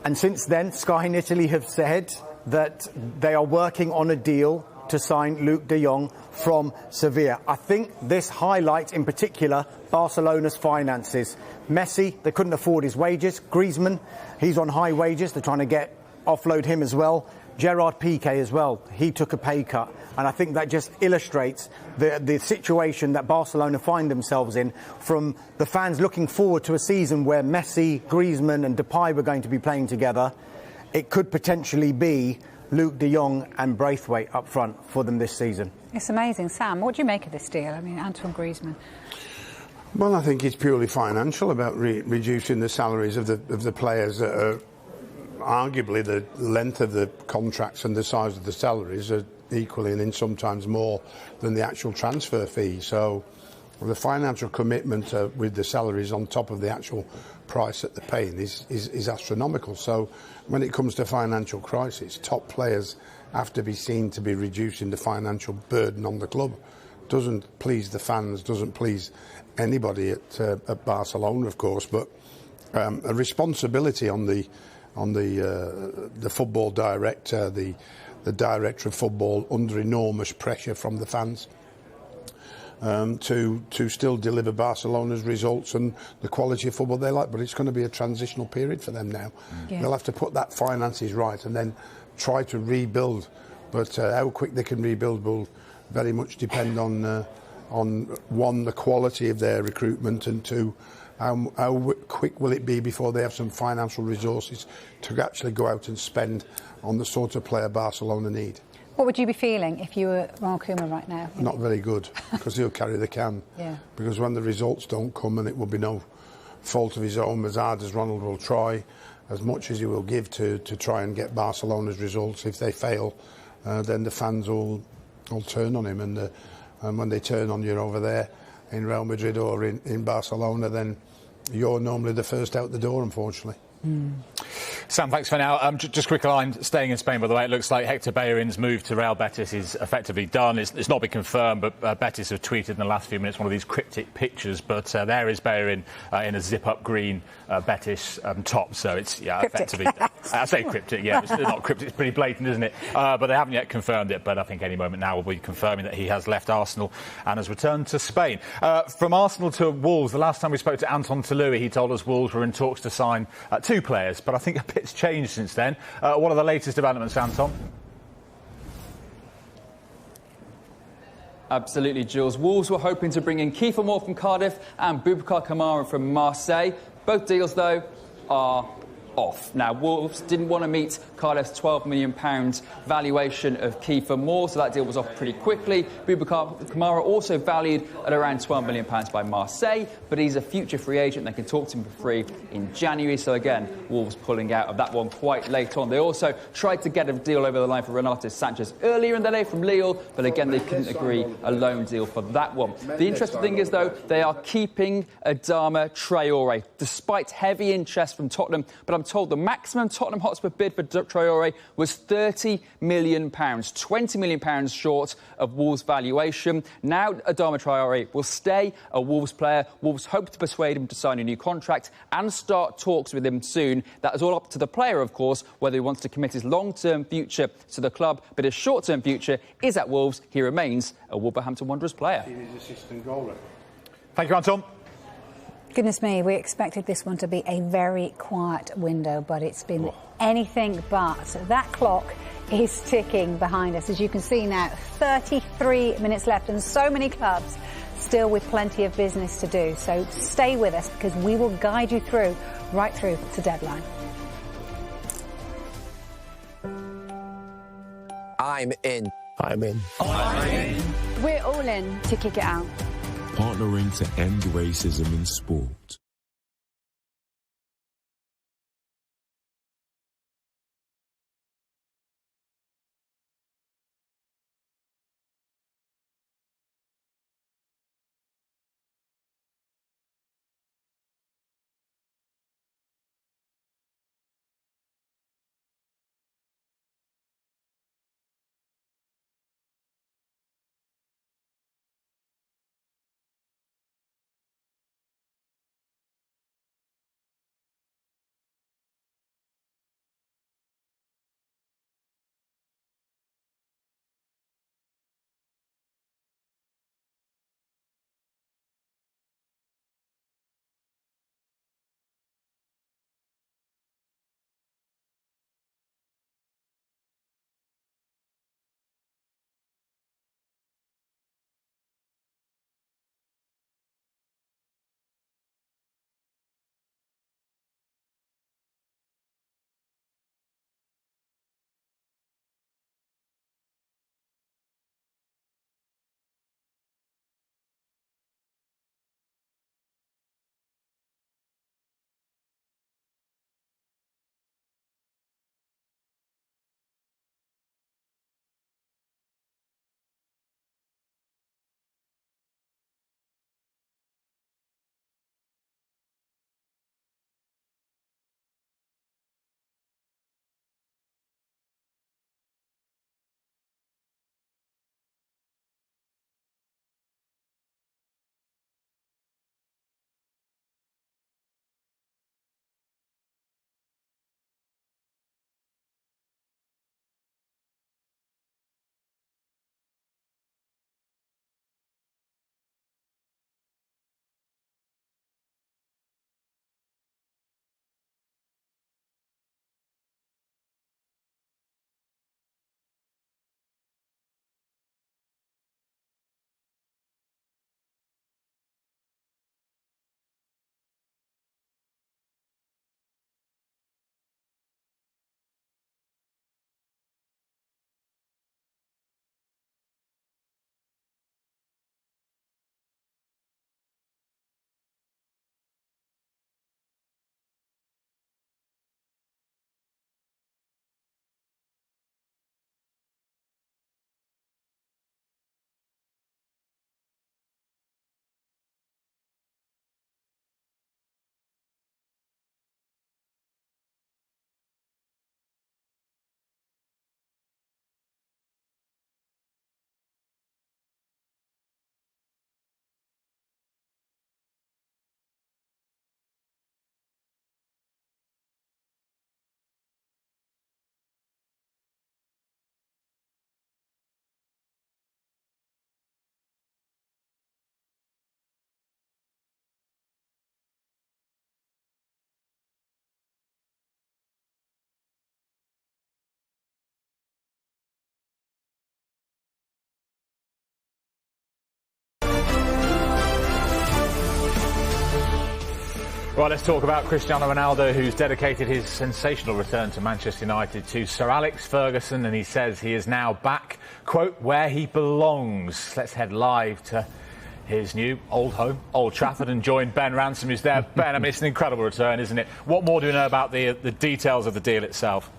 And since then, Sky in Italy have said that they are working on a deal to sign Luuk de Jong from Sevilla. I think this highlights in particular Barcelona's finances. Messi, they couldn't afford his wages. Griezmann, he's on high wages. They're trying to offload him as well. Gerard Piqué as well. He took a pay cut. And I think that just illustrates the situation that Barcelona find themselves in, from the fans looking forward to a season where Messi, Griezmann and Depay were going to be playing together. It could potentially be Luuk de Jong and Braithwaite up front for them this season. It's amazing. Sam, what do you make of this deal? I mean, Antoine Griezmann. Well, I think it's purely financial, about reducing the salaries of the players that are arguably the length of the contracts and the size of the salaries are equally and in sometimes more than the actual transfer fee. So the financial commitment with the salaries on top of the actual price that they're paying is astronomical. So when it comes to financial crisis, top players have to be seen to be reducing the financial burden on the club. Doesn't please the fans, doesn't please anybody at Barcelona, of course, but a responsibility on the football director, the director of football, under enormous pressure from the fans. To still deliver Barcelona's results and the quality of football they like, but it's going to be a transitional period for them now. Yeah. They'll have to put that finances right and then try to rebuild. But how quick they can rebuild will very much depend on one, the quality of their recruitment, and two, how quick will it be before they have some financial resources to actually go out and spend on the sort of player Barcelona need. What would you be feeling if you were Ronald Koeman right now? Not very good, because he'll carry the can. Yeah. Because when the results don't come, and it will be no fault of his own, as hard as Ronald will try, as much as he will give to try and get Barcelona's results, if they fail, then the fans will turn on him. And when they turn on you over there in Real Madrid or in Barcelona, then you're normally the first out the door, unfortunately. Sam, thanks for now. Just quick line, staying in Spain, by the way, it looks like Hector Bellerin's move to Real Betis is effectively done. It's not been confirmed, but Betis have tweeted in the last few minutes one of these cryptic pictures, but there is Bellerin in a zip-up green Betis top, so it's effectively... I say cryptic, yeah, it's not cryptic, it's pretty blatant, isn't it? But they haven't yet confirmed it, but I think any moment now will be confirming that he has left Arsenal and has returned to Spain. From Arsenal to Wolves, the last time we spoke to Anton Tolui, he told us Wolves were in talks to sign two players, but I think a bit's changed since then. What are the latest developments, Anton? Absolutely, Jules. Wolves were hoping to bring in Kiefer Moore from Cardiff and Boubacar Kamara from Marseille. Both deals, though, are off. Now, Wolves didn't want to meet Cardiff's £12 million valuation of Kiefer Moore, so that deal was off pretty quickly. Boubacar Kamara also valued at around £12 million by Marseille, but he's a future free agent. They can talk to him for free in January, so again, Wolves pulling out of that one quite late on. They also tried to get a deal over the line for Renato Sanchez earlier in the day from Lille, but again, they couldn't agree a loan deal for that one. The interesting thing is, though, they are keeping Adama Traore, despite heavy interest from Tottenham, but I'm told the maximum Tottenham Hotspur bid for Traore was £30 million, £20 million short of Wolves' valuation. Now Adama Traore will stay a Wolves player. Wolves hope to persuade him to sign a new contract and start talks with him soon. That is all up to the player, of course, whether he wants to commit his long-term future to the club, but his short-term future is at Wolves. He remains a Wolverhampton Wanderers player. He is assistant goalie. Thank you, Anton. Goodness me, we expected this one to be a very quiet window, but it's been anything but. That clock is ticking behind us. As you can see now, 33 minutes left, and so many clubs still with plenty of business to do. So stay with us, because we will guide you through, right through to deadline. I'm in. I'm in. I'm in. We're all in to kick it out. Partnering to end racism in sport. Right, let's talk about Cristiano Ronaldo, who's dedicated his sensational return to Manchester United to Sir Alex Ferguson, and he says he is now back, quote, where he belongs. Let's head live to his new old home, Old Trafford, and join Ben Ransom, who's there. Ben, I mean, it's an incredible return, isn't it? What more do we know about the details of the deal itself?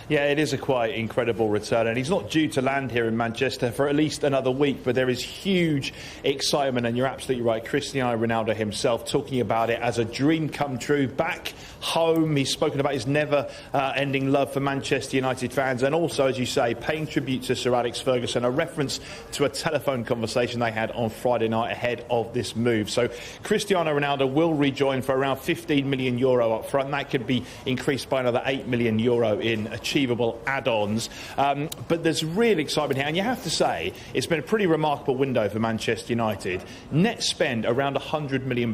Yeah, it is a quite incredible return, and he's not due to land here in Manchester for at least another week, but there is huge excitement, and you're absolutely right. Cristiano Ronaldo himself talking about it as a dream come true, back home. He's spoken about his never-ending love for Manchester United fans, and also, as you say, paying tribute to Sir Alex Ferguson, a reference to a telephone conversation they had on Friday night ahead of this move. So Cristiano Ronaldo will rejoin for around €15 million up front, and that could be increased by another €8 million in achievement achievable add-ons. But there's real excitement here, and you have to say it's been a pretty remarkable window for Manchester United. Net spend around £100 million.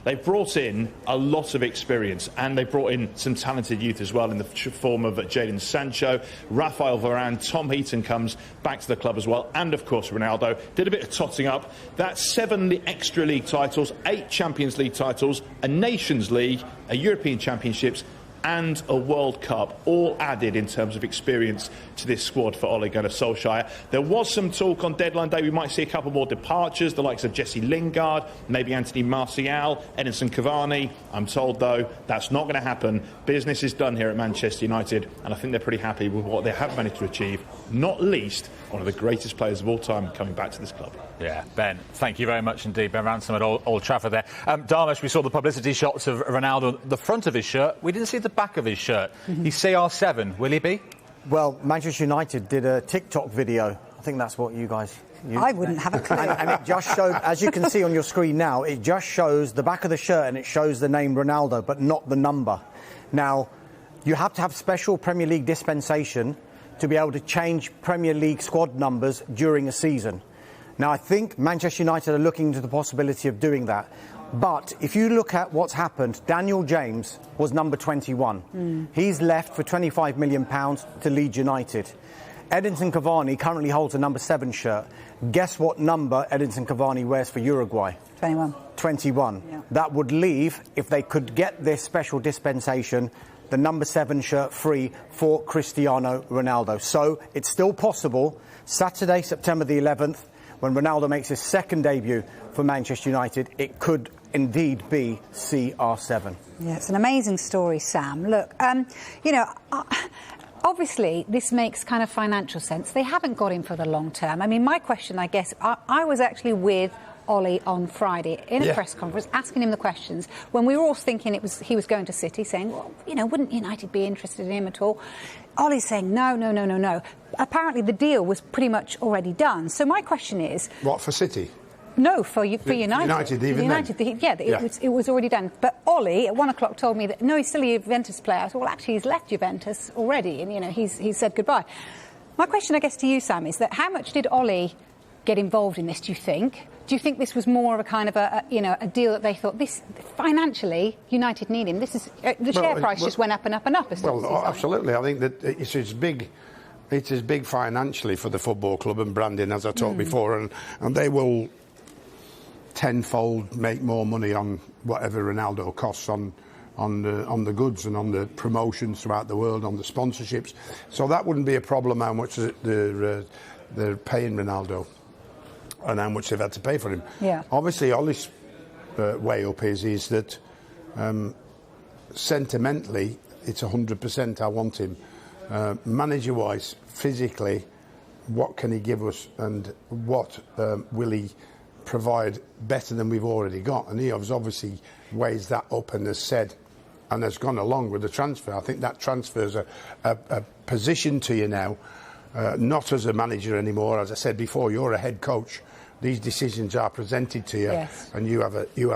They've brought in a lot of experience, and they brought in some talented youth as well in the form of Jadon Sancho, Rafael Varane, Tom Heaton comes back to the club as well, and of course Ronaldo. Did a bit of totting up. That's 7 extra league titles, 8 Champions League titles, a Nations League, a European Championships, and a World Cup, all added in terms of experience to this squad for Ole Gunnar Solskjaer. There was some talk on deadline day we might see a couple more departures, the likes of Jesse Lingard, maybe Anthony Martial, Edinson Cavani. I'm told, though, that's not going to happen. Business is done here at Manchester United, and I think they're pretty happy with what they have managed to achieve, not least one of the greatest players of all time coming back to this club. Yeah, Ben, thank you very much indeed. Ben Ransom at Old Trafford there. Darmish, we saw the publicity shots of Ronaldo, the front of his shirt. We didn't see the back of his shirt. He's CR7, will he be? Well, Manchester United did a TikTok video. I think that's what you guys... I wouldn't have a clue. And it just showed, as you can see on your screen now, it just shows the back of the shirt and it shows the name Ronaldo, but not the number. Now, you have to have special Premier League dispensation to be able to change Premier League squad numbers during a season. Now, I think Manchester United are looking into the possibility of doing that. But if you look at what's happened, Daniel James was number 21. He's left for £25 million to Leeds United. Edinson Cavani currently holds a number 7 shirt. Guess what number Edinson Cavani wears for Uruguay? 21. 21. Yeah. That would leave, if they could get this special dispensation, the number 7 shirt free for Cristiano Ronaldo. So it's still possible. Saturday, September the 11th, when Ronaldo makes his second debut for Manchester United, it could indeed be CR7. Yeah, it's an amazing story, Sam. Look, you know, obviously this makes kind of financial sense. They haven't got him for the long term. I mean, my question, I guess, I was actually with Ollie on Friday in a press conference asking him the questions when we were all thinking he was going to City, saying, well, you know, wouldn't United be interested in him at all? Ollie's saying no. Apparently the deal was pretty much already done. So my question is... What, for City? No, for United. United, even United, then? It was already done. But Ollie, at 1 o'clock, told me that, no, he's still a Juventus player. I thought, well, actually, he's left Juventus already, and, you know, he's said goodbye. My question, I guess, to you, Sam, is that how much did Ollie get involved in this, do you think? Do you think this was more of a kind of a deal that they thought, this financially, United need him? This is the share price just went up and up and up. Well, absolutely. I think that it's as big... It is big financially for the football club and branding, as I talked before, and they will tenfold make more money on whatever Ronaldo costs on the goods and on the promotions throughout the world, on the sponsorships. So that wouldn't be a problem how much they're paying Ronaldo and how much they've had to pay for him. Yeah. Obviously, Ollie's way up is that sentimentally, it's 100% I want him. Manager-wise, physically, what can he give us and what will he provide better than we've already got? And he has obviously weighs that up and has said and has gone along with the transfer. I think that transfer's a position to you now, not as a manager anymore. As I said before, you're a head coach. These decisions are presented to you, and you have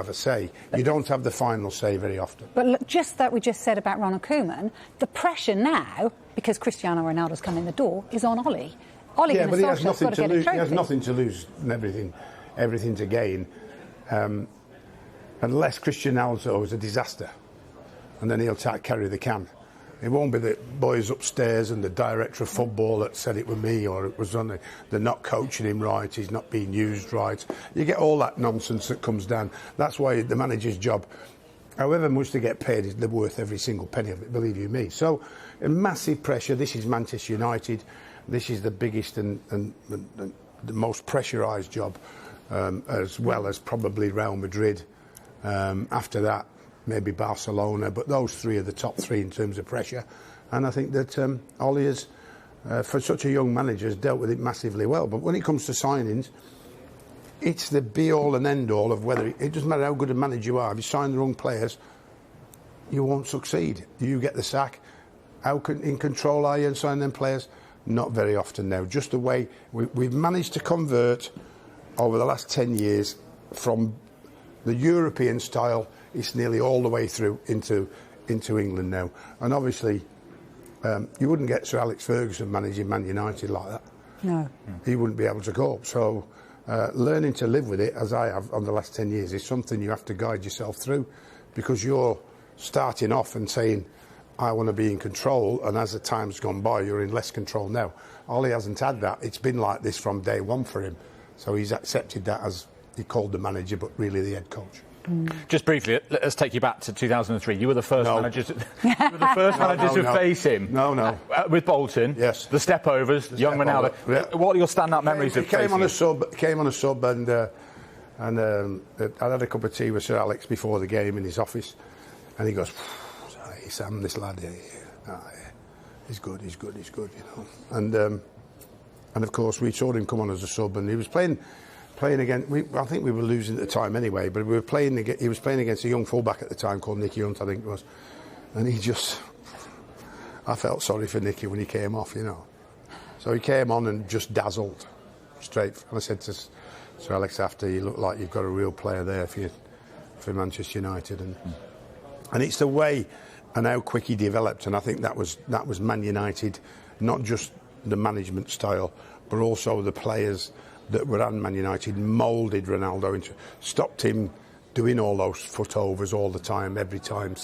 a say. You don't have the final say very often. But look, just that we just said about Ronald Koeman, the pressure now, because Cristiano Ronaldo's come in the door, is on Ollie. Ollie, but he has nothing to lose. He has nothing to lose and everything to gain, unless Cristiano Ronaldo is a disaster, and then he'll carry the can. It won't be the boys upstairs and the director of football that said it was me or it was on they're not coaching him right, he's not being used right. You get all that nonsense that comes down. That's why the manager's job, however much they get paid, they're worth every single penny of it, believe you me. So, massive pressure. This is Manchester United. This is the biggest and the most pressurised job, as well as probably Real Madrid. After that, maybe Barcelona, but those three are the top three in terms of pressure. And I think that Ollie has, for such a young manager, has dealt with it massively well. But when it comes to signings, it's the be-all and end-all of whether... It doesn't matter how good a manager you are. If you sign the wrong players, you won't succeed. You get the sack. How in control are you and sign them players? Not very often now. Just the way we've managed to convert over the last 10 years from the European style. It's nearly all the way through into England now. And obviously, you wouldn't get Sir Alex Ferguson managing Man United like that. No. He wouldn't be able to cope. So learning to live with it, as I have on the last 10 years, is something you have to guide yourself through, because you're starting off and saying, I want to be in control, and as the time's gone by, you're in less control now. Ollie hasn't had that. It's been like this from day one for him. So he's accepted that as, he called the manager, but really the head coach. Just briefly, let's take you back to 2003. You were the first managers. You were the first managers to face him. No. With Bolton. Yes. The stepovers, young Ronaldo. Yeah. What are your standout memories of Came facing on a sub, and I had a cup of tea with Sir Alex before the game in his office, and he goes, "Hey Sam, this lad here, he's good, you know." And of course we saw him come on as a sub, and he was playing again. I think we were losing at the time anyway, but he was playing against a young fullback at the time called Nicky Hunt, I think it was. And I felt sorry for Nicky when he came off, you know. So he came on and just dazzled straight. And I said to Sir Alex after, you look like you've got a real player there for Manchester United. And it's the way and how quick he developed. And I think that was Man United, not just the management style, but also the players that were at Man United moulded Ronaldo into, stopped him doing all those footovers all the time, every time,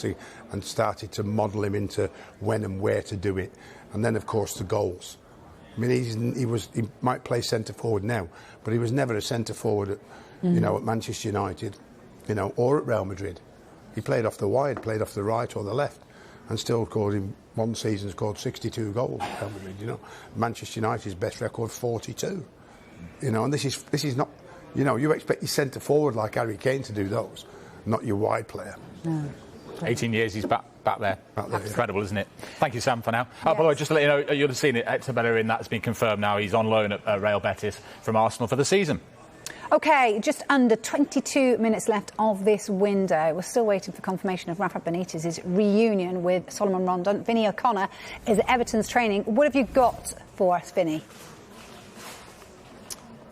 and started to model him into when and where to do it. And then, of course, the goals. I mean, he might play centre forward now, but he was never a centre forward at, at Manchester United, or at Real Madrid. He played off the wide, played off the right or the left, and still scored in one season, scored 62 goals at Real Madrid. Manchester United's best record 42. And this is not, you expect your centre forward like Harry Kane to do those, not your wide player. No. 18 years he's back there. Incredible, isn't it? Thank you, Sam, for now. Yes. By the way, just to let you know, you'll have seen it. Hector Bellerin, that's been confirmed now. He's on loan at Real Betis from Arsenal for the season. OK, just under 22 minutes left of this window. We're still waiting for confirmation of Rafa Benitez's reunion with Solomon Rondon. Vinny O'Connor is at Everton's training. What have you got for us, Vinny?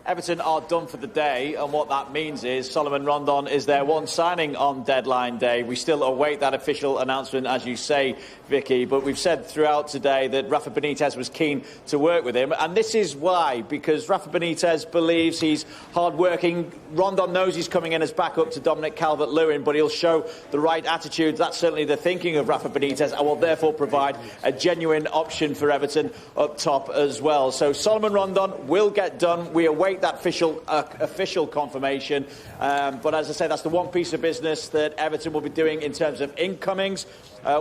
Everton are done for the day, and what that means is Solomon Rondon is their one signing on deadline day. We still await that official announcement, as you say, Vicky, but we've said throughout today that Rafa Benitez was keen to work with him, and this is why, because Rafa Benitez believes he's hard-working. Rondon knows he's coming in as backup to Dominic Calvert-Lewin, but he'll show the right attitude. That's certainly the thinking of Rafa Benitez, and will therefore provide a genuine option for Everton up top as well. So Solomon Rondon will get done. We await that official confirmation, but as I say, that's the one piece of business that Everton will be doing in terms of incomings.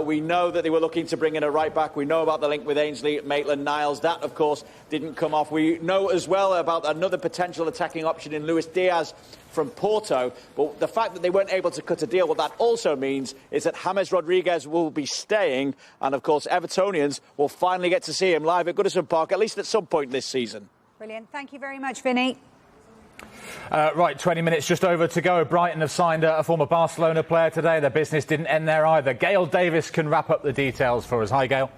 We know that they were looking to bring in a right back. We know about the link with Ainsley Maitland-Niles. That, of course, didn't come off. We know as well about another potential attacking option in Luis Diaz from Porto, but the fact that they weren't able to cut a deal, what that also means is that James Rodriguez will be staying, and of course Evertonians will finally get to see him live at Goodison Park, at least at some point this season. Brilliant. Thank you very much, Vinny. Right, 20 minutes just over to go. Brighton have signed a former Barcelona player today. Their business didn't end there either. Gail Davis can wrap up the details for us. Hi, Gail.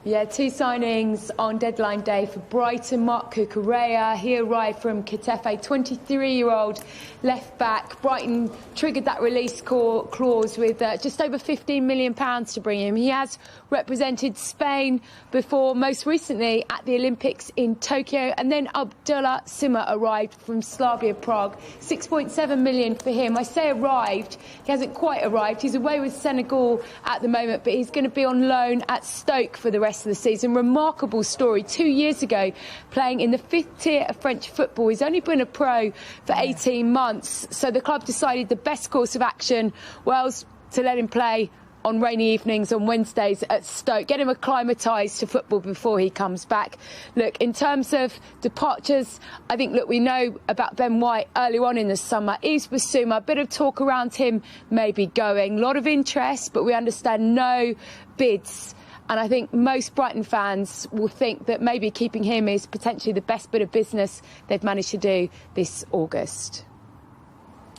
Yeah, two signings on deadline day for Brighton. Marc Cucurella, he arrived from Getafe, 23-year-old left back. Brighton triggered that release clause with just over £15 million to bring him. He has represented Spain before, most recently at the Olympics in Tokyo. And then Abdullah Sima arrived from Slavia Prague. 6.7 million for him. I say arrived, he hasn't quite arrived. He's away with Senegal at the moment, but he's going to be on loan at Stoke for the rest of the season. Remarkable story. 2 years ago, playing in the 5th tier of French football. He's only been a pro for 18 months. So the club decided the best course of action was to let him play on rainy evenings on Wednesdays at Stoke. Get him acclimatised to football before he comes back. Look, in terms of departures, I think, we know about Ben White earlier on in the summer. Yves Bissouma, a bit of talk around him maybe going. A lot of interest, but we understand no bids. And I think most Brighton fans will think that maybe keeping him is potentially the best bit of business they've managed to do this August.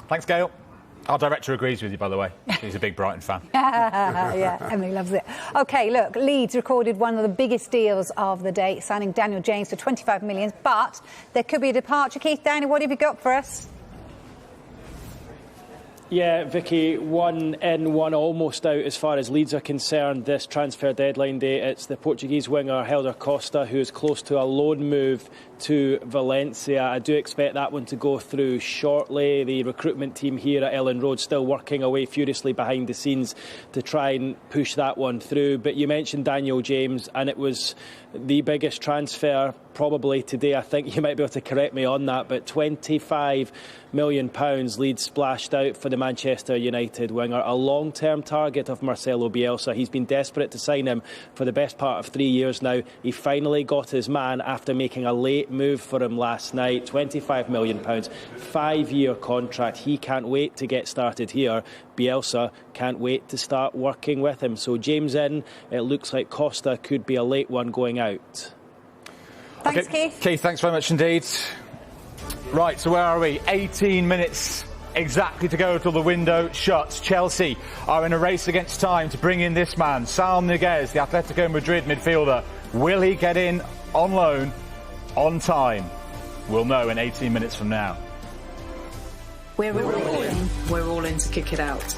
Thanks, Gail. Our director agrees with you, by the way. She's a big Brighton fan. Yeah, Emily loves it. OK, look, Leeds recorded one of the biggest deals of the day, signing Daniel James for 25 million. But there could be a departure. Keith Downey, what have you got for us? Yeah, Vicky, one in, one almost out as far as Leeds are concerned this transfer deadline day. It's the Portuguese winger Helder Costa who is close to a loan move to Valencia. I do expect that one to go through shortly. The recruitment team here at Ellen Road still working away furiously behind the scenes to try and push that one through. But you mentioned Daniel James, and it was the biggest transfer probably today. I think you might be able to correct me on that, but £25 million Leeds splashed out for the Manchester United winger, a long-term target of Marcelo Bielsa. He's been desperate to sign him for the best part of 3 years now. He finally got his man after making a late move for him last night. £25 million, 5-year contract. He can't wait to get started here. Bielsa can't wait to start working with him. So James in, it looks like Costa could be a late one going out. Thanks, Keith. Keith, thanks very much indeed. Right, so where are we? 18 minutes exactly to go till the window shuts. Chelsea are in a race against time to bring in this man, Saúl Ñíguez, the Atletico Madrid midfielder. Will he get in on loan on time? We'll know in 18 minutes from now. We're all in. We're all in to kick it out.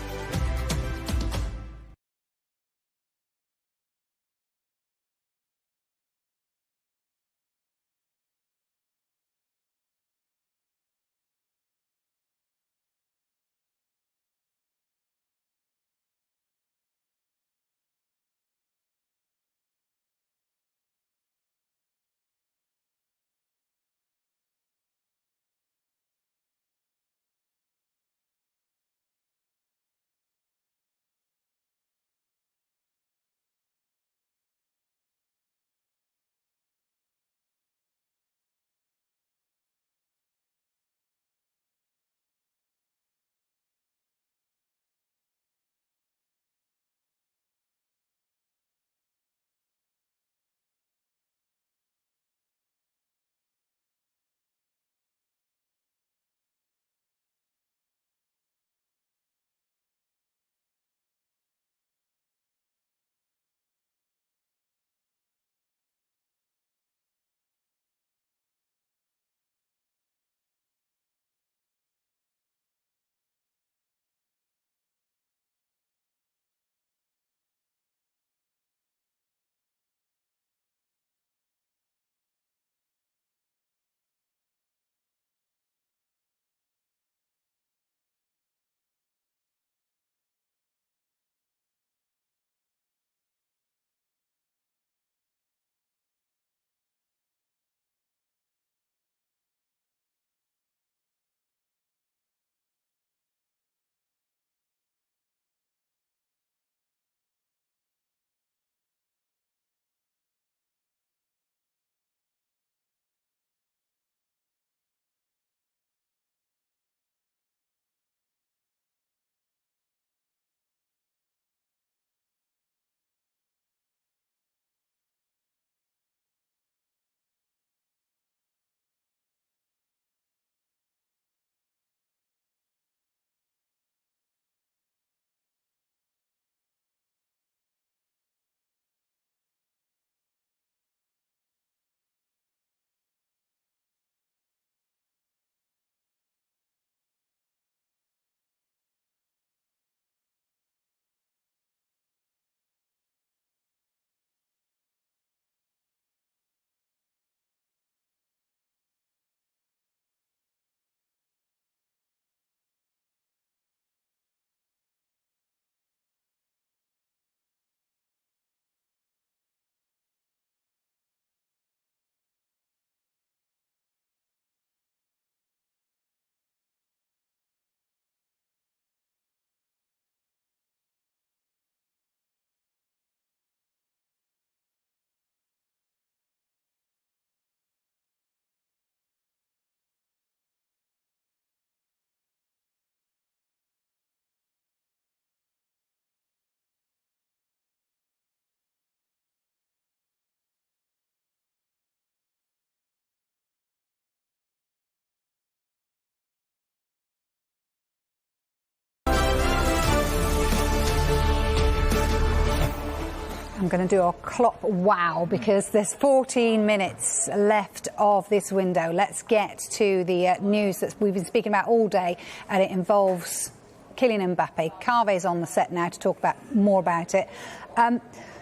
I'm going to do a Klopp wow because there's 14 minutes left of this window. Let's get to the news that we've been speaking about all day, and it involves Kylian Mbappe. Carve's on the set now to talk more about it.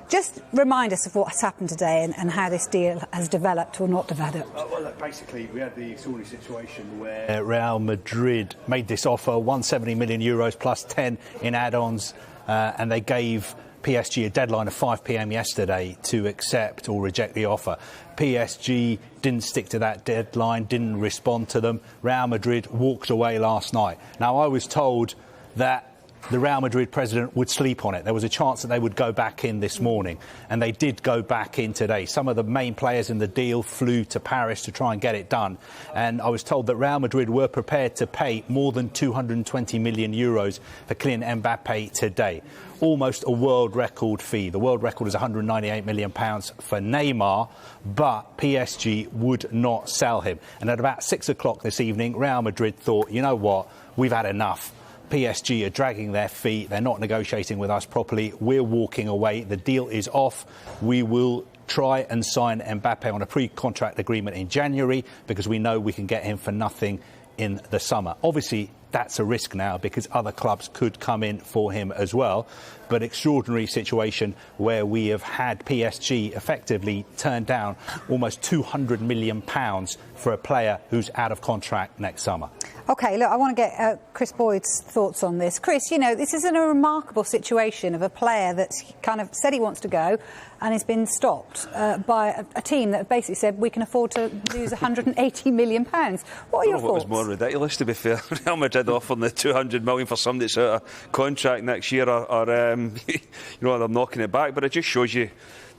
Just remind us of what's happened today and how this deal has developed or not developed. Well, look, basically, we had the extraordinary situation where Real Madrid made this offer, €170 million plus 10 in add-ons, and they gave PSG a deadline of 5 p.m. yesterday to accept or reject the offer. PSG didn't stick to that deadline, didn't respond to them. Real Madrid walked away last night. Now, I was told that the Real Madrid president would sleep on it. There was a chance that they would go back in this morning, and they did go back in today. Some of the main players in the deal flew to Paris to try and get it done, and I was told that Real Madrid were prepared to pay more than €220 million for Kylian Mbappe today. Almost a world record fee. The world record is £198 million for Neymar, but PSG would not sell him. And at about 6 o'clock this evening, Real Madrid thought, you know what, we've had enough. PSG are dragging their feet. They're not negotiating with us properly. We're walking away. The deal is off. We will try and sign Mbappe on a pre-contract agreement in January because we know we can get him for nothing in the summer. Obviously, that's a risk now because other clubs could come in for him as well. But extraordinary situation where we have had PSG effectively turn down almost £200 million for a player who's out of contract next summer. OK, look, I want to get Chris Boyd's thoughts on this. Chris, you know, this is a remarkable situation of a player that's kind of said he wants to go and has been stopped by a team that basically said we can afford to lose £180 million. What are your thoughts? What was more ridiculous, to be fair? Real Madrid offering the £200 million for somebody that's out of contract next year, or you know, they're knocking it back. But it just shows you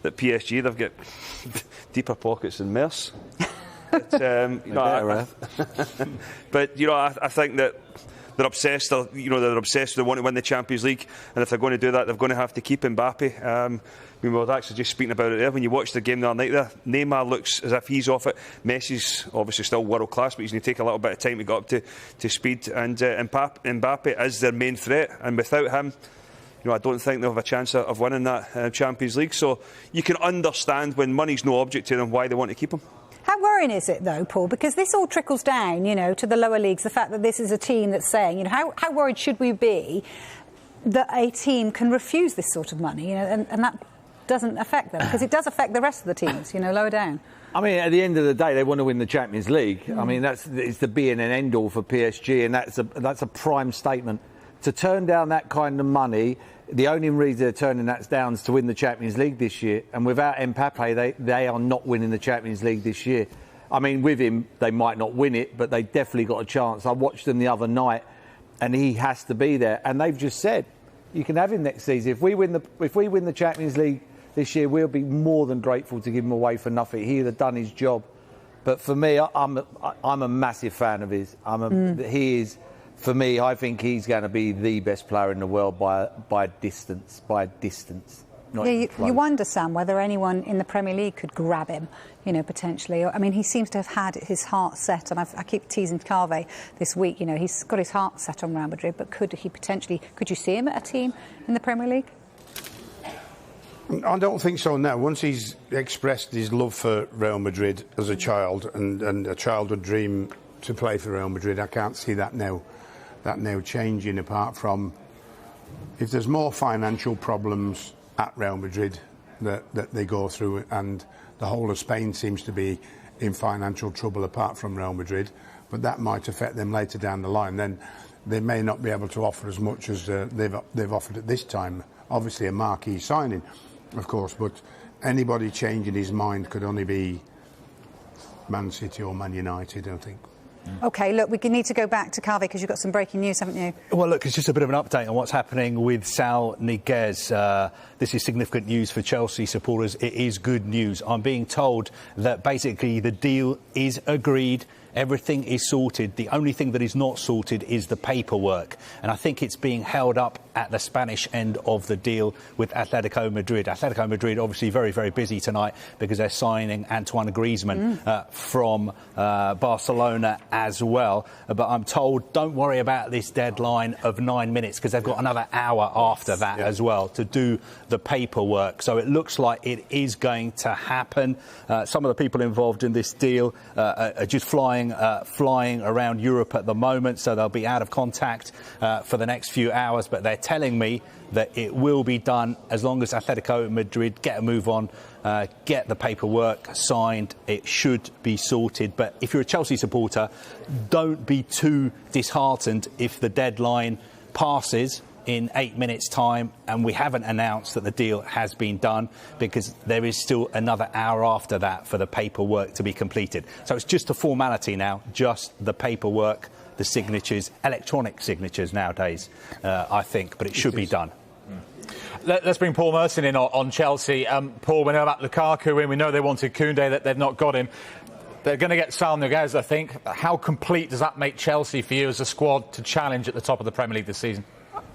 that PSG, they've got deeper pockets than Merce. But, you know, but you know, I think that they're obsessed. They're obsessed. They want to win the Champions League, and if they're going to do that, they're going to have to keep Mbappe. We were actually just speaking about it there. When you watch the game the other night, there, Neymar looks as if he's off it. Messi's obviously still world class, but he's going to take a little bit of time to get up to speed. And Mbappe is their main threat, and without him, you know, I don't think they'll have a chance of winning that Champions League. So you can understand when money's no object to them why they want to keep him. How worrying is it, though, Paul? Because this all trickles down, you know, to the lower leagues. The fact that this is a team that's saying, you know, how worried should we be that a team can refuse this sort of money, you know, and that doesn't affect them? Because it does affect the rest of the teams, you know, lower down. I mean, at the end of the day, they want to win the Champions League. I mean, it's the be and an end all for PSG, and that's a prime statement. To turn down that kind of money, the only reason they're turning that down is to win the Champions League this year. And without Mbappe, they are not winning the Champions League this year. I mean, with him, they might not win it, but they definitely got a chance. I watched them the other night, and he has to be there. And they've just said, you can have him next season. If we win the Champions League this year, we'll be more than grateful to give him away for nothing. He'd have done his job. But for me, I'm a massive fan of his. He is. For me, I think he's going to be the best player in the world by distance. Yeah, you wonder, Sam, whether anyone in the Premier League could grab him, you know, potentially. I mean, he seems to have had his heart set, and I keep teasing Carve this week, you know, he's got his heart set on Real Madrid, but could you see him at a team in the Premier League? I don't think so now. Once he's expressed his love for Real Madrid as a child and a childhood dream to play for Real Madrid, I can't see that now changing, apart from if there's more financial problems at Real Madrid that they go through, and the whole of Spain seems to be in financial trouble apart from Real Madrid, but that might affect them later down the line. Then they may not be able to offer as much as they've offered at this time. Obviously a marquee signing, of course, but anybody changing his mind could only be Man City or Man United, I think. OK, look, we need to go back to Carve because you've got some breaking news, haven't you? Well, look, it's just a bit of an update on what's happening with Saul Niguez. This is significant news for Chelsea supporters. It is good news. I'm being told that basically the deal is agreed. Everything is sorted. The only thing that is not sorted is the paperwork. And I think it's being held up at the Spanish end of the deal with Atletico Madrid. Atletico Madrid obviously very, very busy tonight because they're signing Antoine Griezmann from Barcelona as well. But I'm told don't worry about this deadline of 9 minutes because they've got another hour after that as well to do the paperwork. So it looks like it is going to happen. Some of the people involved in this deal are just flying flying around Europe at the moment, so they'll be out of contact for the next few hours. But they're telling me that it will be done as long as Atletico Madrid get a move on, get the paperwork signed. It should be sorted. But if you're a Chelsea supporter, don't be too disheartened if the deadline passes in 8 minutes' time and we haven't announced that the deal has been done, because there is still another hour after that for the paperwork to be completed. So it's just a formality now, just the paperwork, the signatures, electronic signatures nowadays, I think, but it should be done. Let's bring Paul Merson in on Chelsea. Paul, we know about Lukaku in, we know they wanted Kounde, that they've not got him. They're going to get Sal Niguez, I think. How complete does that make Chelsea for you as a squad to challenge at the top of the Premier League this season?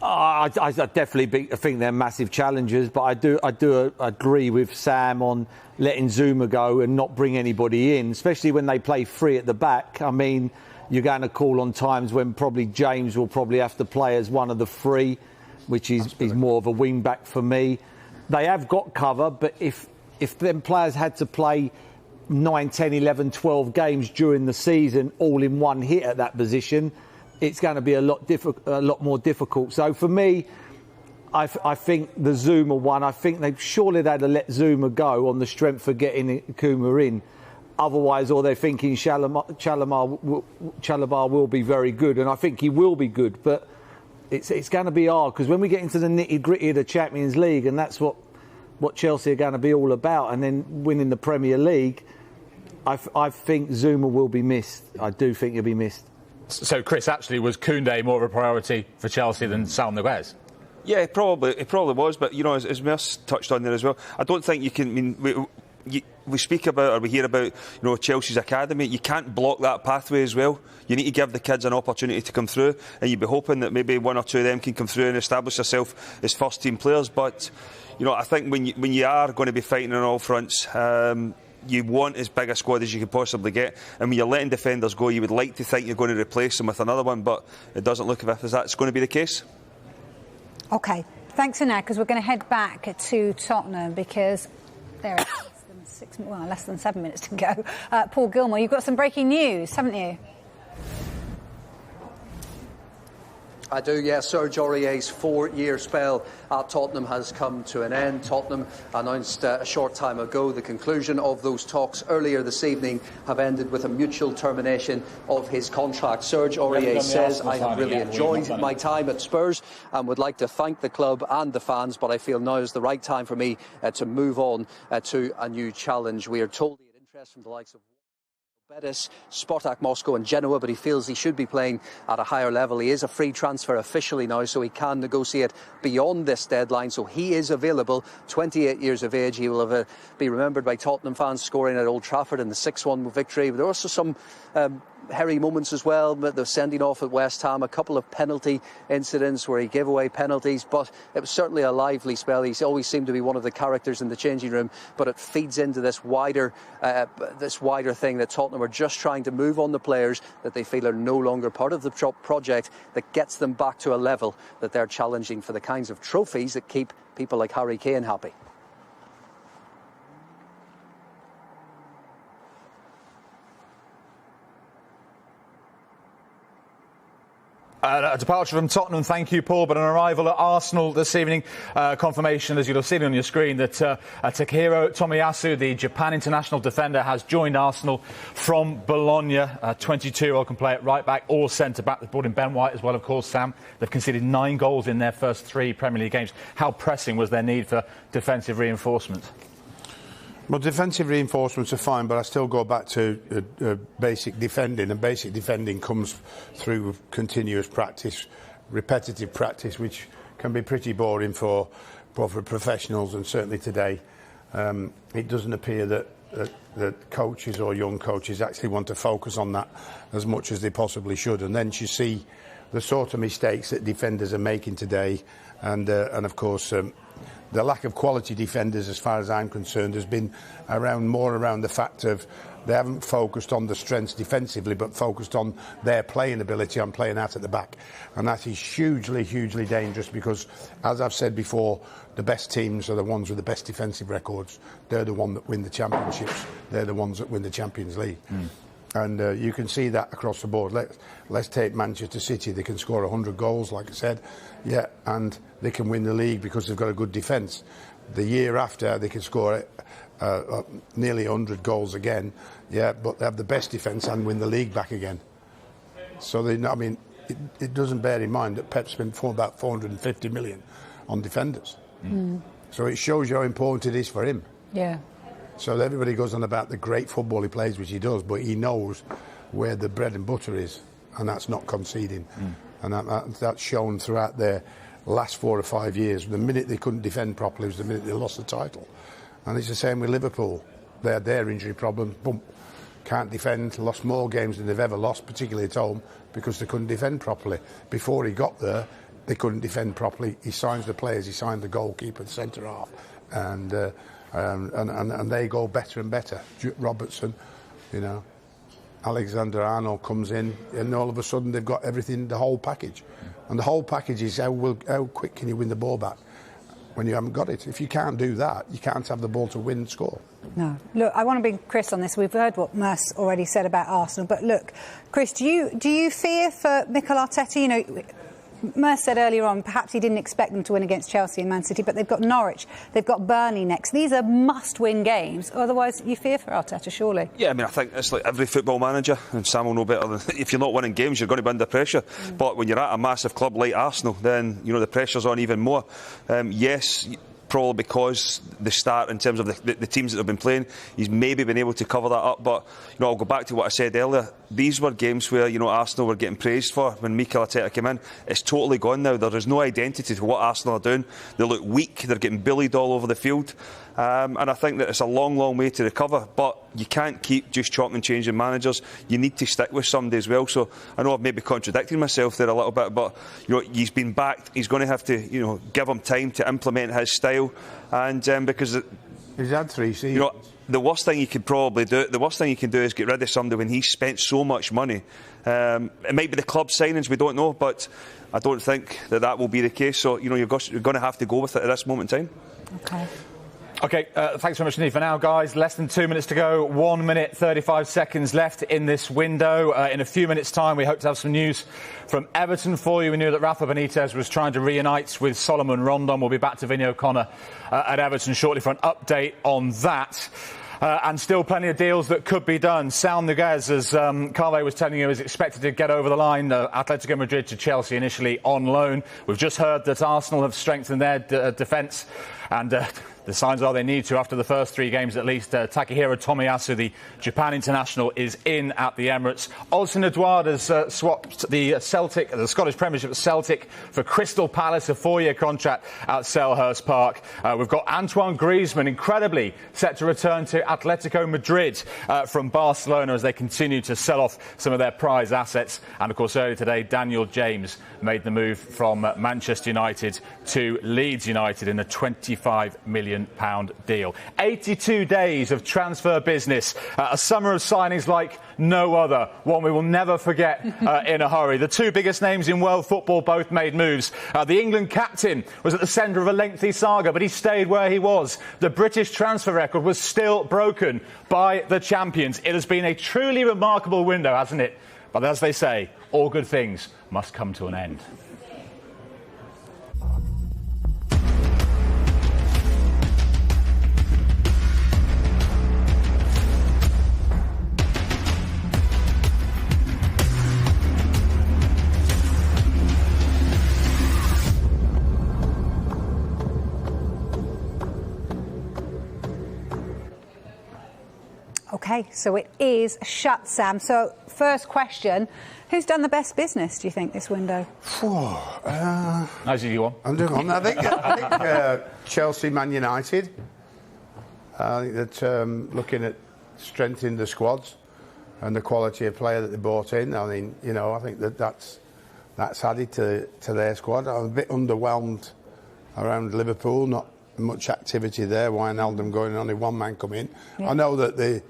I definitely think they're massive challengers, but I do agree with Sam on letting Zuma go and not bring anybody in, especially when they play free at the back. I mean, you're going to call on times when probably James will probably have to play as one of the three, which is more of a wing back for me. They have got cover, but if them players had to play 9, 10, 11, 12 games during the season all in one hit at that position, it's going to be a lot more difficult. So for me, I think the Zuma one, I think they'd have let Zuma go on the strength for getting Kouma in. Otherwise, or they're thinking Chalobah will be very good, and I think he will be good, but it's going to be hard, because when we get into the nitty-gritty of the Champions League, and that's what Chelsea are going to be all about, and then winning the Premier League, I think Zuma will be missed. I do think he'll be missed. So, Chris, actually, was Kounde more of a priority for Chelsea than Sal Niguez? Yeah, it probably was, but, you know, as Mirs touched on there as well, I don't think you can... I mean, we speak about, or we hear about, you know, Chelsea's academy. You can't block that pathway as well. You need to give the kids an opportunity to come through, and you'd be hoping that maybe one or two of them can come through and establish themselves as first-team players. But, you know, I think when you are going to be fighting on all fronts, you want as big a squad as you could possibly get, and when you're letting defenders go, you would like to think you're going to replace them with another one, but it doesn't look as if that's going to be the case. OK, thanks for now, because we're going to head back to Tottenham, because there is less than 7 minutes to go. Paul Gilmore, you've got some breaking news, haven't you? I do, yes. Serge Aurier's 4-year spell at Tottenham has come to an end. Tottenham announced a short time ago the conclusion of those talks earlier this evening have ended with a mutual termination of his contract. Serge Aurier says, I have really enjoyed my time at Spurs and would like to thank the club and the fans, but I feel now is the right time for me to move on to a new challenge. We are told he had interest from the likes of Betis, Spartak Moscow and Genoa, but he feels he should be playing at a higher level. He is a free transfer officially now, so he can negotiate beyond this deadline. So he is available, 28 years of age. He will be remembered by Tottenham fans scoring at Old Trafford in the 6-1 victory. But there are also some hairy moments as well, the sending off at West Ham, a couple of penalty incidents where he gave away penalties, but it was certainly a lively spell. He always seemed to be one of the characters in the changing room, but it feeds into this wider thing that Tottenham are just trying to move on the players that they feel are no longer part of the project that gets them back to a level that they're challenging for the kinds of trophies that keep people like Harry Kane happy. A departure from Tottenham, thank you, Paul, but an arrival at Arsenal this evening. Confirmation, as you'll have seen on your screen, that Takehiro Tomiyasu, the Japan international defender, has joined Arsenal from Bologna. 22-year-old can play at right back or centre back. They've brought in Ben White as well, of course, Sam. They've conceded 9 goals in their first 3 Premier League games. How pressing was their need for defensive reinforcement? Well, defensive reinforcements are fine, but I still go back to basic defending, and basic defending comes through continuous practice, repetitive practice, which can be pretty boring for professionals, and certainly today it doesn't appear that coaches or young coaches actually want to focus on that as much as they possibly should. And then you see the sort of mistakes that defenders are making today, and of course the lack of quality defenders, as far as I'm concerned, has been more around the fact of they haven't focused on the strengths defensively, but focused on their playing ability on playing out at the back. And that is hugely, hugely dangerous, because, as I've said before, the best teams are the ones with the best defensive records. They're the ones that win the championships. They're the ones that win the Champions League. And you can see that across the board. Let's take Manchester City. They can score 100 goals, like I said. Yeah, and they can win the league because they've got a good defence. The year after, they can score nearly 100 goals again. Yeah, but they have the best defence and win the league back again. So, it doesn't bear in mind that Pep spent about 450 million on defenders. So it shows you how important it is for him. Yeah. So everybody goes on about the great football he plays, which he does, but he knows where the bread and butter is, and that's not conceding. And that's shown throughout their last 4 or 5 years. The minute they couldn't defend properly was the minute they lost the title. And it's the same with Liverpool. They had their injury problem, boom, can't defend, lost more games than they've ever lost, particularly at home, because they couldn't defend properly. Before he got there, they couldn't defend properly. He signs the players, he signed the goalkeeper, the centre half, and they go better and better. Robertson, Alexander-Arnold comes in, and all of a sudden they've got everything, the whole package. And the whole package is how quick can you win the ball back when you haven't got it. If you can't do that, you can't have the ball to win and score. No. Look, I want to bring Chris on this. We've heard what Merce already said about Arsenal, but look, Chris, do you fear for Mikel Arteta? Merce said earlier on perhaps he didn't expect them to win against Chelsea and Man City, but they've got Norwich, they've got Burnley next. These are must-win games. Otherwise, you fear for Arteta, surely. Yeah, I think it's like every football manager, and Sam will know better than if you're not winning games, you're going to be under pressure. But when you're at a massive club like Arsenal, then the pressure's on even more. Yes. Probably because the start in terms of the teams that have been playing, he's maybe been able to cover that up. But I'll go back to what I said earlier. These were games where Arsenal were getting praised for when Mikel Arteta came in. It's totally gone now. There is no identity to what Arsenal are doing. They look weak. They're getting bullied all over the field. And I think that it's a long, long way to recover. But you can't keep just chopping and changing managers. You need to stick with somebody as well. So I know I've maybe contradicted myself there a little bit, but he's been backed. He's going to have to give him time to implement his style. And because he's had 3 seasons. The worst thing you could probably do, is get rid of somebody when he's spent so much money. It might be the club signings, we don't know, but I don't think that will be the case. So you're going to have to go with it at this moment in time. Okay. OK, thanks very much indeed for now, guys. Less than 2 minutes to go. 1 minute, 35 seconds left in this window. In a few minutes' time, we hope to have some news from Everton for you. We knew that Rafa Benitez was trying to reunite with Solomon Rondon. We'll be back to Vinny O'Connor at Everton shortly for an update on that. And still plenty of deals that could be done. Saul Niguez, as Carve was telling you, is expected to get over the line. Atletico Madrid to Chelsea initially on loan. We've just heard that Arsenal have strengthened their defence. And the signs are they need to after the first 3 games at least. Takahiro Tomiyasu, the Japan international, is in at the Emirates. Odsonne Edouard has swapped the Scottish Premiership at Celtic for Crystal Palace, a 4-year contract at Selhurst Park. We've got Antoine Griezmann, incredibly, set to return to Atletico Madrid from Barcelona as they continue to sell off some of their prize assets. And of course, earlier today, Daniel James made the move from Manchester United to Leeds United in a £25 million deal. 82 days of transfer business, a summer of signings like no other, one we will never forget in a hurry. The 2 biggest names in world football both made moves. The England captain was at the centre of a lengthy saga, but he stayed where he was. The British transfer record was still broken by the champions. It has been a truly remarkable window, hasn't it? But as they say, all good things must come to an end. OK, so it is shut, Sam. So, first question, who's done the best business, do you think, this window? As you want. I think Chelsea, Man United. I think that looking at strengthening the squads and the quality of player that they brought in, I think that's added to their squad. I'm a bit underwhelmed around Liverpool, not much activity there. Wijnaldum going on, one man come in. Yeah. I know that they're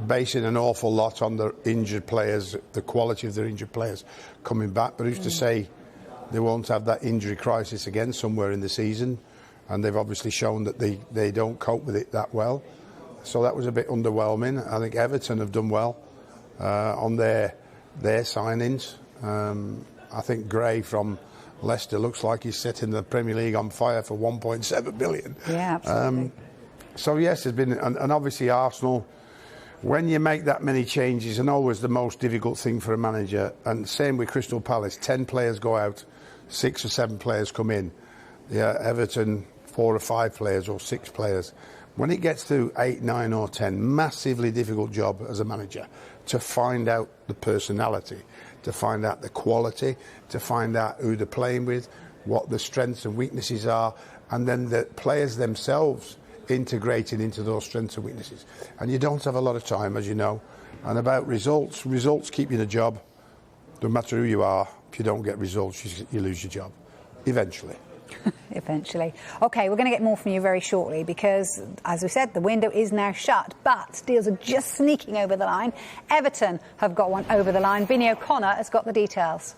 basing an awful lot on the injured players, the quality of their injured players coming back, but who's to say they won't have that injury crisis again somewhere in the season? And they've obviously shown that they don't cope with it that well. So that was a bit underwhelming. I think Everton have done well. on their signings. I think Gray from Leicester looks like he's setting the Premier League on fire for 1.7 billion. Yeah, absolutely. So yes, there's been, and obviously Arsenal, when you make that many changes, and always the most difficult thing for a manager, and same with Crystal Palace, 10 players go out, 6 or 7 players come in. Yeah, Everton, 4 or 5 players or 6 players. When it gets to 8, 9 or 10, massively difficult job as a manager to find out the personality, to find out the quality, to find out who they're playing with, what the strengths and weaknesses are, and then the players themselves integrating into those strengths and weaknesses. And you don't have a lot of time, as you know. And about results keep you in a job. No matter who you are, if you don't get results, you lose your job, eventually. Eventually. OK, we're going to get more from you very shortly because, as we said, the window is now shut, but deals are just sneaking over the line. Everton have got one over the line. Vinny O'Connor has got the details.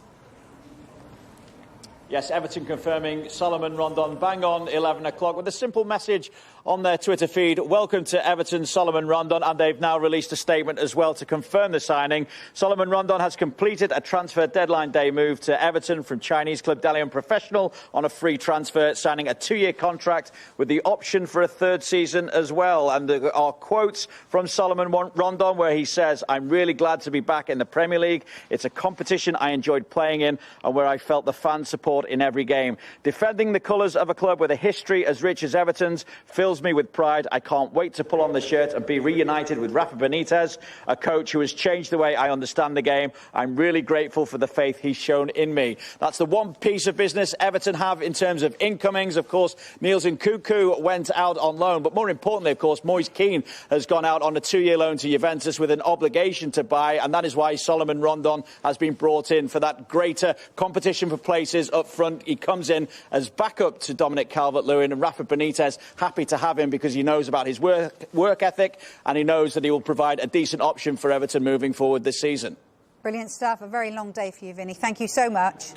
Yes, Everton confirming Solomon Rondon bang on 11 o'clock with a simple message on their Twitter feed. Welcome to Everton, Solomon Rondon, and they've now released a statement as well to confirm the signing. Solomon Rondon has completed a transfer deadline day move to Everton from Chinese club Dalian Professional on a free transfer, signing a 2-year contract with the option for a 3rd season as well. And there are quotes from Solomon Rondon where he says, "I'm really glad to be back in the Premier League. It's a competition I enjoyed playing in and where I felt the fan support in every game. Defending the colours of a club with a history as rich as Everton's fills me with pride. I can't wait to pull on the shirt and be reunited with Rafa Benitez, a coach who has changed the way I understand the game. I'm really grateful for the faith he's shown in me." That's the one piece of business Everton have in terms of incomings. Of course, Niels Nkunku went out on loan, but more importantly, of course, Moise Kean has gone out on a 2-year loan to Juventus with an obligation to buy, and that is why Solomon Rondon has been brought in for that greater competition for places up front. He comes in as backup to Dominic Calvert-Lewin, and Rafa Benitez happy to have him because he knows about his work ethic and he knows that he will provide a decent option for Everton moving forward this season. Brilliant stuff. A very long day for you, Vinny. Thank you so much.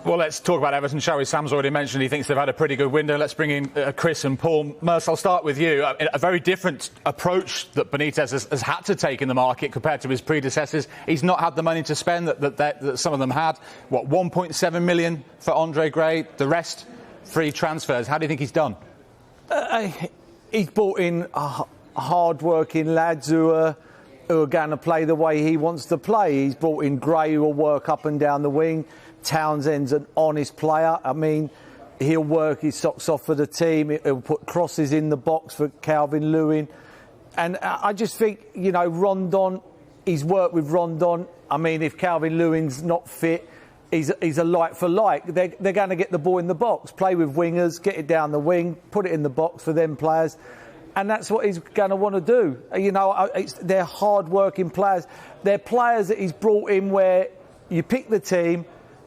Well, let's talk about Everton, shall we? Sam's already mentioned he thinks they've had a pretty good window. Let's bring in Chris and Paul. Merce, I'll start with you. A very different approach that Benitez has had to take in the market compared to his predecessors. He's not had the money to spend that some of them had. What, 1.7 million for Andre Gray? The rest, free transfers. How do you think he's done? He's brought in hard-working lads who are going to play the way he wants to play. He's brought in Gray, who will work up and down the wing. Townsend's an honest player. I mean, he'll work his socks off for the team. He'll put crosses in the box for Calvert-Lewin. And I just think, you know, Rondon, he's worked with Rondon. I mean, if Calvert-Lewin's not fit, he's a like for like. They're going to get the ball in the box, play with wingers, get it down the wing, put it in the box for them players. And that's what he's going to want to do. You know, they're hard-working players. They're players that he's brought in where you pick the team,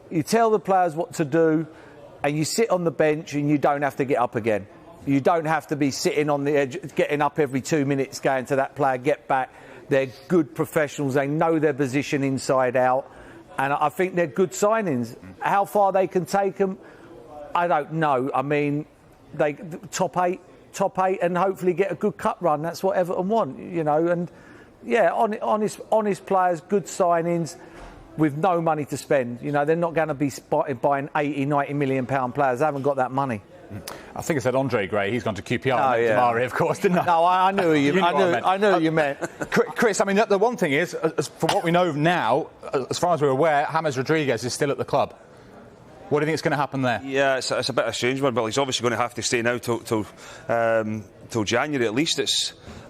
you tell the players what to do, and you sit on the bench and you don't have to get up again. You don't have to be sitting on the edge, getting up every 2 minutes, going to that player, get back. They're good professionals. They know their position inside out. And I think they're good signings. How far they can take them, I don't know. I mean, they top eight, and hopefully get a good cup run. That's what Everton want, you know. And, yeah, honest players, good signings, with no money to spend. You know, they're not going to be buying 80, 90 million pound players. They haven't got that money. I think I said Andre Gray. He's gone to QPR. Oh, yeah. Damari, of course, didn't I? No, I knew you. I knew you meant. Chris, I mean, the one thing is, from what we know now, as far as we're aware, James Rodriguez is still at the club. What do you think is going to happen there? Yeah, it's a bit of a strange one, but he's obviously going to have to stay now till January at least.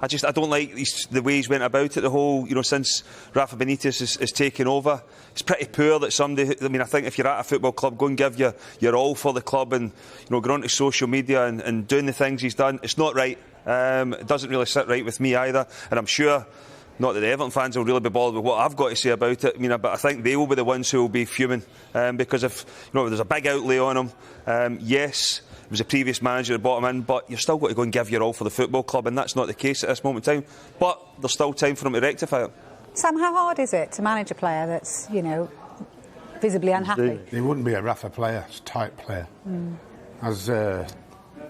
I don't like the way he's went about it. The whole, you know, since Rafa Benitez is taken over, it's pretty poor that somebody. I mean, I think if you're at a football club, go and give your all for the club, and you know, go onto social media and doing the things he's done. It's not right. It doesn't really sit right with me either, and I'm sure. Not that the Everton fans will really be bothered with what I've got to say about it. I mean, but I think they will be the ones who will be fuming because if there's a big outlay on him. Yes, it was a previous manager that brought him in, but you've still got to go and give your all for the football club, and that's not the case at this moment in time. But there's still time for him to rectify it. Sam, how hard is it to manage a player that's, you know, visibly unhappy? He wouldn't be a Rafa player, it's a tight player. As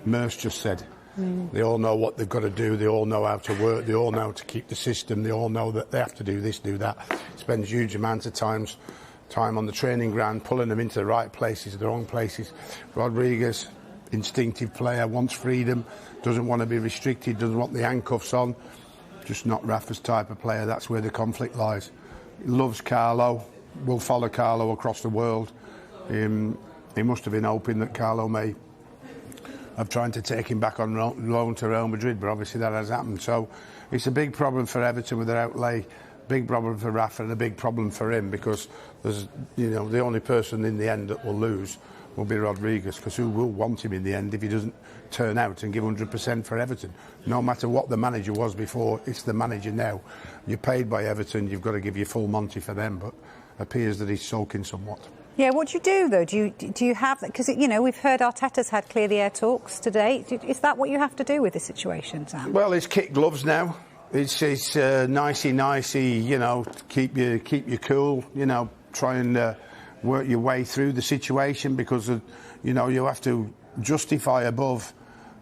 Merce just said, They all know what they've got to do. They all know how to work. They all know how to keep the system. They all know that they have to do this, do that. Spend huge amounts of time on the training ground, pulling them into the right places, the wrong places. Rodriguez, instinctive player, wants freedom, doesn't want to be restricted, doesn't want the handcuffs on. Just not Rafa's type of player. That's where the conflict lies. He loves Carlo, will follow Carlo across the world. He must have been hoping that Carlo may have tried to take him back on loan to Real Madrid, but obviously that has happened. So it's a big problem for Everton with their outlay, big problem for Rafa, and a big problem for him, because there's, the only person in the end that will lose will be Rodriguez, because who will want him in the end if he doesn't turn out and give 100% for Everton? No matter what the manager was before, it's the manager now. You're paid by Everton, you've got to give your full Monty for them, but it appears that he's sulking somewhat. Yeah, what do you do, though? Do you have that? Because, we've heard Arteta's had clear the air talks today. Is that what you have to do with this situation, Sam? Well, it's kit gloves now. It's nicey, keep you cool, try and work your way through the situation, because, you have to justify above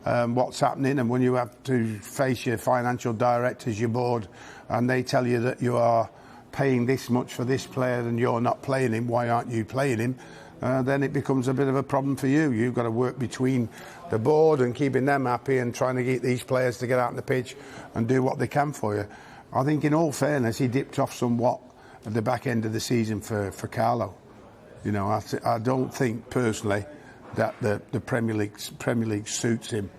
what's happening, and when you have to face your financial directors, your board, and they tell you that you are paying this much for this player and you're not playing him, why aren't you playing him? Then it becomes a bit of a problem for you. You've got to work between the board and keeping them happy and trying to get these players to get out on the pitch and do what they can for you. I think, in all fairness, he dipped off somewhat at the back end of the season for Carlo. I don't think personally that the Premier League suits him.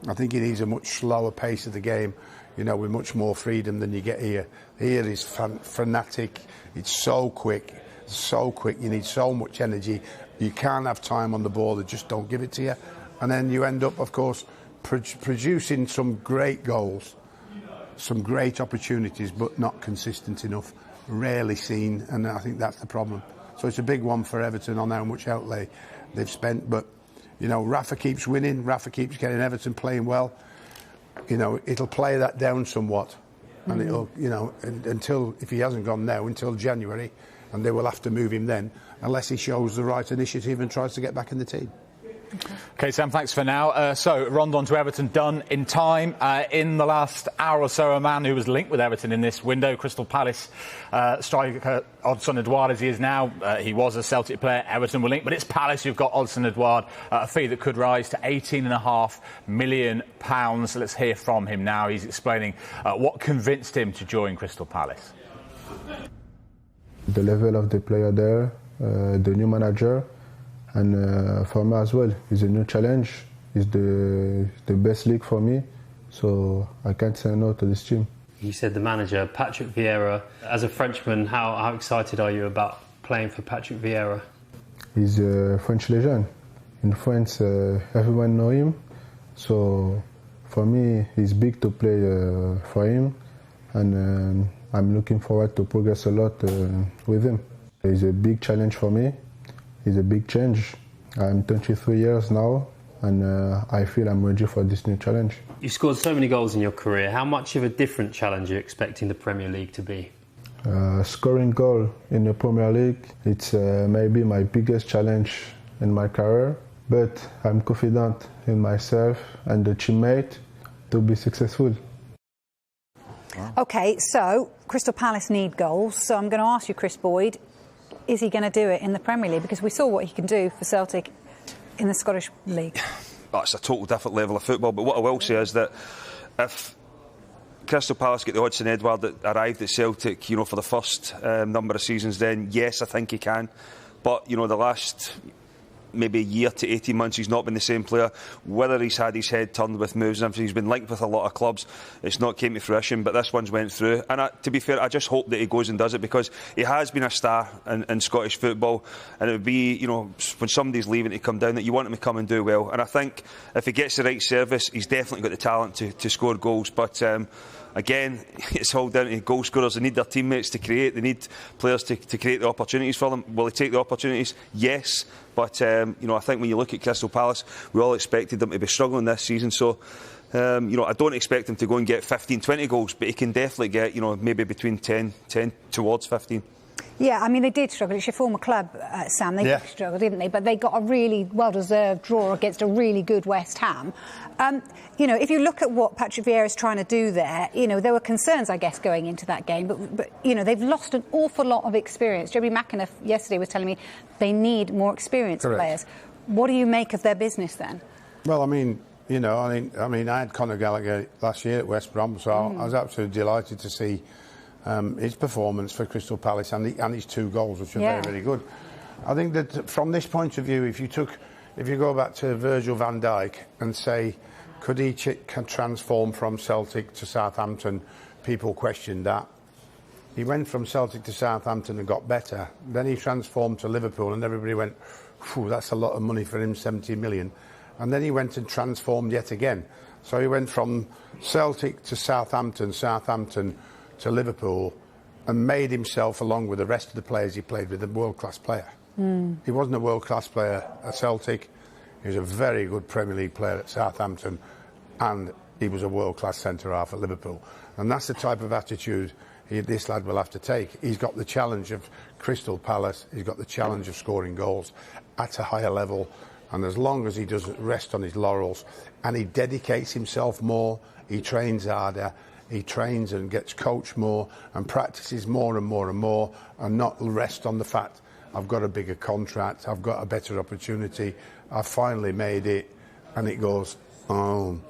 I think he needs a much slower pace of the game, with much more freedom than you get here. Here is frenetic. It's so quick. You need so much energy. You can't have time on the ball. They just don't give it to you. And then you end up, of course, producing some great goals, some great opportunities, but not consistent enough, rarely seen, and I think that's the problem. So it's a big one for Everton on how much outlay they've spent. But, Rafa keeps winning. Rafa keeps getting Everton playing well. It'll play that down somewhat. And it'll, until, if he hasn't gone now, until January, and they will have to move him then, unless he shows the right initiative and tries to get back in the team. OK, Sam, thanks for now. So, Rondon to Everton done in time. In the last hour or so, a man who was linked with Everton in this window, Crystal Palace striker Odsonne Edouard, as he is now. He was a Celtic player. Everton were linked, but it's Palace who've got Odsonne Edouard, a fee that could rise to £18.5 million. So let's hear from him now. He's explaining what convinced him to join Crystal Palace. The level of the player there, the new manager, and for me as well, it's a new challenge. It's the best league for me, so I can't say no to this team. You said the manager, Patrick Vieira. As a Frenchman, how excited are you about playing for Patrick Vieira? He's a French legend. In France, everyone knows him, so for me, it's big to play for him, and I'm looking forward to progress a lot with him. It's a big challenge for me. It's a big change. I'm 23 years now, and I feel I'm ready for this new challenge. You scored so many goals in your career. How much of a different challenge are you expecting the Premier League to be? Scoring goal in the Premier League, it's maybe my biggest challenge in my career, but I'm confident in myself and the teammate to be successful. OK, so Crystal Palace need goals, so I'm going to ask you, Chris Boyd, is he going to do it in the Premier League? Because we saw what he can do for Celtic in the Scottish League. Oh, it's a total different level of football, but what I will say is that if Crystal Palace get the Odsonne Edouard that arrived at Celtic, for the first number of seasons, then yes, I think he can. But, the last maybe a year to 18 months, he's not been the same player. Whether he's had his head turned with moves and everything, he's been linked with a lot of clubs. It's not came to fruition, but this one's went through. And to be fair, I just hope that he goes and does it, because he has been a star in Scottish football. And it would be, when somebody's leaving to come down, that you want him to come and do well. And I think if he gets the right service, he's definitely got the talent to score goals. But again, it's all down to goal scorers. They need their teammates to create. They need players to create the opportunities for them. Will he take the opportunities? Yes. But, I think when you look at Crystal Palace, we all expected them to be struggling this season. So, I don't expect him to go and get 15, 20 goals, but he can definitely get, maybe between 10 towards 15. Yeah, I mean, they did struggle. It's your former club, Sam. They did struggle, didn't they? But they got a really well-deserved draw against a really good West Ham. You know, if you look at what Patrick Vieira is trying to do there, you know, there were concerns, I guess, going into that game. But you know, they've lost an awful lot of experience. Jeremy McAnuff yesterday was telling me they need more experienced players. What do you make of their business then? Well, I mean, you know, I had Conor Gallagher last year at West Brom, so I was absolutely delighted to see his performance for Crystal Palace and his 2 goals, which were very, very good. I think that from this point of view, if you go back to Virgil van Dijk and say, could he transform from Celtic to Southampton, people questioned that. He went from Celtic to Southampton and got better. Then he transformed to Liverpool and everybody went, phew, that's a lot of money for him, 70 million. And then he went and transformed yet again. So he went from Celtic to Southampton, Southampton to Liverpool, and made himself, along with the rest of the players he played with, a world-class player. He wasn't a world-class player at Celtic. He was a very good Premier League player at Southampton, and he was a world-class centre-half at Liverpool. And that's the type of attitude this lad will have to take. He's got the challenge of Crystal Palace. He's got the challenge of scoring goals at a higher level. And as long as he doesn't rest on his laurels and he dedicates himself more, he trains harder, he trains and gets coached more and practices more and more and more, and not rest on the fact, I've got a bigger contract, I've got a better opportunity, I've finally made it, and it goes, oh,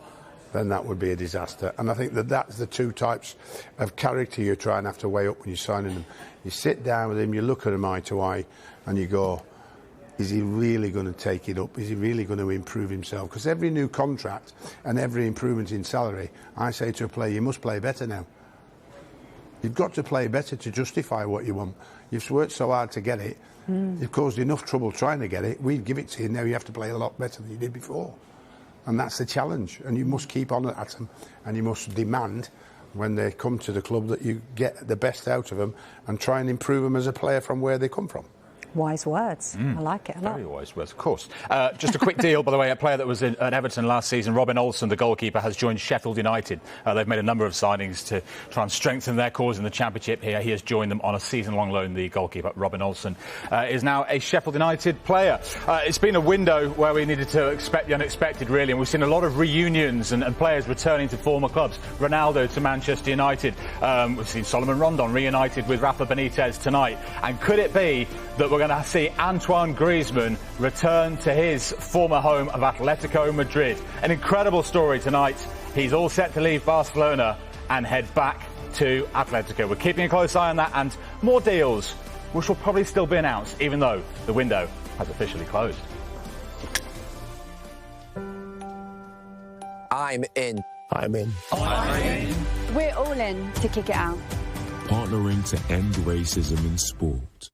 then that would be a disaster. And I think that's the 2 types of character you try and have to weigh up when you're signing them. You sit down with him, you look at him eye to eye, and you go, is he really going to take it up? Is he really going to improve himself? Because every new contract and every improvement in salary, I say to a player, you must play better now. You've got to play better to justify what you want. You've worked so hard to get it. You've caused enough trouble trying to get it. We give it to you. Now you have to play a lot better than you did before. And that's the challenge. And you must keep on at them. And you must demand, when they come to the club, that you get the best out of them and try and improve them as a player from where they come from. Wise words. I like it a lot. Very wise words, of course. Just a quick deal, by the way. A player that was at Everton last season, Robin Olsen, the goalkeeper, has joined Sheffield United. They've made a number of signings to try and strengthen their cause in the Championship here. He has joined them on a season-long loan. The goalkeeper, Robin Olsen, is now a Sheffield United player. It's been a window where we needed to expect the unexpected, really, and we've seen a lot of reunions and players returning to former clubs. Ronaldo to Manchester United. We've seen Solomon Rondon reunited with Rafa Benitez tonight. And could it be that we're going to see Antoine Griezmann return to his former home of Atletico Madrid? An incredible story tonight. He's all set to leave Barcelona and head back to Atletico. We're keeping a close eye on that and more deals, which will probably still be announced, even though the window has officially closed. I'm in. I'm in. We're all in to kick it out. Partnering to end racism in sport.